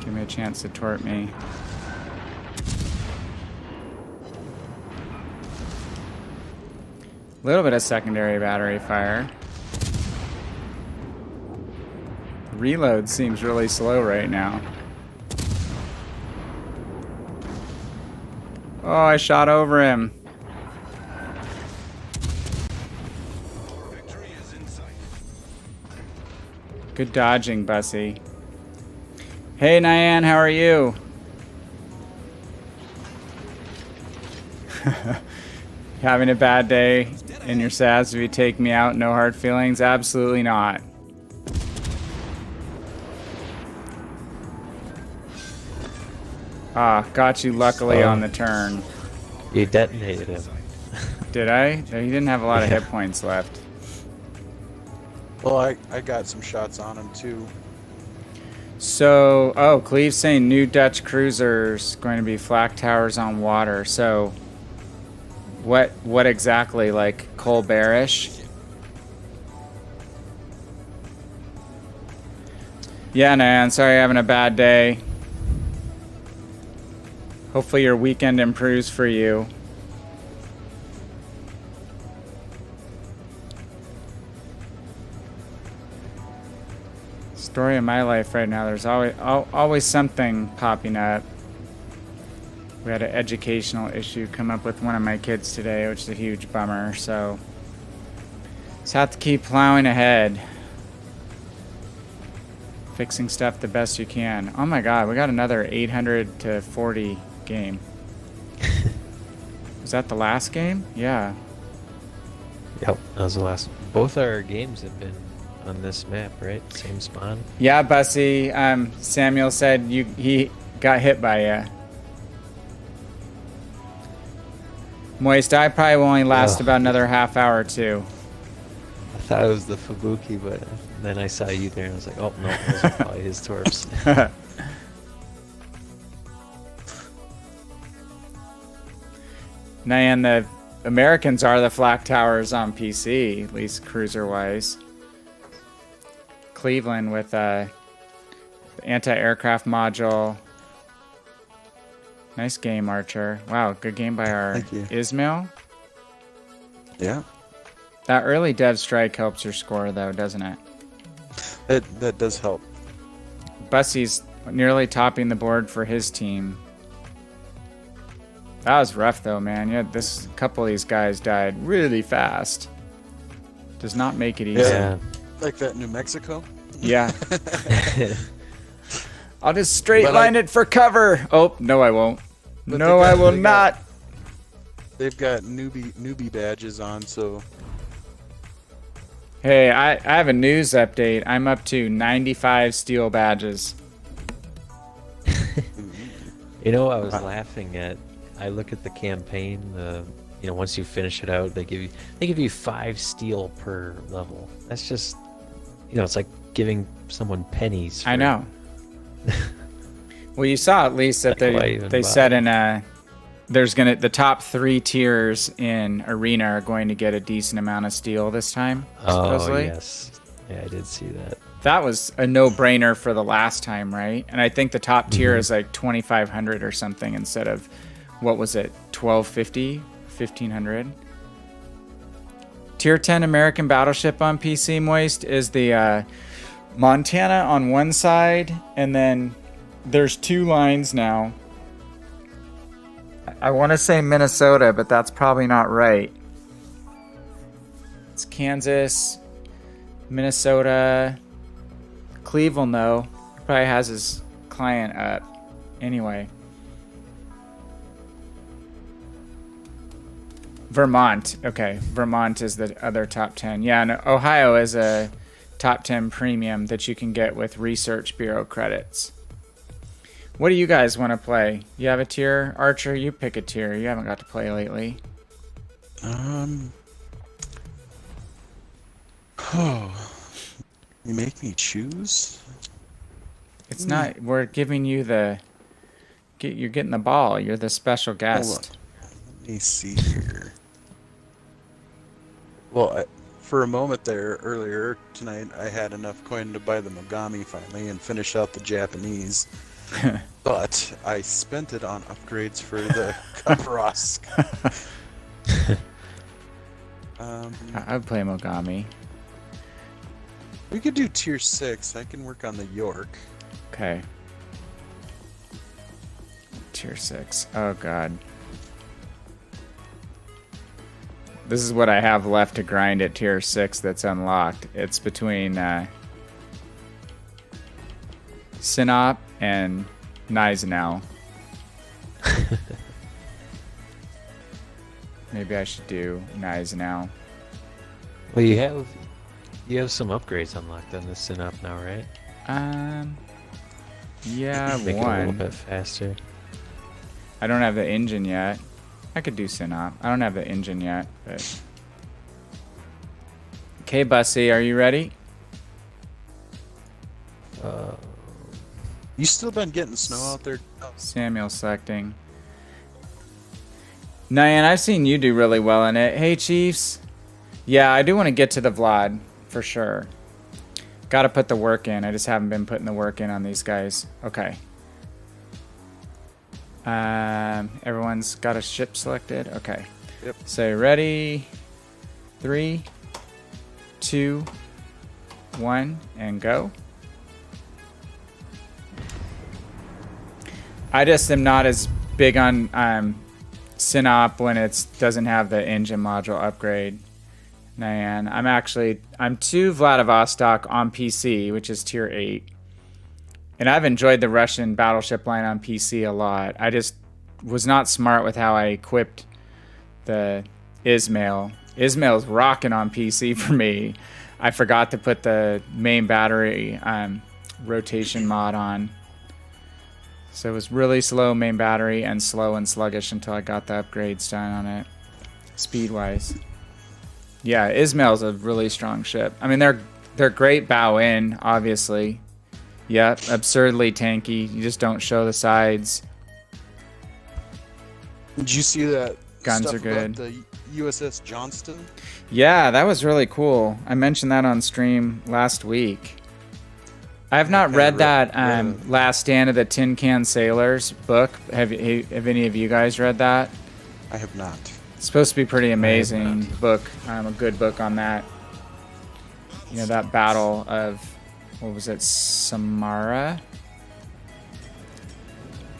Give me a chance to tort me. A little bit of secondary battery fire. Reload seems really slow right now. Oh, I shot over him. Good dodging, Bussy. Hey, Nyan, how are you? Having a bad day in your sads if you take me out, no hard feelings? Absolutely not. Ah, got you luckily on the turn. You detonated him. Did I? He didn't have a lot of hit points left. Well, I got some shots on him too. So, oh, Cleve's saying new Dutch cruisers going to be flak towers on water. So, what exactly? Like Colbert-ish? Yeah, man. Sorry, having a bad day. Hopefully your weekend improves for you. Story of my life right now. There's always something popping up. We had an educational issue come up with one of my kids today, which is a huge bummer. So just have to keep plowing ahead. Fixing stuff the best you can. Oh my god, we got another 800 to 40 game. Was that the last game? Yeah. Yep, that was the last. Both our games have been on this map, right? Same spawn. Yeah, Bussy. Samuel said he got hit by you. Moist, I probably will only last about another half hour or two. I thought it was the Fubuki, but then I saw you there and I was like, oh no, those are probably his torps. And the Americans are the flak towers on PC, at least cruiser-wise. Cleveland with anti-aircraft module. Nice game, Archer. Wow, good game by our Ismail. Yeah. That early dev strike helps your score, though, doesn't it? That does help. Bussy's nearly topping the board for his team. That was rough, though, man. Yeah, a couple of these guys died really fast. Does not make it easy. Yeah. Like that New Mexico? Yeah. I'll just straight line it for cover. Oh, no, I won't. No, I will not. They've got newbie badges on, so... Hey, I have a news update. I'm up to 95 steel badges. You know, I was laughing at. I look at the campaign. Once you finish it out, they give you 5 steel per level. That's just, it's like giving someone pennies. I know. Well, you saw at least that they said in the top 3 tiers in Arena are going to get a decent amount of steel this time. Supposedly. Oh yes, yeah, I did see that. That was a no-brainer for the last time, right? And I think the top tier is like 2,500 or something instead of, what was it, 1,250, 1,500. Tier 10 American battleship on PC, Moist, is the Montana on one side, and then there's 2 lines now. I want to say Minnesota, but that's probably not right. It's Kansas, Minnesota, Cleveland, though. He probably has his client up. Anyway. Vermont. Okay, Vermont is the other top 10. Yeah, and Ohio is a top 10 premium that you can get with Research Bureau credits. What do you guys want to play? You have a tier? Archer, you pick a tier. You haven't got to play lately. You make me choose? It's not. We're giving you you're getting the ball. You're the special guest. Let me see here. Well, for a moment there earlier tonight, I had enough coin to buy the Mogami finally and finish out the Japanese. But I spent it on upgrades for the Kaprosk. I'd play Mogami. We could do tier 6. I can work on the York. Okay. Tier 6. Oh, God. This is what I have left to grind at tier 6 that's unlocked. It's between Sinop and Gneisenau. Maybe I should do Gneisenau. Well, you have some upgrades unlocked on this Sinop now, right? Yeah, Make it a little one. bit faster. I don't have the engine yet. I could do Sinop. I don't have the engine yet, but... Okay, Bussy, are you ready? You still been getting snow out there? Samuel selecting. Nyan, I've seen you do really well in it. Hey, Chiefs. Yeah, I do want to get to the Vlad, for sure. Got to put the work in. I just haven't been putting the work in on these guys. Okay. Everyone's got a ship selected. Okay. Yep. So ready, 3, 2, 1, and go. I just am not as big on Synop when it doesn't have the engine module upgrade. Man, I'm to Vladivostok on PC, which is tier 8. And I've enjoyed the Russian battleship line on PC a lot. I just was not smart with how I equipped the Ismail. Ismail's rocking on PC for me. I forgot to put the main battery rotation mod on. So it was really slow main battery and slow and sluggish until I got the upgrades done on it, speed-wise. Yeah, Ismail's a really strong ship. I mean, they're great bow in, obviously. Yeah, absurdly tanky. You just don't show the sides. Did you see that? Guns stuff are good. About the USS Johnston. Yeah, that was really cool. I mentioned that on stream last week. I have not read that Last Stand of the Tin Can Sailors book. Have any of you guys read that? I have not. It's supposed to be pretty amazing book. A good book on that. You know, that battle of, what was it, Samara?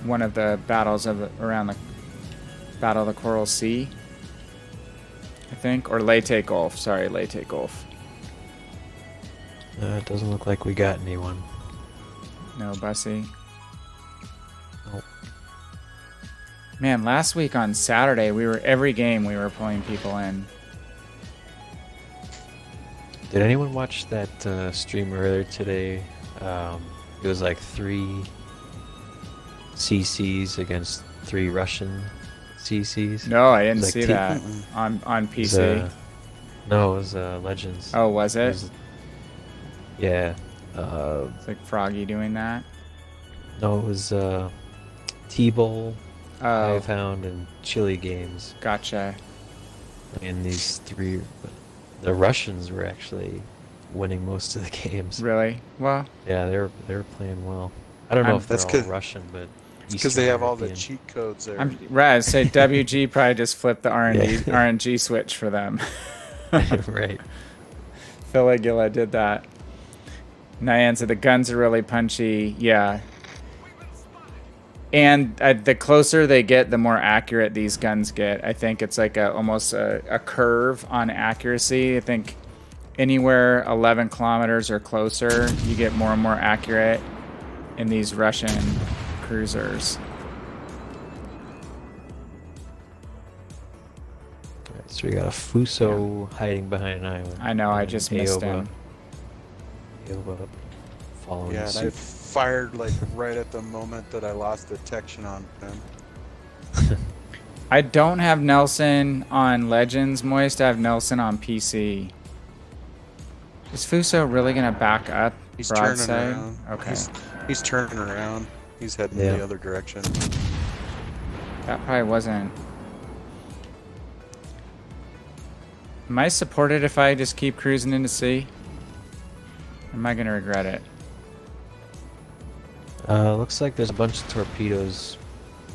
One of the battles around the Battle of the Coral Sea, I think, or Leyte Gulf. Sorry, Leyte Gulf. It doesn't look like we got anyone. No, Bussy. Nope. Man, last week on Saturday, every game we were pulling people in. Did anyone watch that stream earlier today? It was like 3 CCs against 3 Russian CCs. No, I didn't like see that on PC. No, it was Legends. Oh, was it? Yeah. It's like Froggy doing that. No, it was T-Bowl, Oh, Highhound, and Chili Games. gotcha. And these 3, the Russians were actually winning most of the games. Really? Well, Yeah, they were playing well. I don't know if they're That's all 'cause- Russian, but Because they have all the European. cheat codes there. I'm right. So WG probably just flipped the RNG Yeah. RNG switch for them. Right. Filigula did that. Nyan said the guns are really punchy. Yeah. And the closer they get, the more accurate these guns get. I think it's like almost a curve on accuracy. I think anywhere 11 kilometers or closer, you get more and more accurate in these Russian cruisers. Alright, so we got a Fuso hiding behind an island. I know, I and just missed him. Aoba following Yeah, and I suit. fired like right at the moment that I lost detection on him. I don't have Nelson on Legends, Moist. I have Nelson on PC. Is Fuso really going to back up He's turning broadside? around. Okay. He's turning around. He's heading Yeah. the other direction. That probably wasn't. Am I supported if I just keep cruising into sea? Or am I going to regret it? Looks like there's a bunch of torpedoes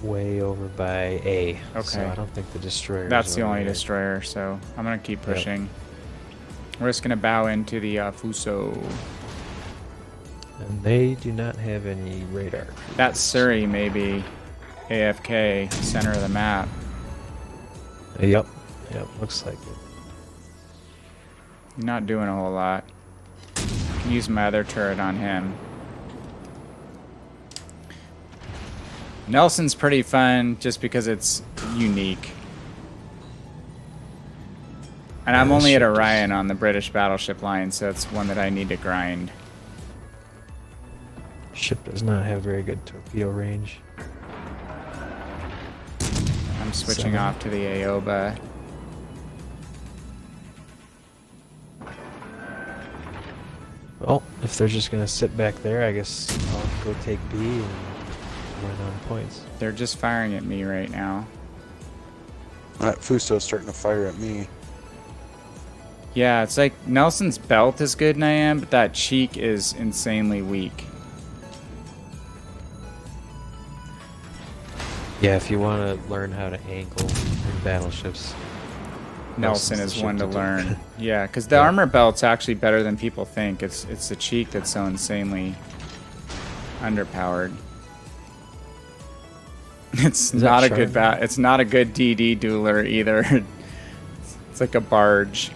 way over by A. So Okay. I don't think the destroyer. That's the only destroyer, so I'm going to keep pushing. We're just going to bow into the Fuso. And they do not have any radar. That Surrey may be AFK, center of the map. Yep. Yep. Looks like it. Not doing a whole lot. Can use my other turret on him. Nelson's pretty fun just because it's unique. And I'm only at Orion on the British battleship line, so it's one that I need to grind. Ship does not have very good torpedo range. I'm switching 7. off to the Aoba. Well, if they're just gonna sit back there, I guess I'll go take B and win on points. They're just firing at me right now. That Fuso's starting to fire at me. Yeah, it's like Nelson's belt is good, Nyan, but that cheek is insanely weak. Yeah, if you want to learn how to angle in battleships, Nelson Nelson's is the one to ship to do. learn. Yeah, because the Yeah. armor belt's actually better than people think. It's the cheek that's so insanely underpowered. It's Is that not a good Charmin? It's not a good DD dueler either. It's like a barge.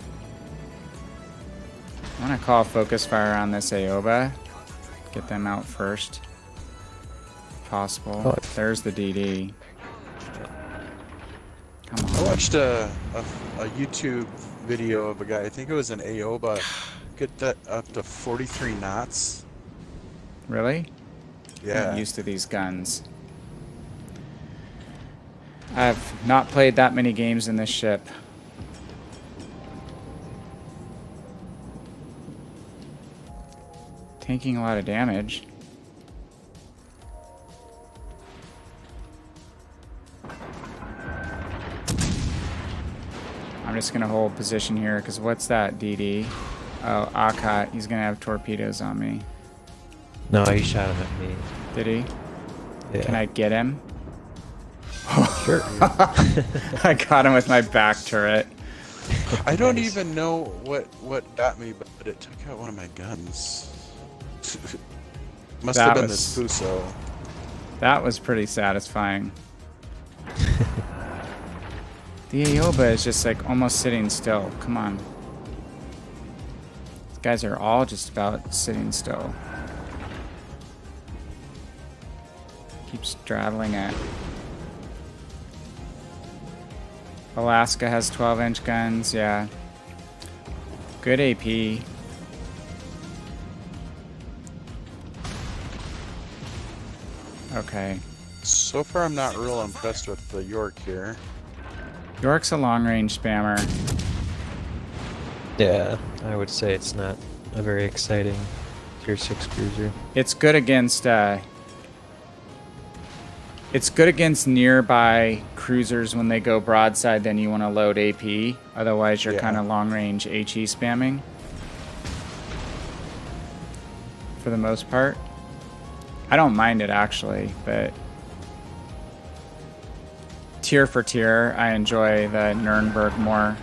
I want to call focus fire on this Aoba. Get them out first. If possible. Oh. There's the DD. Come I on. watched a YouTube video of a guy, I think it was an Aoba, get that up to 43 knots. Really? Yeah. I'm used to these guns. I've not played that many games in this ship. Taking a lot of damage. I'm just gonna hold position here because what's that DD? Oh, Akhat. He's gonna have torpedoes on me. No, he shot him at me. Did he? Yeah. Can I get him? Sure. I got him with my back turret. I don't Nice. even know what got me, but it took out one of my guns. Must That have been was- this Fuso. That was pretty satisfying. The Aoba is just like almost sitting still. Come on. These guys are all just about sitting still. Keep straddling it. Alaska has 12-inch guns, yeah. Good AP. Okay. So far, I'm not real impressed with the York here. York's a long-range spammer. Yeah, I would say it's not a very exciting tier 6 cruiser. It's good against nearby cruisers when they go broadside. Then you want to load AP. Otherwise, you're Yeah. kind of long-range HE spamming. For the most part, I don't mind it actually, but tier for tier, I enjoy the Nuremberg more.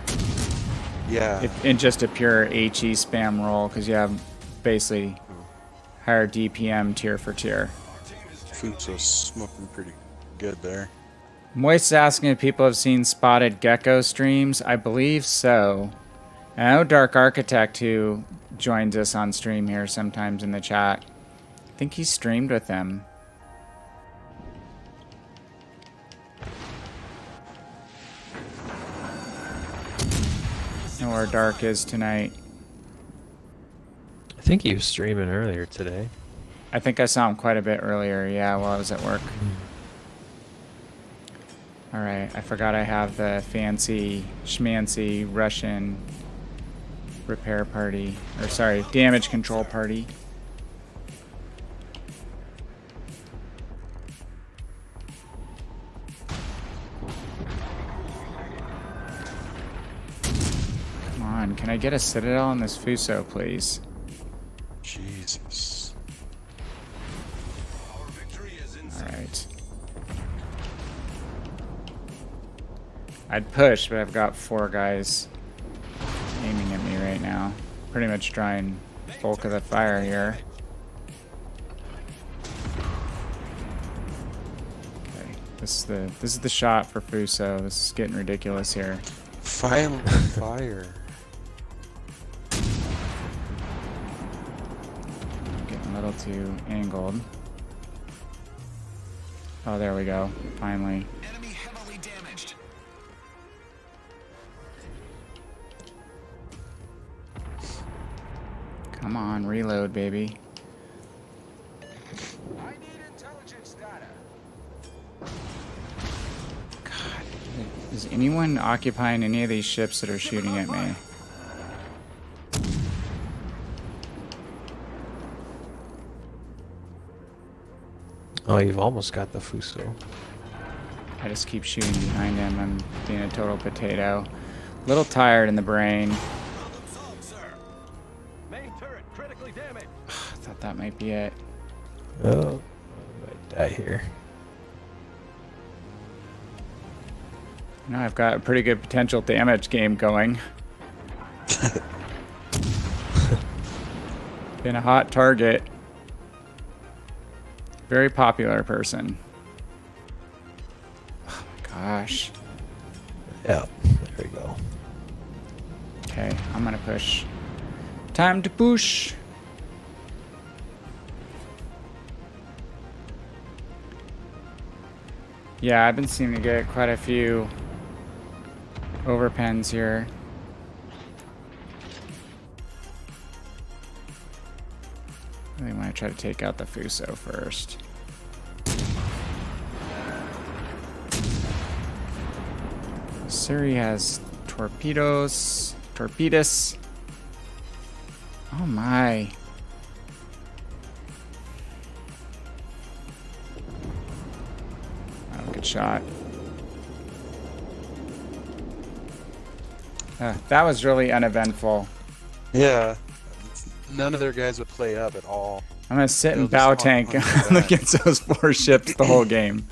Yeah. In just a pure HE spam roll because you have basically higher DPM tier for tier. Fuso's smoking pretty good there. Moist is asking if people have seen Spotted Gecko streams. I believe so. And I know Dark Architect, who joins us on stream here sometimes in the chat. I think he streamed with them. I know where Dark is tonight. I think he was streaming earlier today. I think I saw him quite a bit earlier, yeah, while I was at work. Alright, I forgot I have the fancy schmancy Russian repair party. Or sorry, damage control party. Come on, can I get a citadel on this Fuso, please? Jesus. Our victory is in sight. Alright. I'd push, but I've got 4 guys aiming at me right now. Pretty much drawing bulk of the fire here. Okay, this is the shot for Fuso. This is getting ridiculous here. Finally, fire. Getting a little too angled. Oh, there we go. Finally. Enemy heavily damaged. Come on, reload, baby. I need intelligence data. God, is anyone occupying any of these ships that are shooting at me? Oh, you've almost got the Fuso. I just keep shooting behind him. I'm being a total potato. A little tired in the brain. Problem solved, sir. Main turret critically damaged. I thought that might be it. Oh, I might die here. Now I've got a pretty good potential damage game going. Been a hot target. Very popular person. Oh my gosh. Yeah, there we go. Okay, I'm gonna push. Time to push. Yeah, I've been seeming to get quite a few overpens here. I really want to try to take out the Fuso first. Suri has torpedoes. Torpedos. Oh my. Oh, good shot. That was really uneventful. Yeah. None of their guys would play up at all. I'm gonna sit They'll and bow just tank hunt that. against those 4 ships the whole game.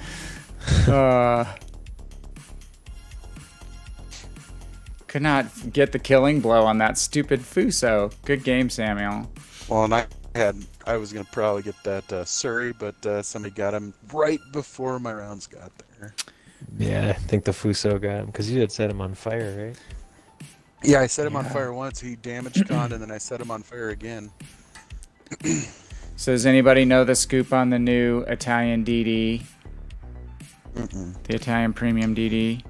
Could not get the killing blow on that stupid Fuso. Good game, Samuel. Well, and I was gonna probably get that Surrey, but somebody got him right before my rounds got there. Yeah, I think the Fuso got him because you had set him on fire, right? Yeah, I set him on Yeah. fire once. He damaged conned, and then I set him on fire again. So does anybody know the scoop on the new Italian DD? The Italian premium DD?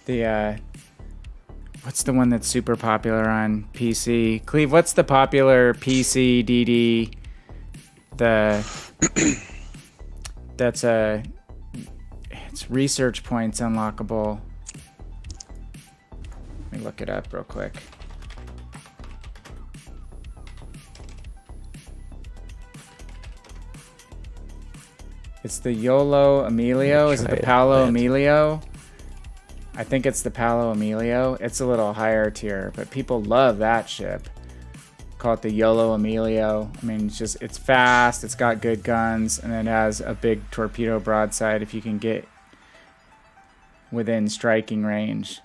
The what's the one that's super popular on PC? Cleve, what's the popular PC DD? It's research points unlockable. Let me look it up real quick. It's the YOLO Emilio. Is it the Paolo Emilio? I think it's the Paolo Emilio. It's a little higher tier, but people love that ship. Call it the YOLO Emilio. I mean, it's fast, it's got good guns, and it has a big torpedo broadside if you can get within striking range.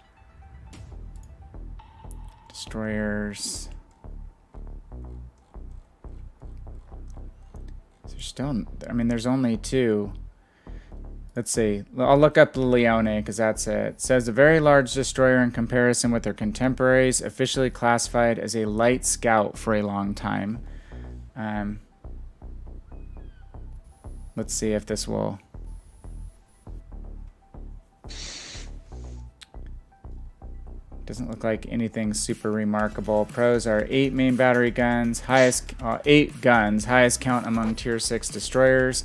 Destroyers. There's still, I mean, there's only 2. Let's see. I'll look up the Leone because that's it. It says a very large destroyer in comparison with their contemporaries, officially classified as a light scout for a long time. Let's see if this will. Doesn't look like anything super remarkable. Pros are 8 main battery guns, 8 guns, highest count among tier 6 destroyers.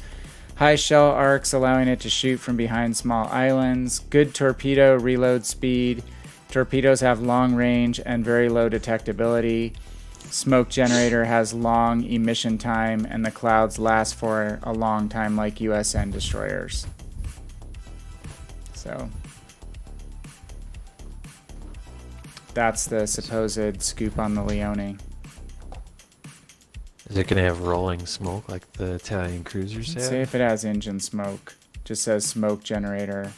High shell arcs allowing it to shoot from behind small islands. Good torpedo reload speed. Torpedoes have long range and very low detectability. Smoke generator has long emission time, and the clouds last for a long time like USN destroyers. So that's the supposed scoop on the Leone. Is it gonna have rolling smoke like the Italian cruisers Let's have? see if it has engine smoke. Just says smoke generator.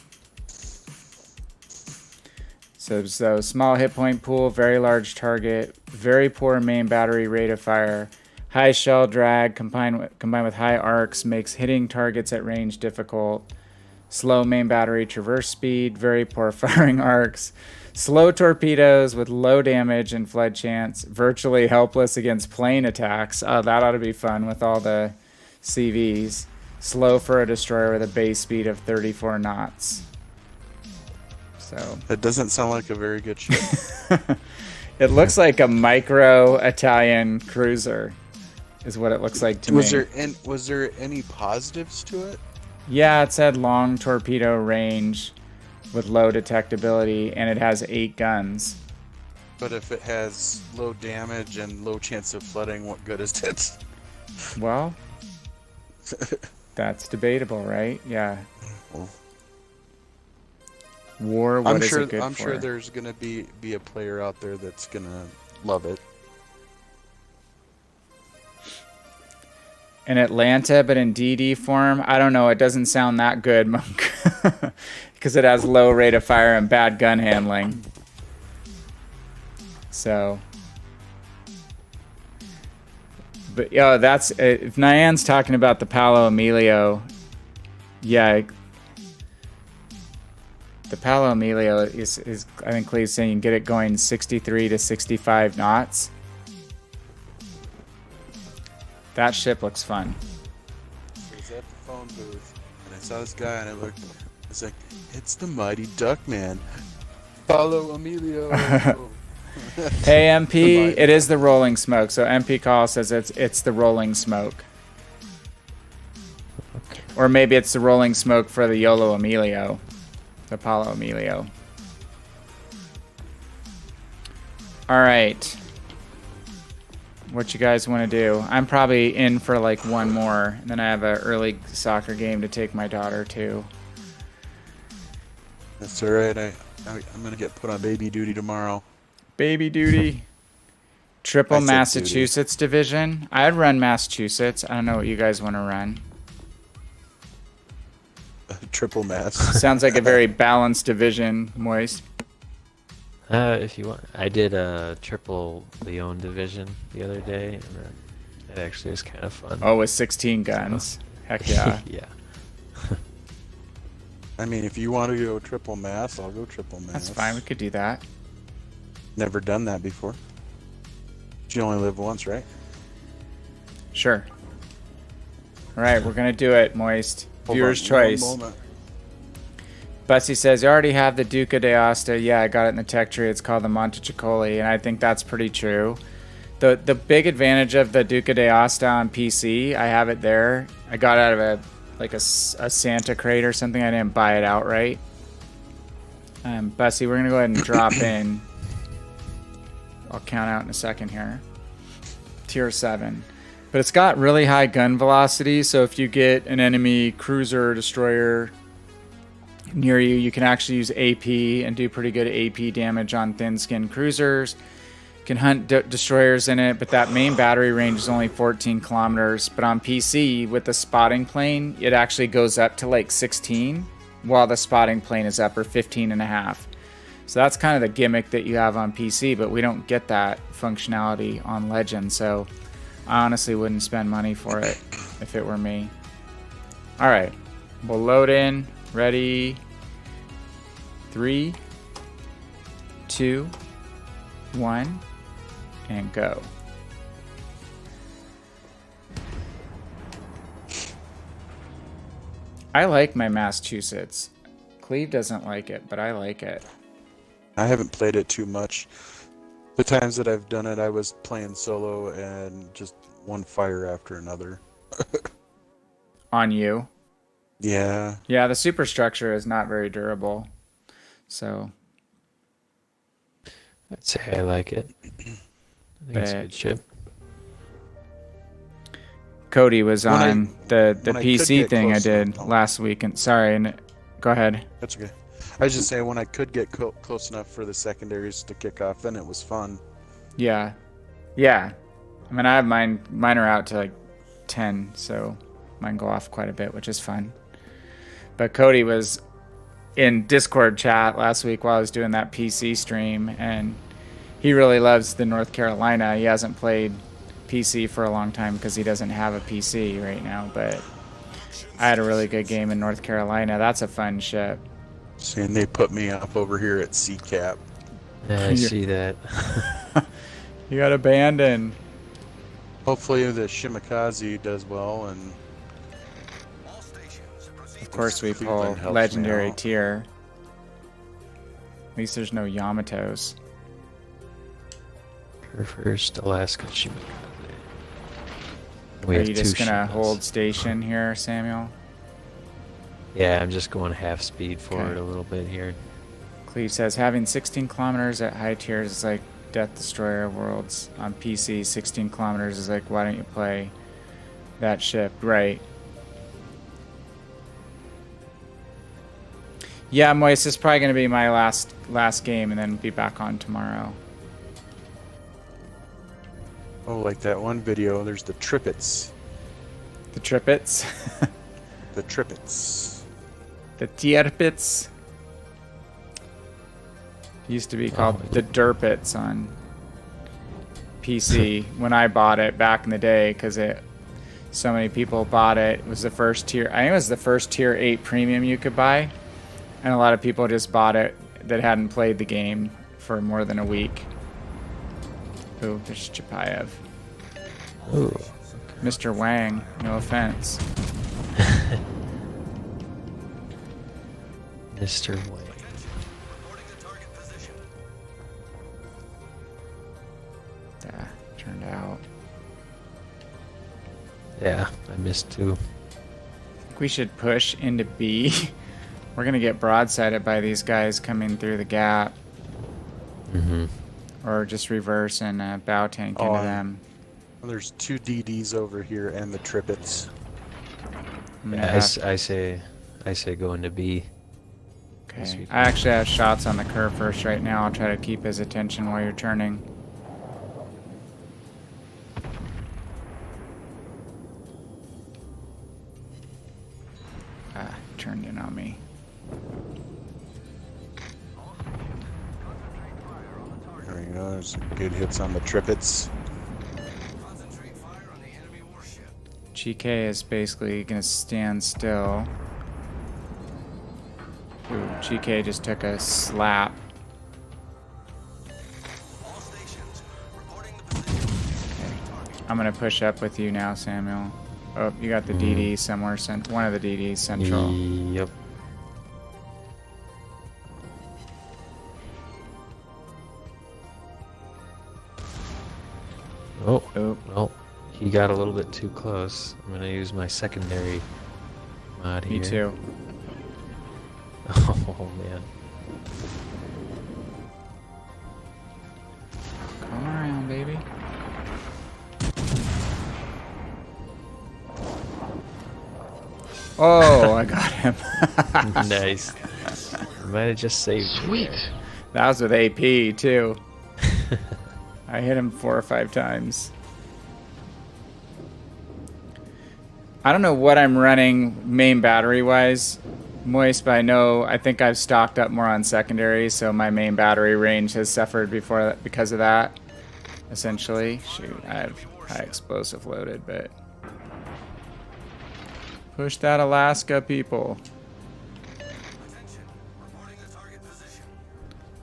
So small hit point pool, very large target, very poor main battery rate of fire, high shell drag combined with high arcs makes hitting targets at range difficult. Slow main battery traverse speed, very poor firing arcs. Slow torpedoes with low damage and flood chance. Virtually helpless against plane attacks. Oh, that ought to be fun with all the CVs. Slow for a destroyer with a base speed of 34 knots. So That doesn't sound like a very good ship. it looks like a micro Italian cruiser is what it looks like to me. Was there any positives to it? Yeah, it said long torpedo range with low detectability, and it has 8 guns. But if it has low damage and low chance of flooding, what good is it? Well, that's debatable, right? Yeah. War, what is it good I'm for? sure there's gonna be a player out there that's gonna love it. in Atlanta, but in DD form, I don't know. It doesn't sound that good, Monk, because it has low rate of fire and bad gun handling. So, but yeah, that's if Nyan's talking about the Palo Emilio. Yeah, the Palo Emilio is I think Clee's saying you can get it going 63 to 65 knots. That ship looks fun. I was at the phone booth and I saw this guy and I looked. I was like, "It's the Mighty Duck Man, Paulo Emilio." Hey MP, it is the rolling smoke. So MP Call says it's the rolling smoke, or maybe it's the rolling smoke for the YOLO Emilio, the Paulo Emilio. All right. What you guys want to do? I'm probably in for like one more, and then I have an early soccer game to take my daughter to. That's all right. I'm gonna get put on baby duty tomorrow. Baby duty. Triple I said Massachusetts division. I'd run Massachusetts. I don't know what you guys want to run. Triple mass. Sounds like a very balanced division, Moist. If you want, I did a triple Leon division the other day, and it actually was kind of fun. Oh, with 16 guns. Heck yeah. Yeah. I mean, if you want to go triple mass, I'll go triple mass. That's fine. We could do that. Never done that before. But you only live once, right? Sure. All right, we're going to do it, Moist. Viewer's choice. Bussy says, you already have the Duca d'Aosta. Yeah, I got it in the tech tree. It's called the Montecicoli, and I think that's pretty true. The big advantage of the Duca d'Aosta on PC, I have it there. I got it out of a Santa crate or something. I didn't buy it outright. Bussy, we're going to go ahead and drop in. I'll count out in a second here. Tier 7. But it's got really high gun velocity, so if you get an enemy cruiser or destroyer near you, you can actually use AP and do pretty good AP damage on thin-skinned cruisers. You can hunt destroyers in it, but that main battery range is only 14 kilometers. But on PC, with the spotting plane, it actually goes up to like 16, while the spotting plane is up, or 15 and a half. So that's kind of the gimmick that you have on PC, but we don't get that functionality on Legend, so I honestly wouldn't spend money for it if it were me. All right, we'll load in. Ready? 3, 2, 1, and go. I like my Massachusetts. Cleve doesn't like it, but I like it. I haven't played it too much. The times that I've done it, I was playing solo and just one fire after another. On you? Yeah. Yeah, the superstructure is not very durable. So I'd say I like it. I think it's a good ship. Cody was on the PC thing I did enough. last week. And sorry, and go ahead. That's okay. I was just saying, when I could get close enough for the secondaries to kick off, then it was fun. Yeah. Yeah. I mean, I have mine are out to like 10, so mine go off quite a bit, which is fun. But Cody was in Discord chat last week while I was doing that PC stream, and he really loves the North Carolina. He hasn't played PC for a long time because he doesn't have a PC right now, but I had a really good game in North Carolina. That's a fun ship. Saying they put me up over here at CCAP. Yeah, I see that. You got abandoned. Hopefully the Shimakaze does well, and Of course we pull Cleveland helps me legendary out. tier. At least there's no Yamatos. Her first Alaska Shimakaze. Are you just gonna hold station here, Samuel? Yeah, I'm just going half speed forward Okay. a little bit here. Cleve says having 16 kilometers at high tiers is like Death Destroyer Worlds on PC. 16 kilometers is like, why don't you play that ship? Right. Yeah, Moise, this is probably gonna be my last game, and then be back on tomorrow. oh, like that one video, there's the Trippets. The Trippets. The Trippets. The Tierpits. Used to be called the Derpits on PC when I bought it back in the day, because so many people bought it. It was the first tier. I think it was the first tier 8 premium you could buy, and a lot of people just bought it that hadn't played the game for more than a week. Ooh, there's Chapayev. Ooh. Mr. Wang, no offense. Mr. Wang. Turned out. Yeah, I missed 2. I think we should push into B. We're gonna get broadsided by these guys coming through the gap. Mm-hmm. Or just reverse and bow tank into them. Well, there's 2 DDs over here and the Trippets. Yeah, I say go into B. Okay. I actually have shots on the curve first right now. I'll try to keep his attention while you're turning. Turned in on me. There we go. There's some good hits on the Trippets. GK is basically going to stand still. Ooh, GK just took a slap. Okay. I'm going to push up with you now, Samuel. Oh, you got the DD somewhere. One of the DDs central. Yep. Oh, well, he got a little bit too close. I'm gonna use my secondary mod here. Me too. Oh man. Come around, baby. Oh, I got him. Nice. I might have just saved you. Sweet. That was with AP too. I hit him 4 or 5 times. I don't know what I'm running main battery wise, Moist, but I think I've stocked up more on secondary, so my main battery range has suffered because of that. Essentially, shoot, I have high explosive loaded, but push that Alaska, people.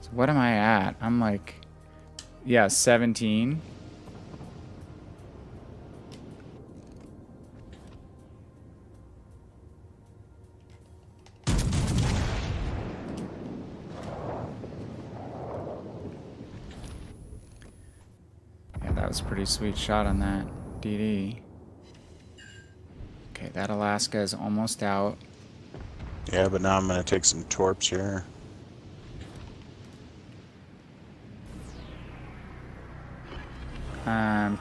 So what am I at? I'm like, yeah, 17. Yeah, that was a pretty sweet shot on that DD. Okay, that Alaska is almost out. Yeah, but now I'm going to take some torps here.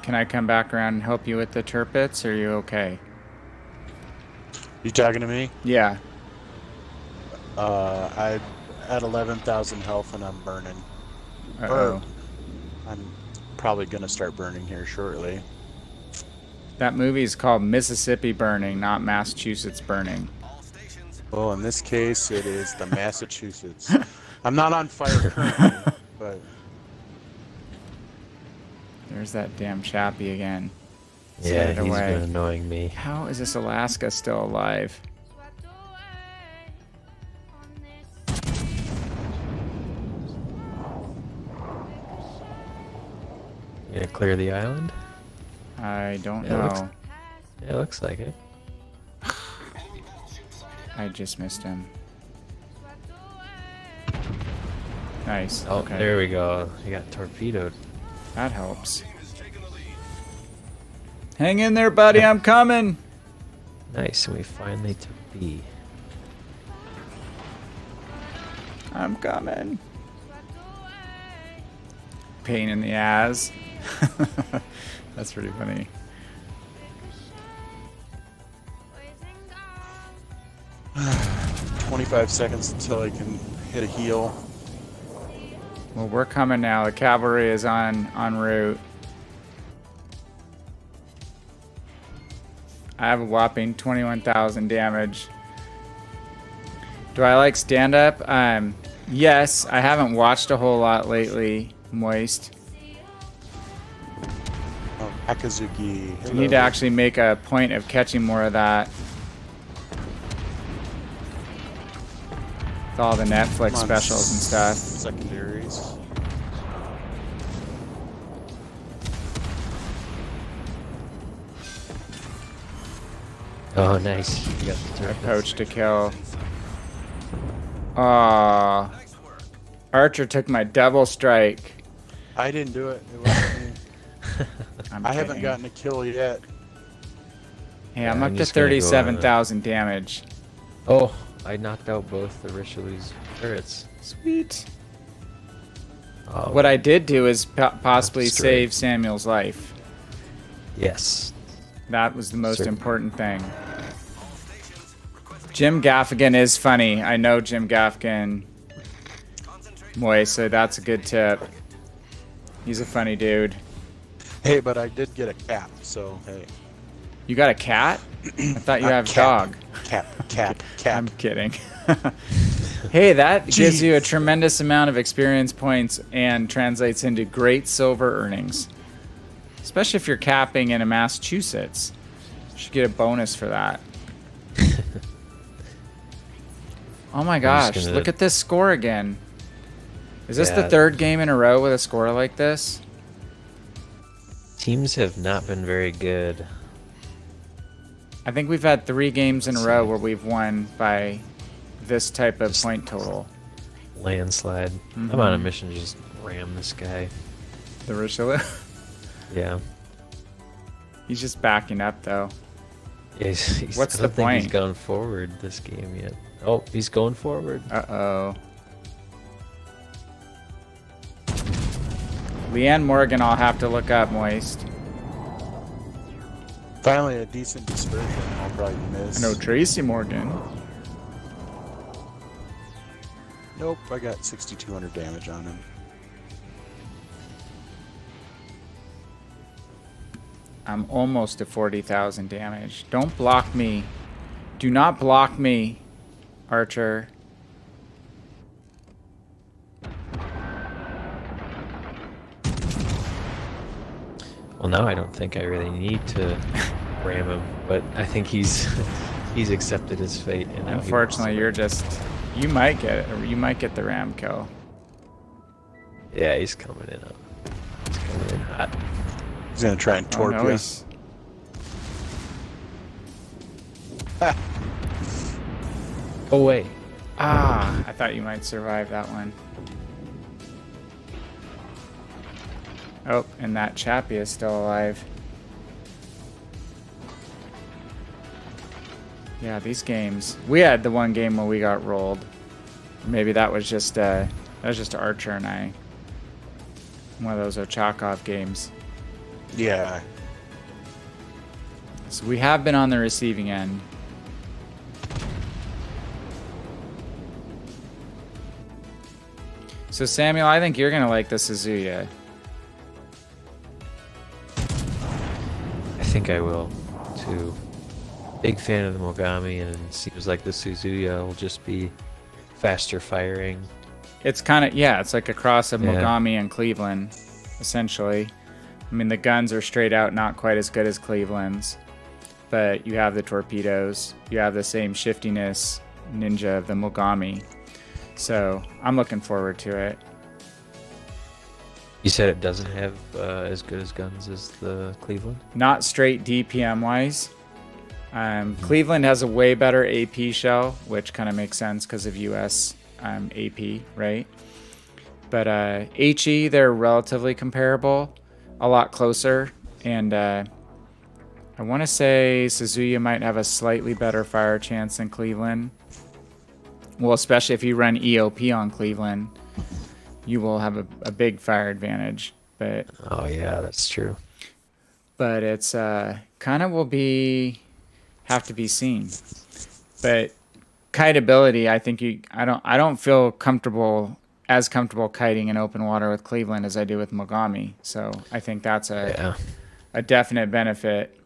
Can I come back around and help you with the turpits, or are you okay? You talking to me? Yeah. I'm at 11,000 health and I'm burning. Uh-oh. I'm probably going to start burning here shortly. That movie is called Mississippi Burning, not Massachusetts Burning. Well, in this case, it is the Massachusetts. I'm not on fire currently, but... There's that damn chappie again. Yeah, Set it he's away. been annoying me. How is this Alaska still alive? You gonna clear the island? I don't Yeah, know. It looks like it. I just missed him. Nice. Oh, okay. there we go. He got torpedoed. That helps. Hang in there, buddy. I'm coming. Nice, and we finally took B. I'm coming. Pain in the ass. That's pretty funny. 25 seconds until I can hit a heal. Well, we're coming now. The cavalry is en route. I have a whopping 21,000 damage. Do I like stand-up? Yes. I haven't watched a whole lot lately, Moist. Oh, Akazuki. I need to actually make a point of catching more of that. With all the Netflix specials and stuff. Secondaries. Oh, nice. You got the I turret. poached a kill. Aww. Archer took my double strike. I didn't do it. It wasn't me. I haven't kidding. gotten a kill yet. Hey, I'm Yeah, up I'm to just gonna go on 37,000 damage. Oh, I knocked out both the Richelieu's turrets. Sweet. Oh, What I did do is possibly Destroyed. save Samuel's life. yes. That was the most Certainly. important thing. Jim Gaffigan is funny. I know Jim Gaffigan, Moist, so that's a good tip. He's a funny dude. Hey, but I did get a cap, so hey. You got a cat? I thought you A have cap. dog. Cap. I'm kidding. Hey, that gives you a tremendous amount of experience points and translates into great silver earnings. Especially if you're capping in a Massachusetts. You should get a bonus for that. Oh my gosh, gonna- look at this score again. Is this the Yeah. third game in a row with a score like this? Teams have not been very good. I think we've had 3 games in a row where we've won by this type of Just- point total. Landslide. I'm on a mission to just ram this guy. The Richelieu? Yeah. He's just backing up though. What's I the don't think he's point? gone forward this game yet. Oh, he's going forward. Uh-oh. Leanne Morgan I'll have to look up, Moist. Finally, a decent dispersion. I'll probably miss. No, Tracy Morgan. Nope, I got 6,200 damage on him. I'm almost to 40,000 damage. Don't block me. Do not block me, Archer. Well, now I don't think I really need to ram him, but I think he's he's accepted his fate. And now he Unfortunately, wants you're just... You might get it. Or you might get the ram kill. to- Yeah, he's coming in. He's coming in hot. He's gonna try and Oh, torp no, you. he's... Oh wait. Ah, I thought you might survive that one. Oh, and that chappie is still alive. Yeah, these games. We had the one game where we got rolled. Maybe that was just Archer and I. One of those Ochakov games. Yeah. So we have been on the receiving end. So Samuel, I think you're gonna like the Suzuya. I think I will too. Big fan of the Mogami, and it seems like the Suzuya will just be faster firing. It's kind of, yeah, it's like a cross of Yeah. Mogami and Cleveland, essentially. I mean, the guns are straight out not quite as good as Cleveland's, but you have the torpedoes. You have the same shiftiness ninja of the Mogami. So I'm looking forward to it. You said it doesn't have as good as guns as the Cleveland? Not straight DPM wise. Cleveland has a way better AP shell, which kind of makes sense because of US AP, right? But HE, they're relatively comparable, a lot closer. And I want to say Suzuya might have a slightly better fire chance than Cleveland. Well, especially if you run EOP on Cleveland, you will have a big fire advantage. But Oh yeah, that's true. it's kind of will have to be seen. But kiteability, I think I don't feel as comfortable kiting in open water with Cleveland as I do with Mogami. So I think that's Yeah. a definite benefit.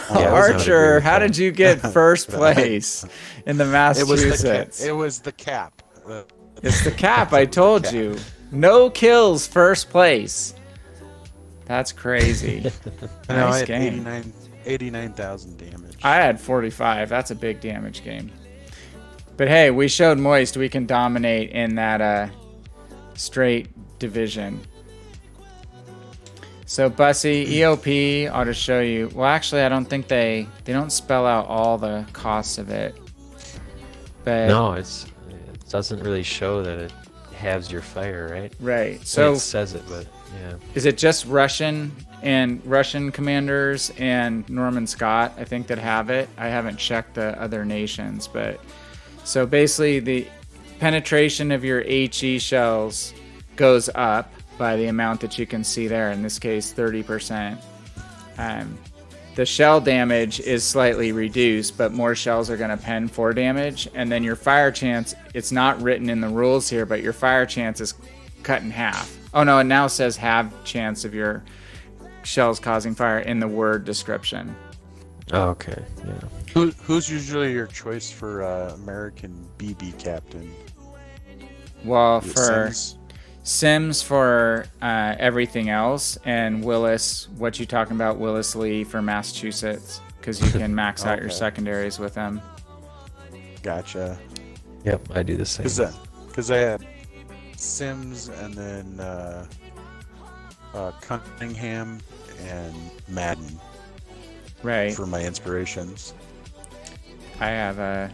Archer, how did you get first place in the Massachusetts? It was the cap. It's the cap, I told you. No kills, first place. That's crazy. I had game. 89,000 damage. I had 45. That's a big damage game. But hey, we showed Moist we can dominate in that straight division. So Bussy, EOP, I'll just show you. Well, actually, I don't think they don't spell out all the costs of it. But No, it doesn't really show that it halves your fire, right? right. So it says it, but yeah. is it just Russian commanders and Norman Scott, I think, that have it? I haven't checked the other nations, but so basically the penetration of your HE shells goes up by the amount that you can see there. In this case, 30%. The shell damage is slightly reduced, but more shells are going to pen for damage. And then your fire chance, it's not written in the rules here, but your fire chance is cut in half. Oh no, it now says half chance of your shells causing fire in the word description. Oh, okay, yeah. Who's usually your choice for American BB captain? Well, Is it for Sims? Sims for everything else, and Willis, what you talking about, Willis Lee for Massachusetts, because you can max out your Okay. secondaries with them. Gotcha. Yep, I do the same. Because I had Sims and then Cunningham and Madden Right. for my inspirations. I have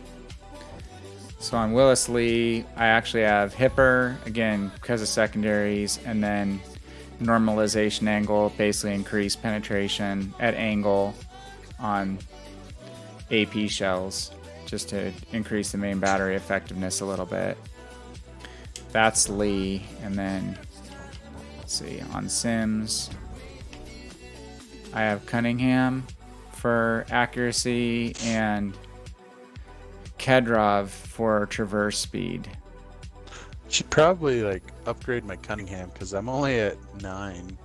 so on Willis Lee, I actually have Hipper, again, because of secondaries, and then normalization angle, basically increase penetration at angle on AP shells, just to increase the main battery effectiveness a little bit. That's Lee, and then, let's see, on Sims, I have Cunningham for accuracy and Kedrov for traverse speed. Should probably upgrade my Cunningham because I'm only at 9.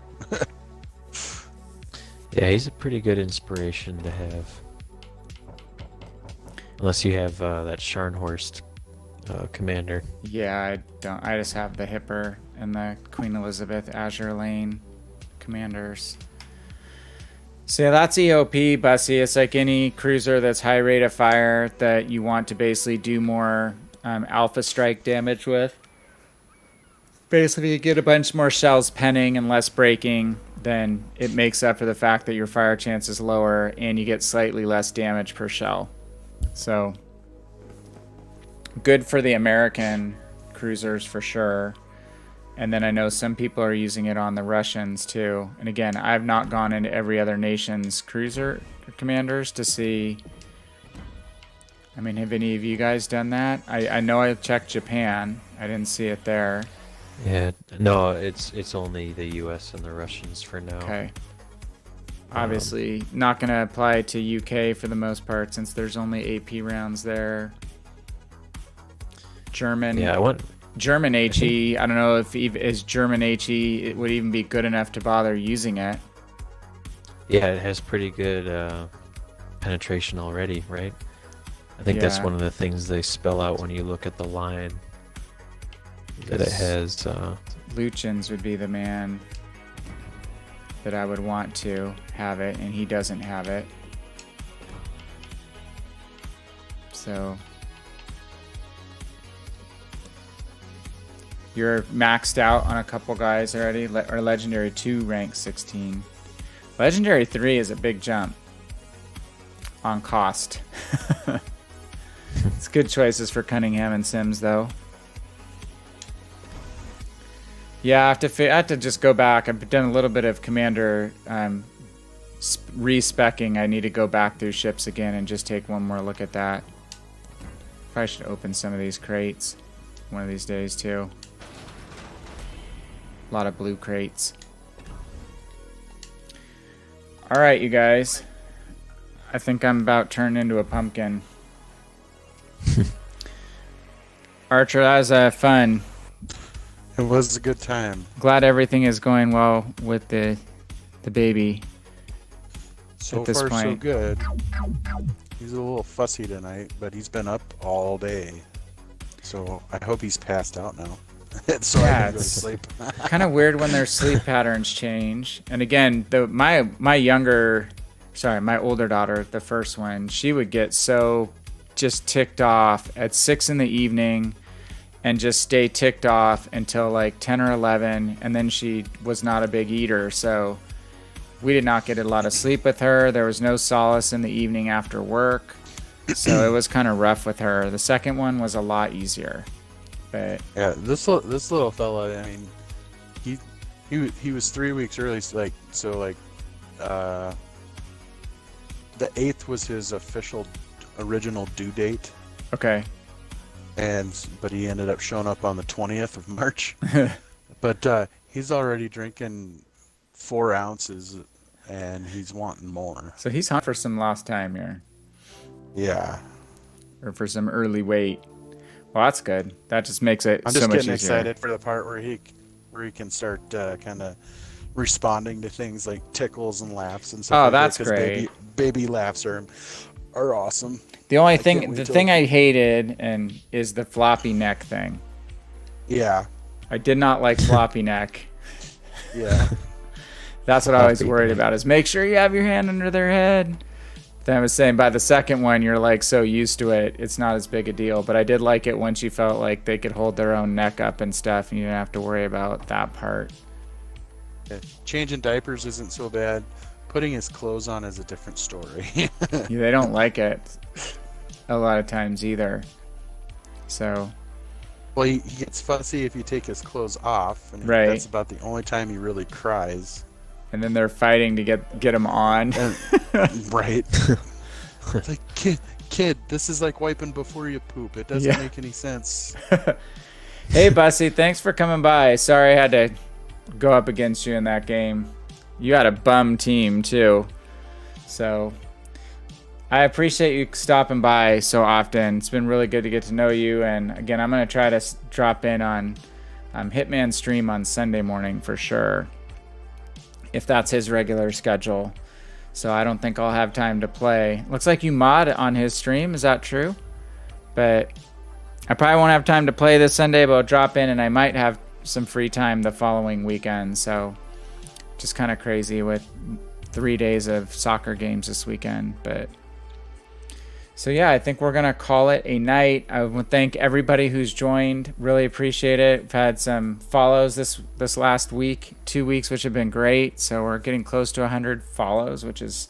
Yeah, he's a pretty good inspiration to have. Unless you have that Scharnhorst commander. Yeah, I don't. I just have the Hipper and the Queen Elizabeth Azure Lane commanders. So yeah, that's EOP, Bussy. It's like any cruiser that's high rate of fire that you want to basically do more alpha strike damage with. Basically, you get a bunch more shells penning and less breaking, then it makes up for the fact that your fire chance is lower and you get slightly less damage per shell. So good for the American cruisers for sure. And then I know some people are using it on the Russians too. And again, I've not gone into every other nation's cruiser commanders to see. I mean, have any of you guys done that? I know I checked Japan. I didn't see it there. Yeah, no, it's only the U.S. and the Russians for now. Okay. Obviously, not going to apply to UK for the most part since there's only AP rounds there. German. Yeah, I want. German HE, I don't know if is German HE it would even be good enough to bother using it. Yeah, it has pretty good penetration already, right? I think that's Yeah. one of the things they spell out when you look at the line. That it has. Luchins would be the man that I would want to have it, and he doesn't have it. So you're maxed out on a couple guys already, or Legendary 2 rank 16. Legendary 3 is a big jump on cost. It's good choices for Cunningham and Sims, though. Yeah, I have to just go back. I've done a little bit of commander respecking. I need to go back through ships again and just take one more look at that. Probably should open some of these crates one of these days too. A lot of blue crates. All right, you guys. I think I'm about turned into a pumpkin. Archer, that was fun. It was a good time. Glad everything is going well with the baby. So at this far, so point. good. He's a little fussy tonight, but he's been up all day. So I hope he's passed out now. So I Yeah, can go to it's sleep. kind of weird when their sleep patterns change. And again, my older daughter, the first one, she would get so just ticked off at 6 in the evening and just stay ticked off until like 10 or 11, and then she was not a big eater, so we did not get a lot of sleep with her. There was no solace in the evening after work, so it was kind of rough with her. The second one was a lot easier, but Yeah, this little fella. I mean, he was 3 weeks early. So the 8th was his official original due date, okay. but he ended up showing up on the 20th of March. But he's already drinking 4 ounces, and he's wanting more. So he's hungry for some lost time here, Yeah, or for some early weight. Well, that's good. That just makes it I'm so just much getting easier. excited for the part where he can start kind of responding to things like tickles and laughs and stuff. Oh, like that's that, 'cause great. Baby laughs are awesome. The only can't thing, wait the till- thing I hated is the floppy neck thing. Yeah, I did not like floppy neck. yeah. That's what I was Floppy worried neck. about, is make sure you have your hand under their head. Then I was saying by the second one, you're like so used to it, it's not as big a deal. But I did like it once you felt like they could hold their own neck up and stuff, and you didn't have to worry about that part. Changing diapers isn't so bad. Putting his clothes on is a different story. Yeah, they don't like it a lot of times either. So, Well, he gets fussy if you take his clothes off, and Right. that's about the only time he really cries. and then they're fighting to get them on. Right? It's like, kid, this is like wiping before you poop. It doesn't Yeah. make any sense. Hey, Bussy, thanks for coming by. Sorry I had to go up against you in that game. You had a bum team, too. So, I appreciate you stopping by so often. It's been really good to get to know you. And again, I'm going to try to drop in on Hitman stream on Sunday morning for sure, if that's his regular schedule. So I don't think I'll have time to play. Looks like you mod on his stream. Is that true? But I probably won't have time to play this Sunday, but I'll drop in, and I might have some free time the following weekend. So just kind of crazy with 3 days of soccer games this weekend. But so yeah, I think we're gonna call it a night. I want to thank everybody who's joined. Really appreciate it. We've had some follows this last week, 2 weeks, which have been great. So we're getting close to 100 follows, which is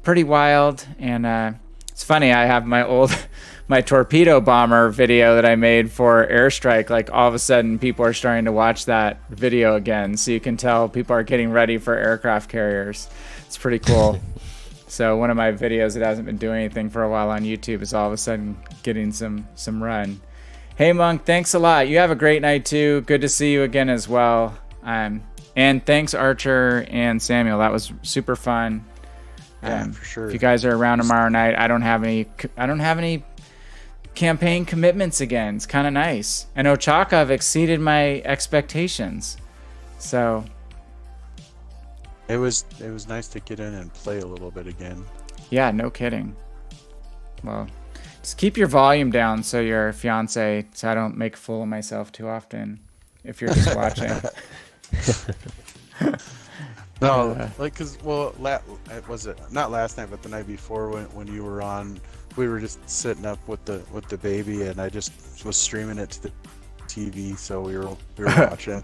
pretty wild. And it's funny, I have my torpedo bomber video that I made for Airstrike. Like all of a sudden, people are starting to watch that video again. So you can tell people are getting ready for aircraft carriers. It's pretty cool. So one of my videos that hasn't been doing anything for a while on YouTube is all of a sudden getting some run. Hey Monk, thanks a lot. You have a great night too. Good to see you again as well. And thanks Archer and Samuel. That was super fun. Yeah, for sure. If you guys are around tomorrow night, I don't have any campaign commitments again. It's kind of nice. And Ochakov exceeded my expectations. So It was nice to get in and play a little bit again. yeah, no kidding. Well, just keep your volume down so your fiance, so I don't make a fool of myself too often if you're just watching. No, was it not last night, but the night before when you were on, we were just sitting up with the baby, and I just was streaming it to the TV, so we were watching.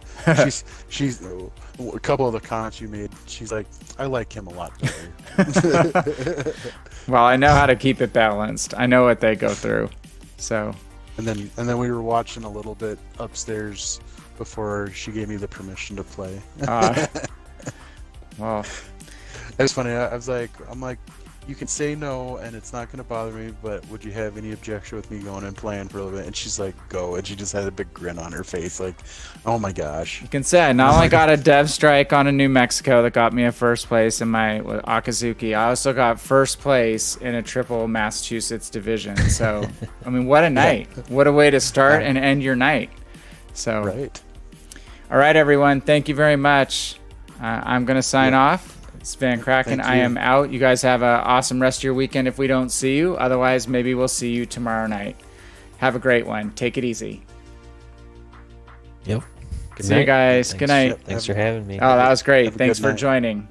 she's a couple of the comments you made. She's like, I like him a lot better. Well, I know how to keep it balanced. I know what they go through. So And then we were watching a little bit upstairs before she gave me the permission to play. well, It was funny. I'm like, you can say no, and it's not going to bother me, but would you have any objection with me going and playing for a little bit? And she's like, go. And she just had a big grin on her face, like, oh my gosh. you can say I not only got a dev strike on a New Mexico that got me a first place in my Akazuki, I also got first place in a triple Massachusetts division. So, I mean, what a night. What a way to start and end your night. So, Right. all right, everyone. Thank you very much. I'm going to sign off. It's VannKraken. Thank I you. am out. You guys have an awesome rest of your weekend if we don't see you. Otherwise, maybe we'll see you tomorrow night. Have a great one. Take it easy. Yep. Good See you night. guys. Thanks. Good night. Thanks for having me. Oh, that was great. Have a Thanks good for night. joining.